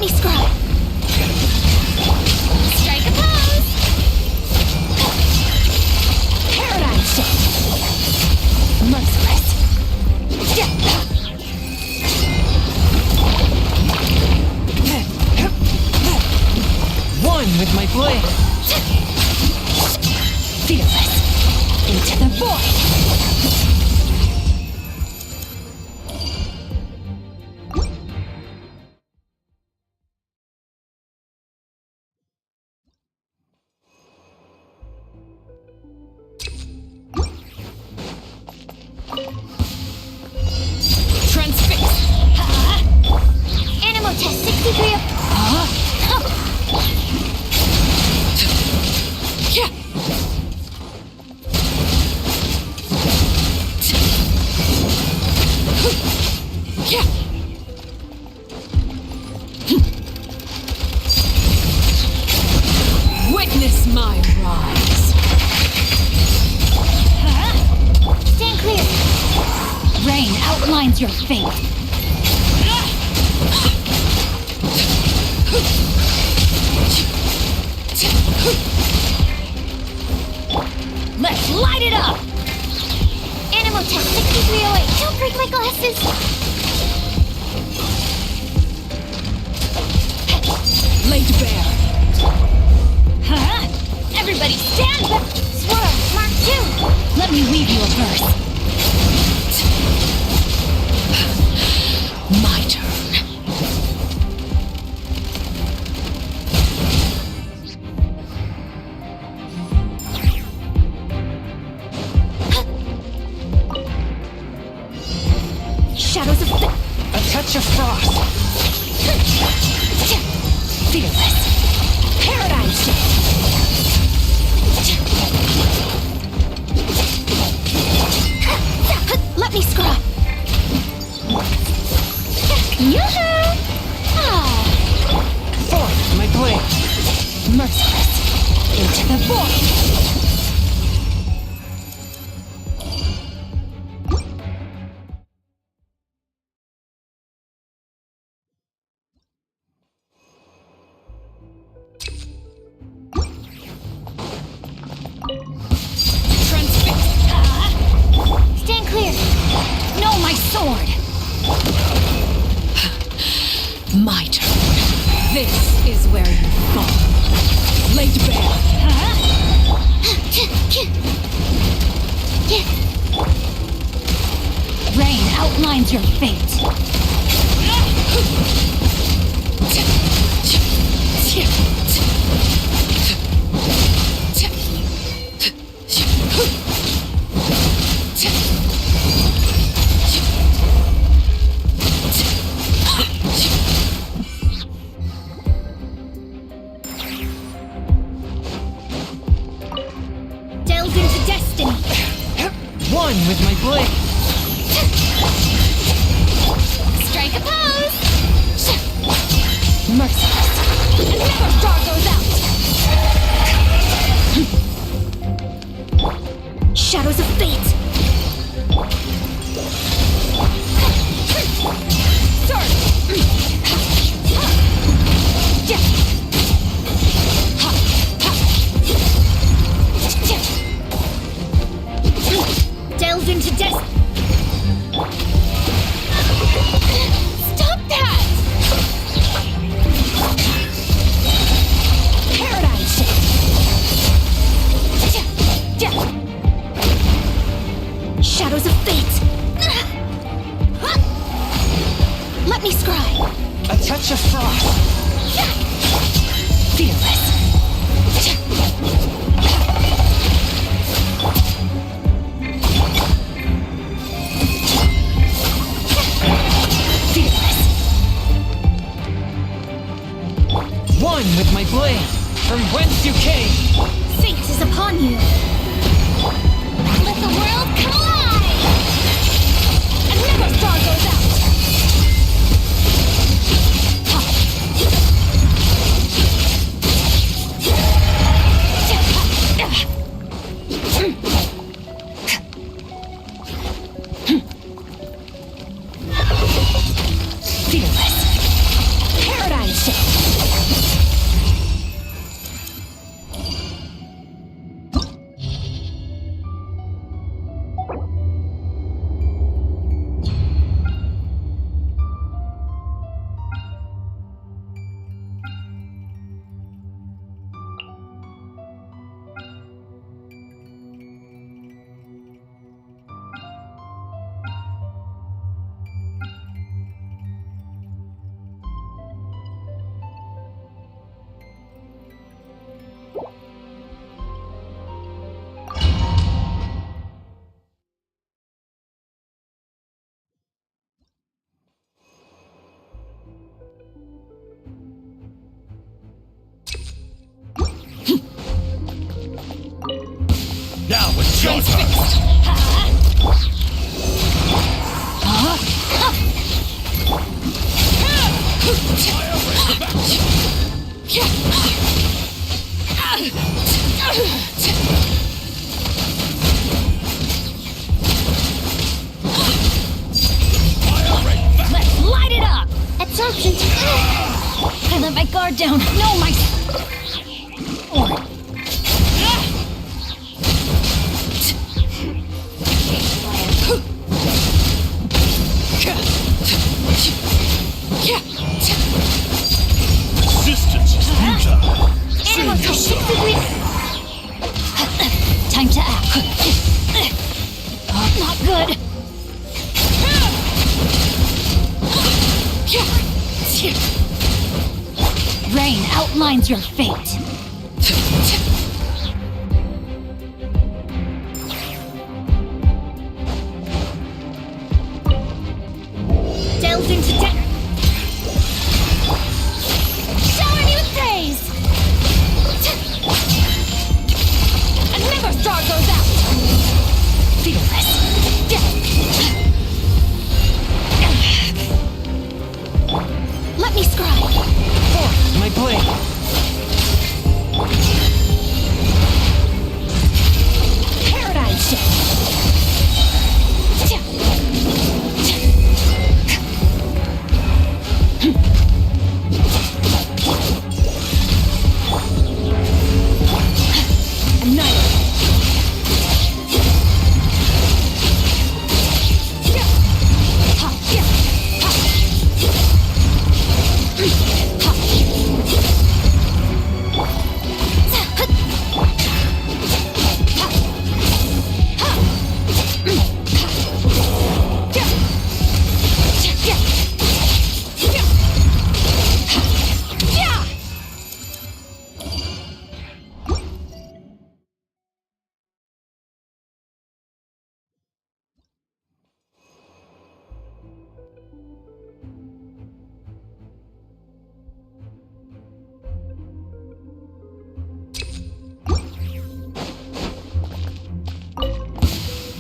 me scry. Strike a pose. Paradigm shift. Merciless. One with my blade. Fearless. Into the void. Transfix. Animal test 63 of... Yeah. Yeah. Witness my rise. Stand clear. Rain outlines your fate. Let's light it up! Animal test 6308. Don't break my glasses. Laid bare. Huh? Everybody stand back! Swirl, Mark 2. Let me weave you a verse. My turn. Shadows of A touch of frost. Fearless. Paradigm shift. Let me scry. Yoo-hoo! Ah. Forth, my blade. Merciless. Into the void. Stand clear. No, my sword! My turn. This is where you fall. Laid bare. Rain outlines your fate. Delve into destiny. One with my blade. Strike a pose! Merciless. And never star goes out! Shadows of fate! Sword! Delve into destiny. Stop that! Paradigm shift! Shadows of fate! Let me scry! A touch of frost. Fearless! One with my blade. From whence you came. Fate is upon you. Let the world collide! And never star goes out! Fearless. Paradigm shift. Transfixed! Let's light it up! Absorption. I let my guard down. No, my. Resistance is futile. Animal time to act. Not good. Rain outlines your fate. Delves into shower me with praise. Another star goes out. Fearless. Let me scribe. Forth, my blade. Paradigm shift.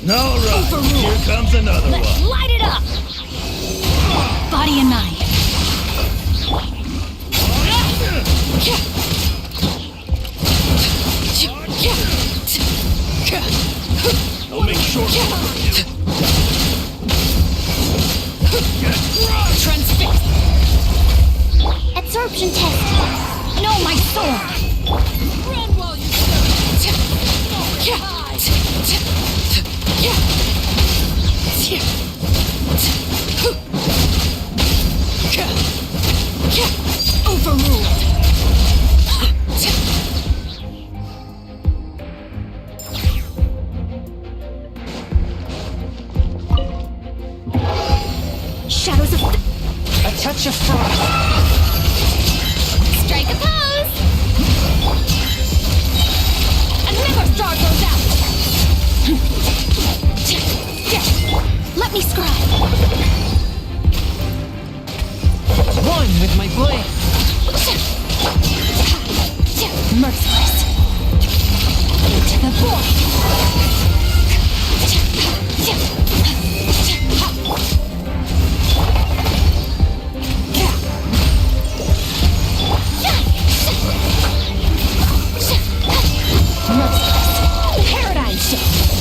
All right, here comes another Let's one. light it up. Body and mind. I'll make short work of you. Transfixed. Absorption test. No, my sword. Run while you Overruled. Shadows of A touch of frost. strike a pose. Another star goes out. Let me scribe. One with my blade. Merciless. Into the void. Merciless. Paradigm shift.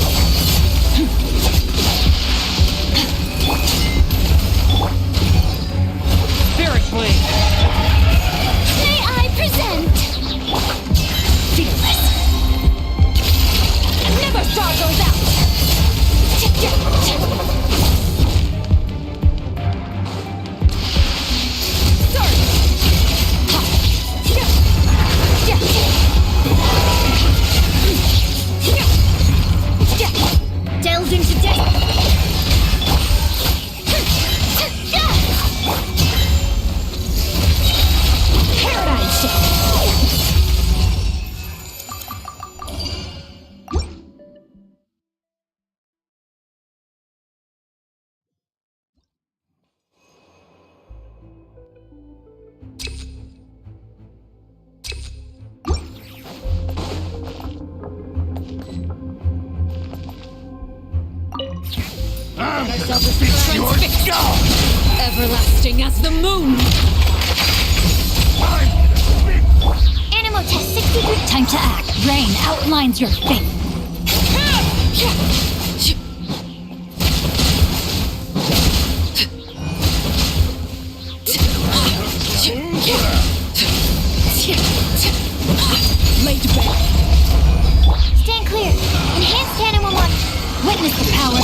Spirit blade. May I present? Fearless. Another star goes out. got ourselves a transfixed. Everlasting as the moon. Animal test 63. Time to act. Rain outlines your fate. Laid bare. Stand clear. Enhanced animal mod. Witness the power.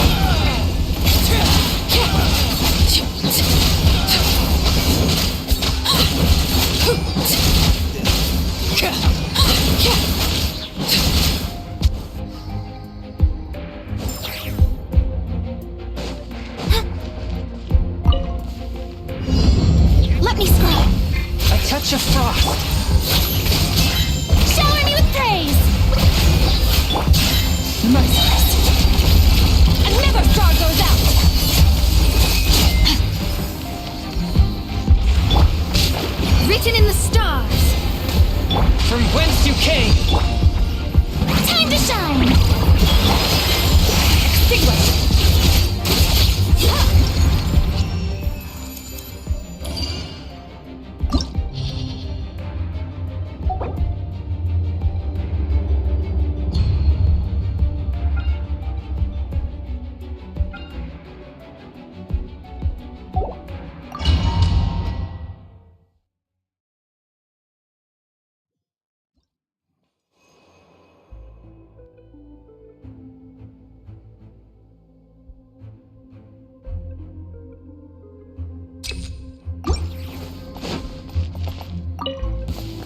Let me scry. A touch of frost. Shower me with praise. Merciless. Another star goes out. Written in the stars. From whence you came. Time to shine. Extinguish.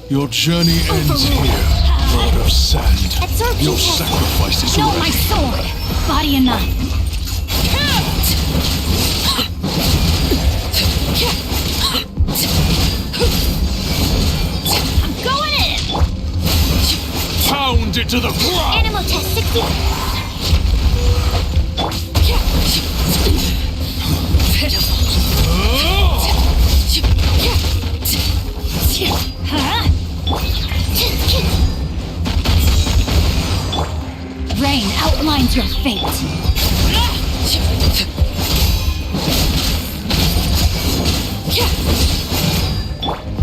Your journey ends here, Lord of Sand. Your sacrifice is No, ready. my sword. Body enough. I'm going in. Pound it to the ground! Animal test 60. Rain outlines your fate.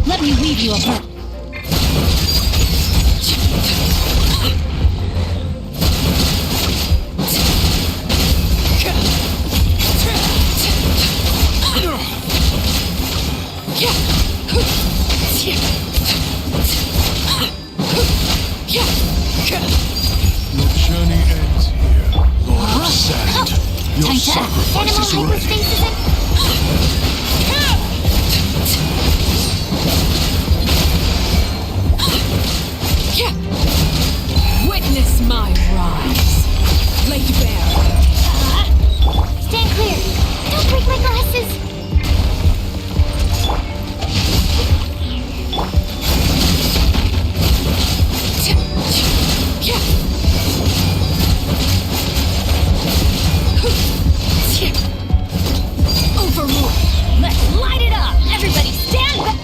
Let me weave you a book. Your journey ends here, Lord of Sand. Your sacrifice is ready. Witness my rise. Laid bare. Stand clear. Don't break my glasses. Overrule. Let's light it up. Everybody stand back.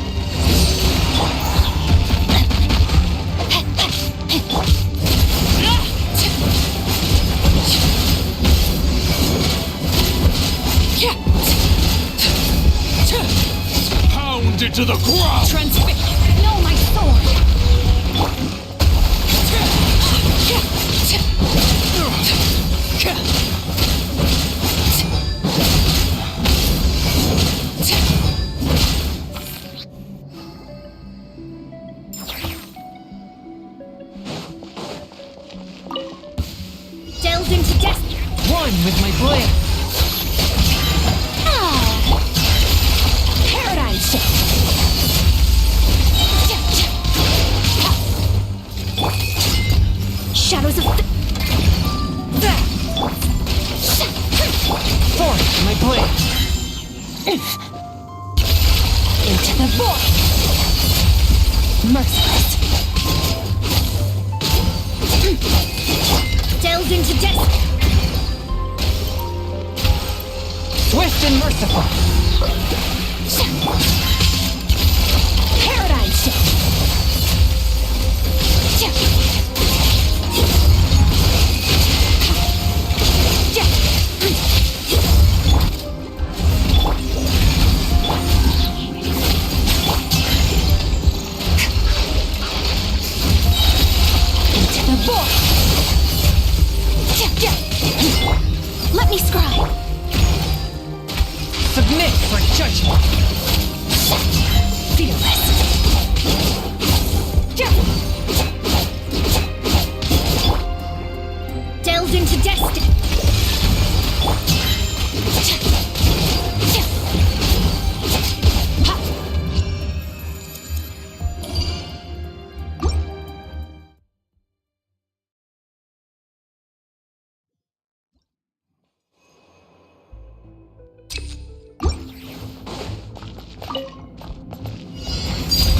Pound it to the ground! Transfix. No, my sword. Delved into destiny. One with my blade. Paradise shift. Shadows of Forth, my blade. into the void. Merciless. Delved into destiny. Swift and merciful. Paradigm shift.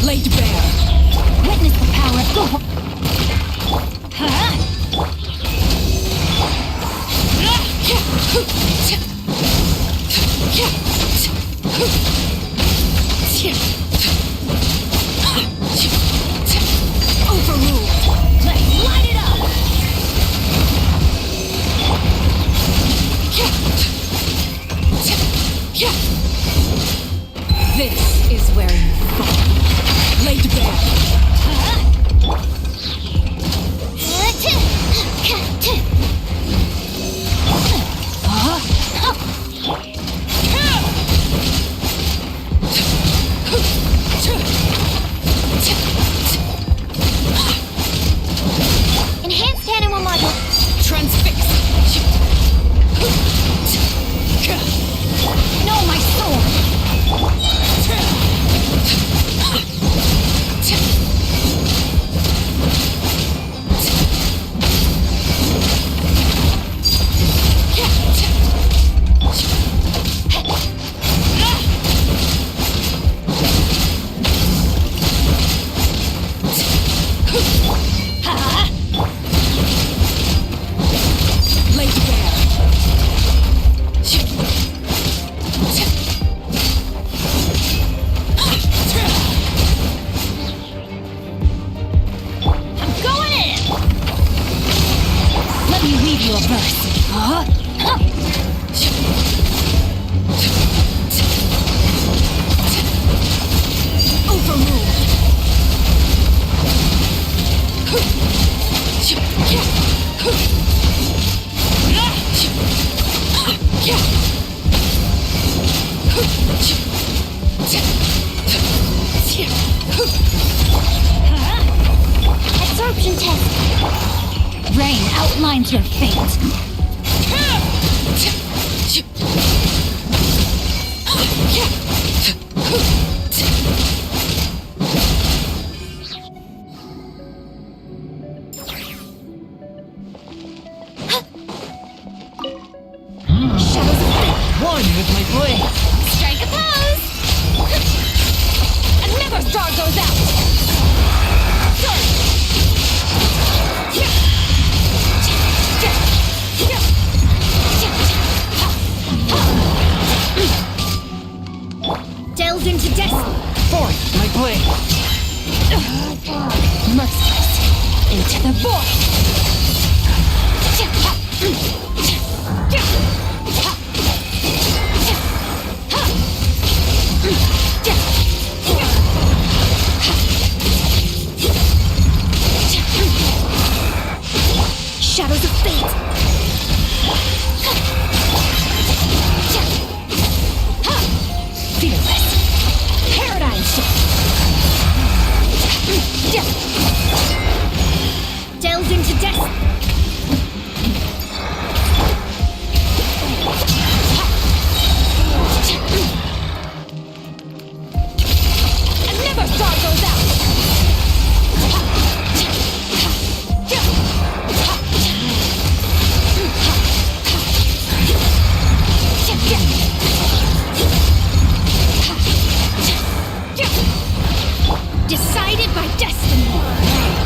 Laid bare. Witness the power of the... Overruled. Let's light it up. This is where you fall. Laid bare. Enhanced animal module. Transfix. No, my sword! Laid bare. I'm going in! Let me weave you a verse. Overruled. Absorption test. Rain outlines your fate. Shadows of fate. One with my blade. Strike a pose! Another star goes out. Delves into destiny. Forth my blade. Merciless. Into the void. Shadows of fate. Fearless. Paradigm shift. Delves into destiny. Another star goes out. Decided by destiny.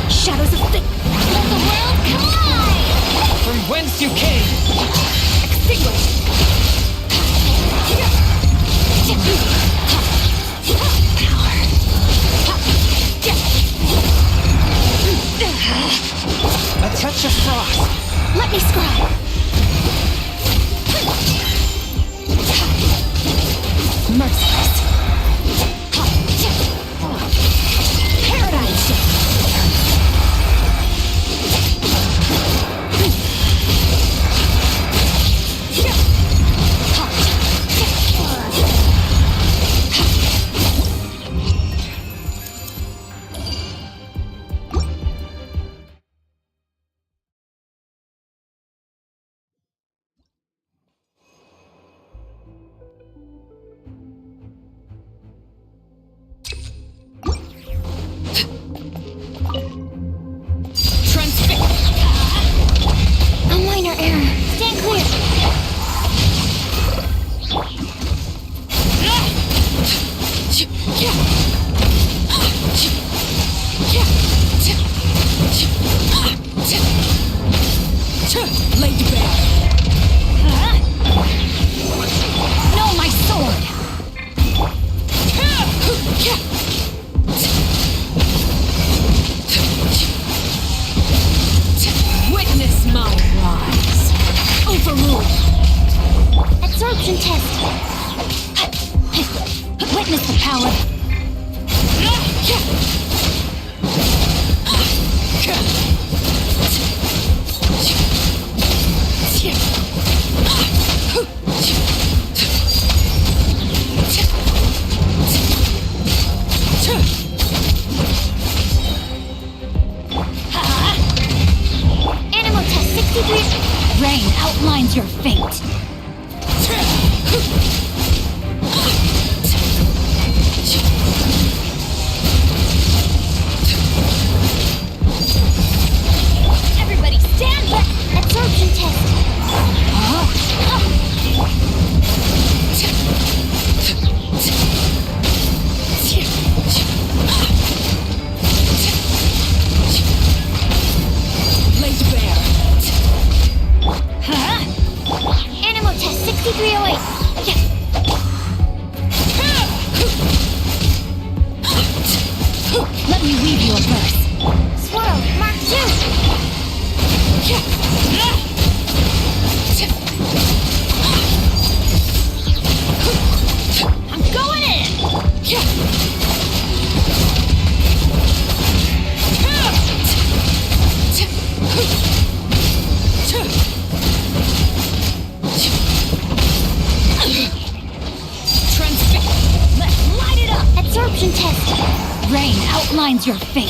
Shadows of fate. Let the world collide. From whence you came. Extinguish. A touch of frost. Let me scribe. Merciless. Paradigm shift. your fate. Everybody stand back! Absorption test. Laid bare. Animal test 6308. Let me weave you a verse. Swirl, Mark 2. I'm going in! Let's light it up! Absorption test. Rain outlines your fate.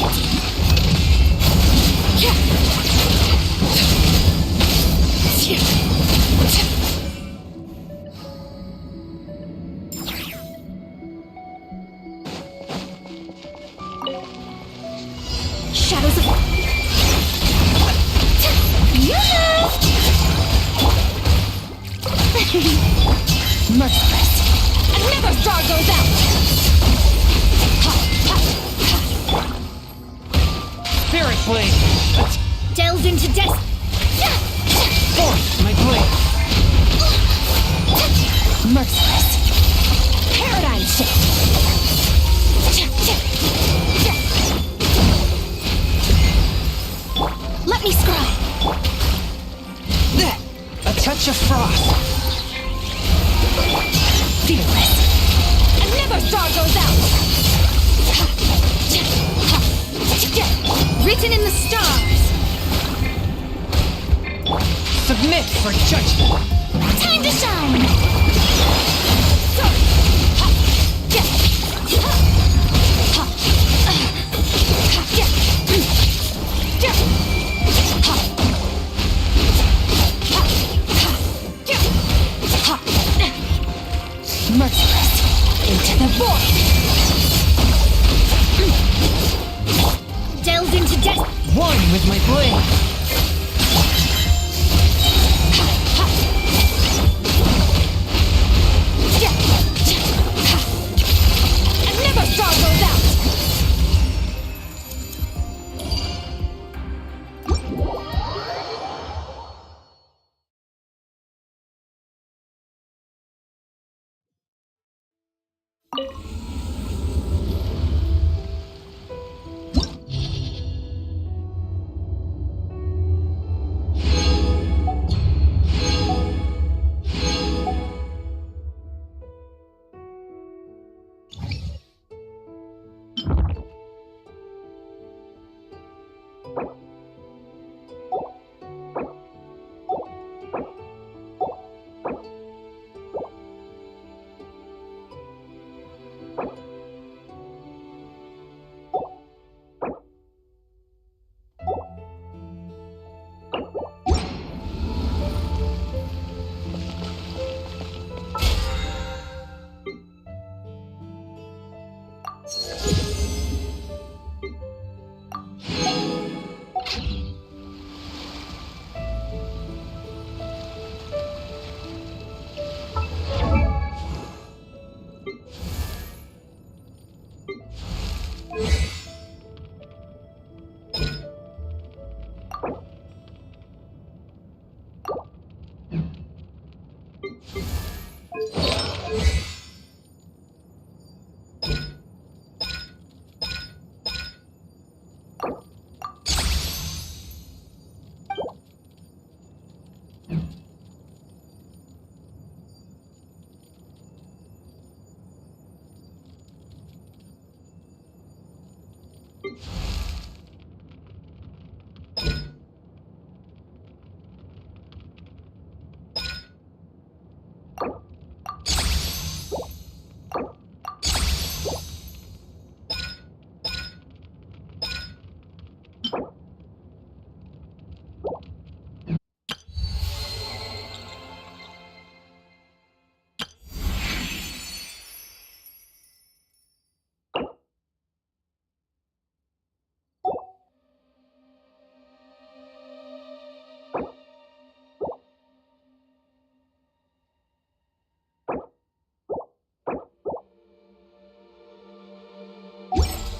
Shadows of... Merciless. Another star goes out! Spirit blade. Delves into death. Force my blade. Merciless. Paradigm shift. Let me scry. A touch of frost. Fearless. Another star goes out. Written in the stars. Submit for judgment. Time to shine. Merciless. Into the void. Delves into death. One with my blade. Another star goes out.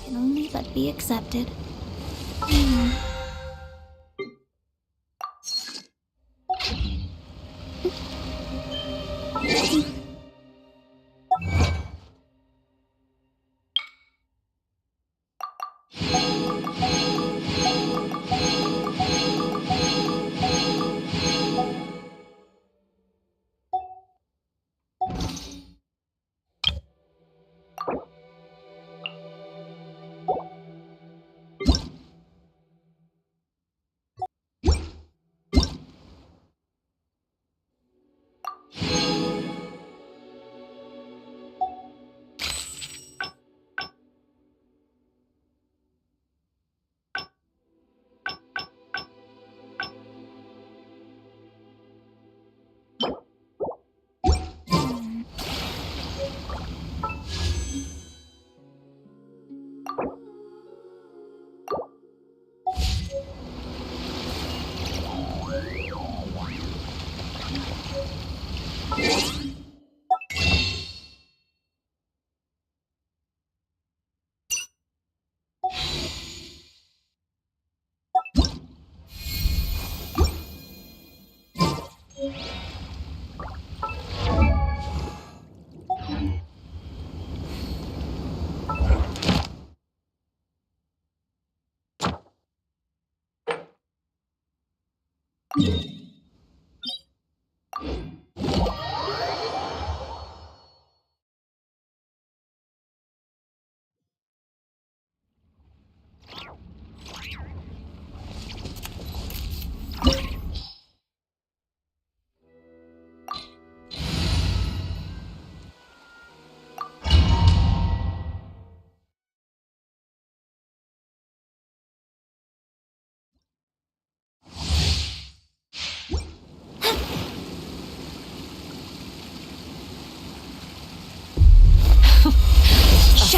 can only but be accepted.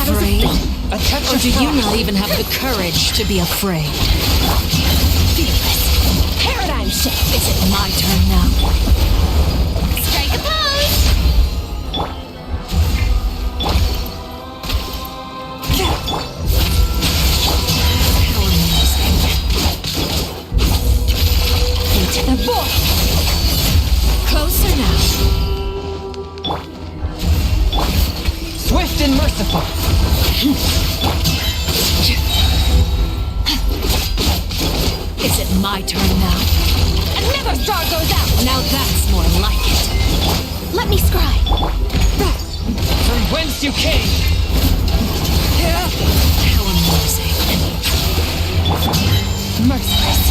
Afraid? Or do you not even have the courage to be afraid? Fearless. Paradigm shift. Is it my turn now? Strike a pose! Into the void. Closer now. Swift and merciful. Is it my turn now? Another star goes out! Now that's more like it. Let me scry. From whence you came. How amusing. Merciless.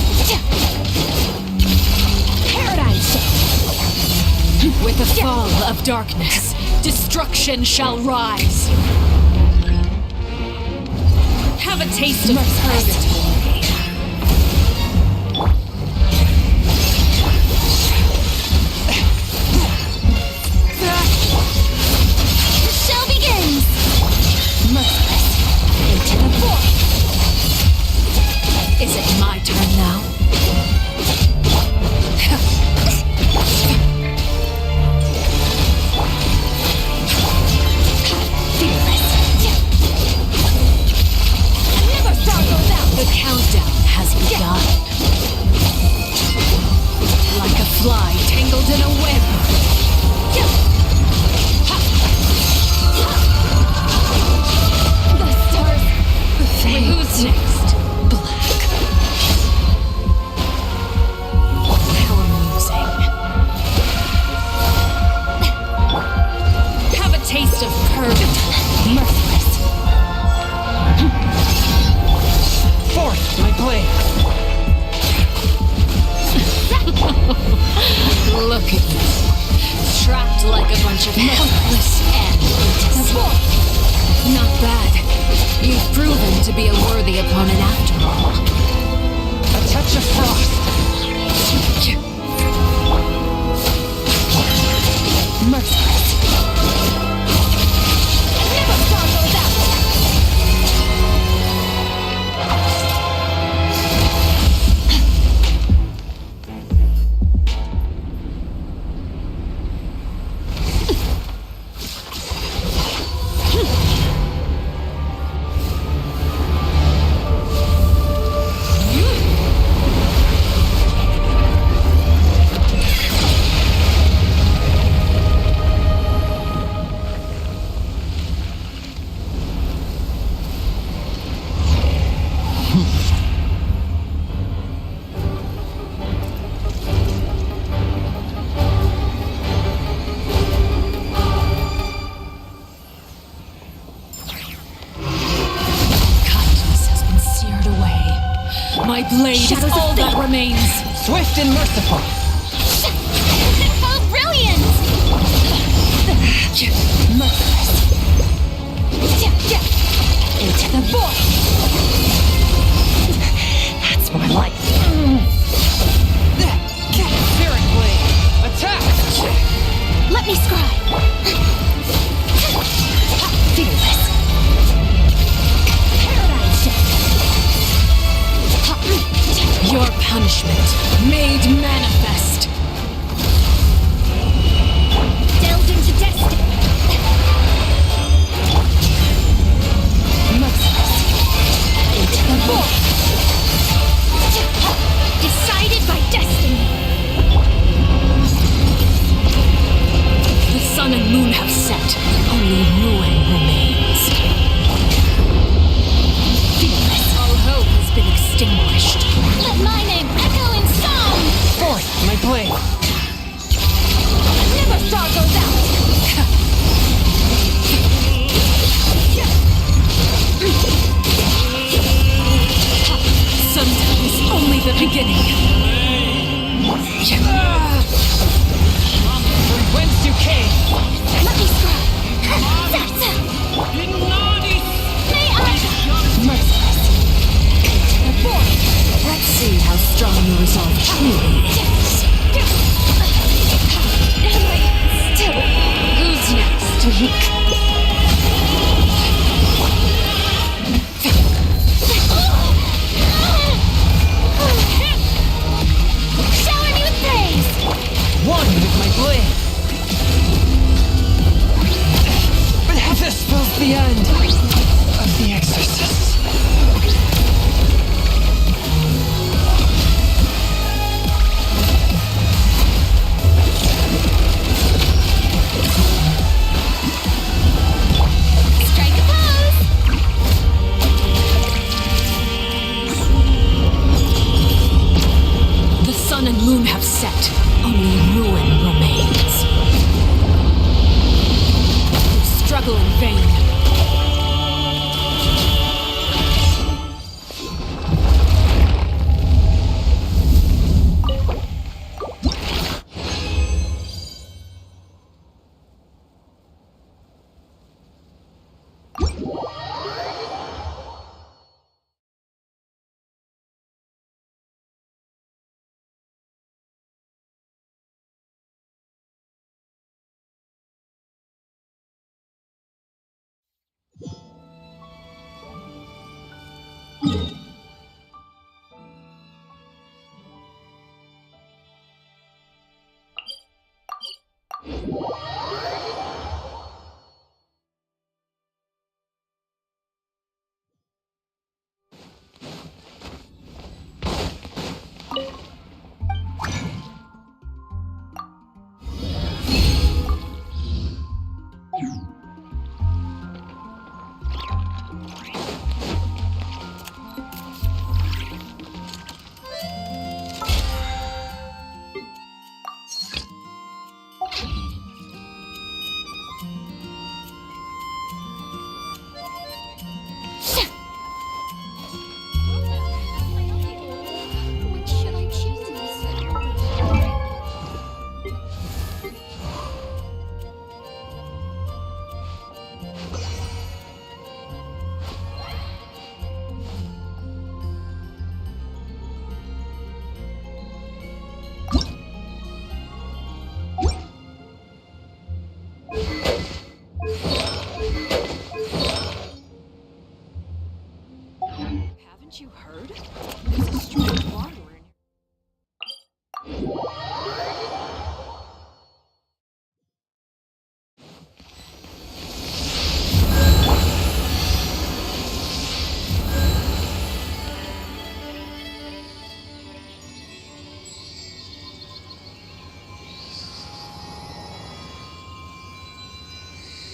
Paradigm shift. With the fall of darkness, destruction shall rise. Have a taste of purgatory. The show begins! Merciless. Into the void. Is it my turn now? The countdown has begun. Like a fly tangled in a web. The stars. Who's next? Black. How amusing. Have a taste of purgatory. Merciless. Forth, my blade! Look at you. Trapped like a bunch of helpless ants. Not bad. You've proven to be a worthy opponent after all. A touch of frost. Merciless. Never star goes out! My blade Shadows is of all that fate. remains. Swift and merciful. How brilliant! Merciless. Into the void. That's more like. Spirit blade. Attack! Let me scribe. Fearless. Paradigm shift. Your punishment made manifest. Delved into destiny. Merciless. Into the void. Decided by destiny. The sun and moon have set. Only ruin remains. Fearless. All hope has been extinguished. Let my name echo in song. Forth, my blade. Never star goes out. Sometimes only the beginning. From whence you came. Let me scribe. That's it. May I? Merciless. Into the void. Let's see how strong your resolve truly is. Am I still? Who's next? Shower me with praise. One with my blade. But this spells the end of the exorcist. Strike a pose. The sun and moon have set. Only ruin remains. You struggle in vain. What should I choose? Haven't you heard? There's a strange water in here.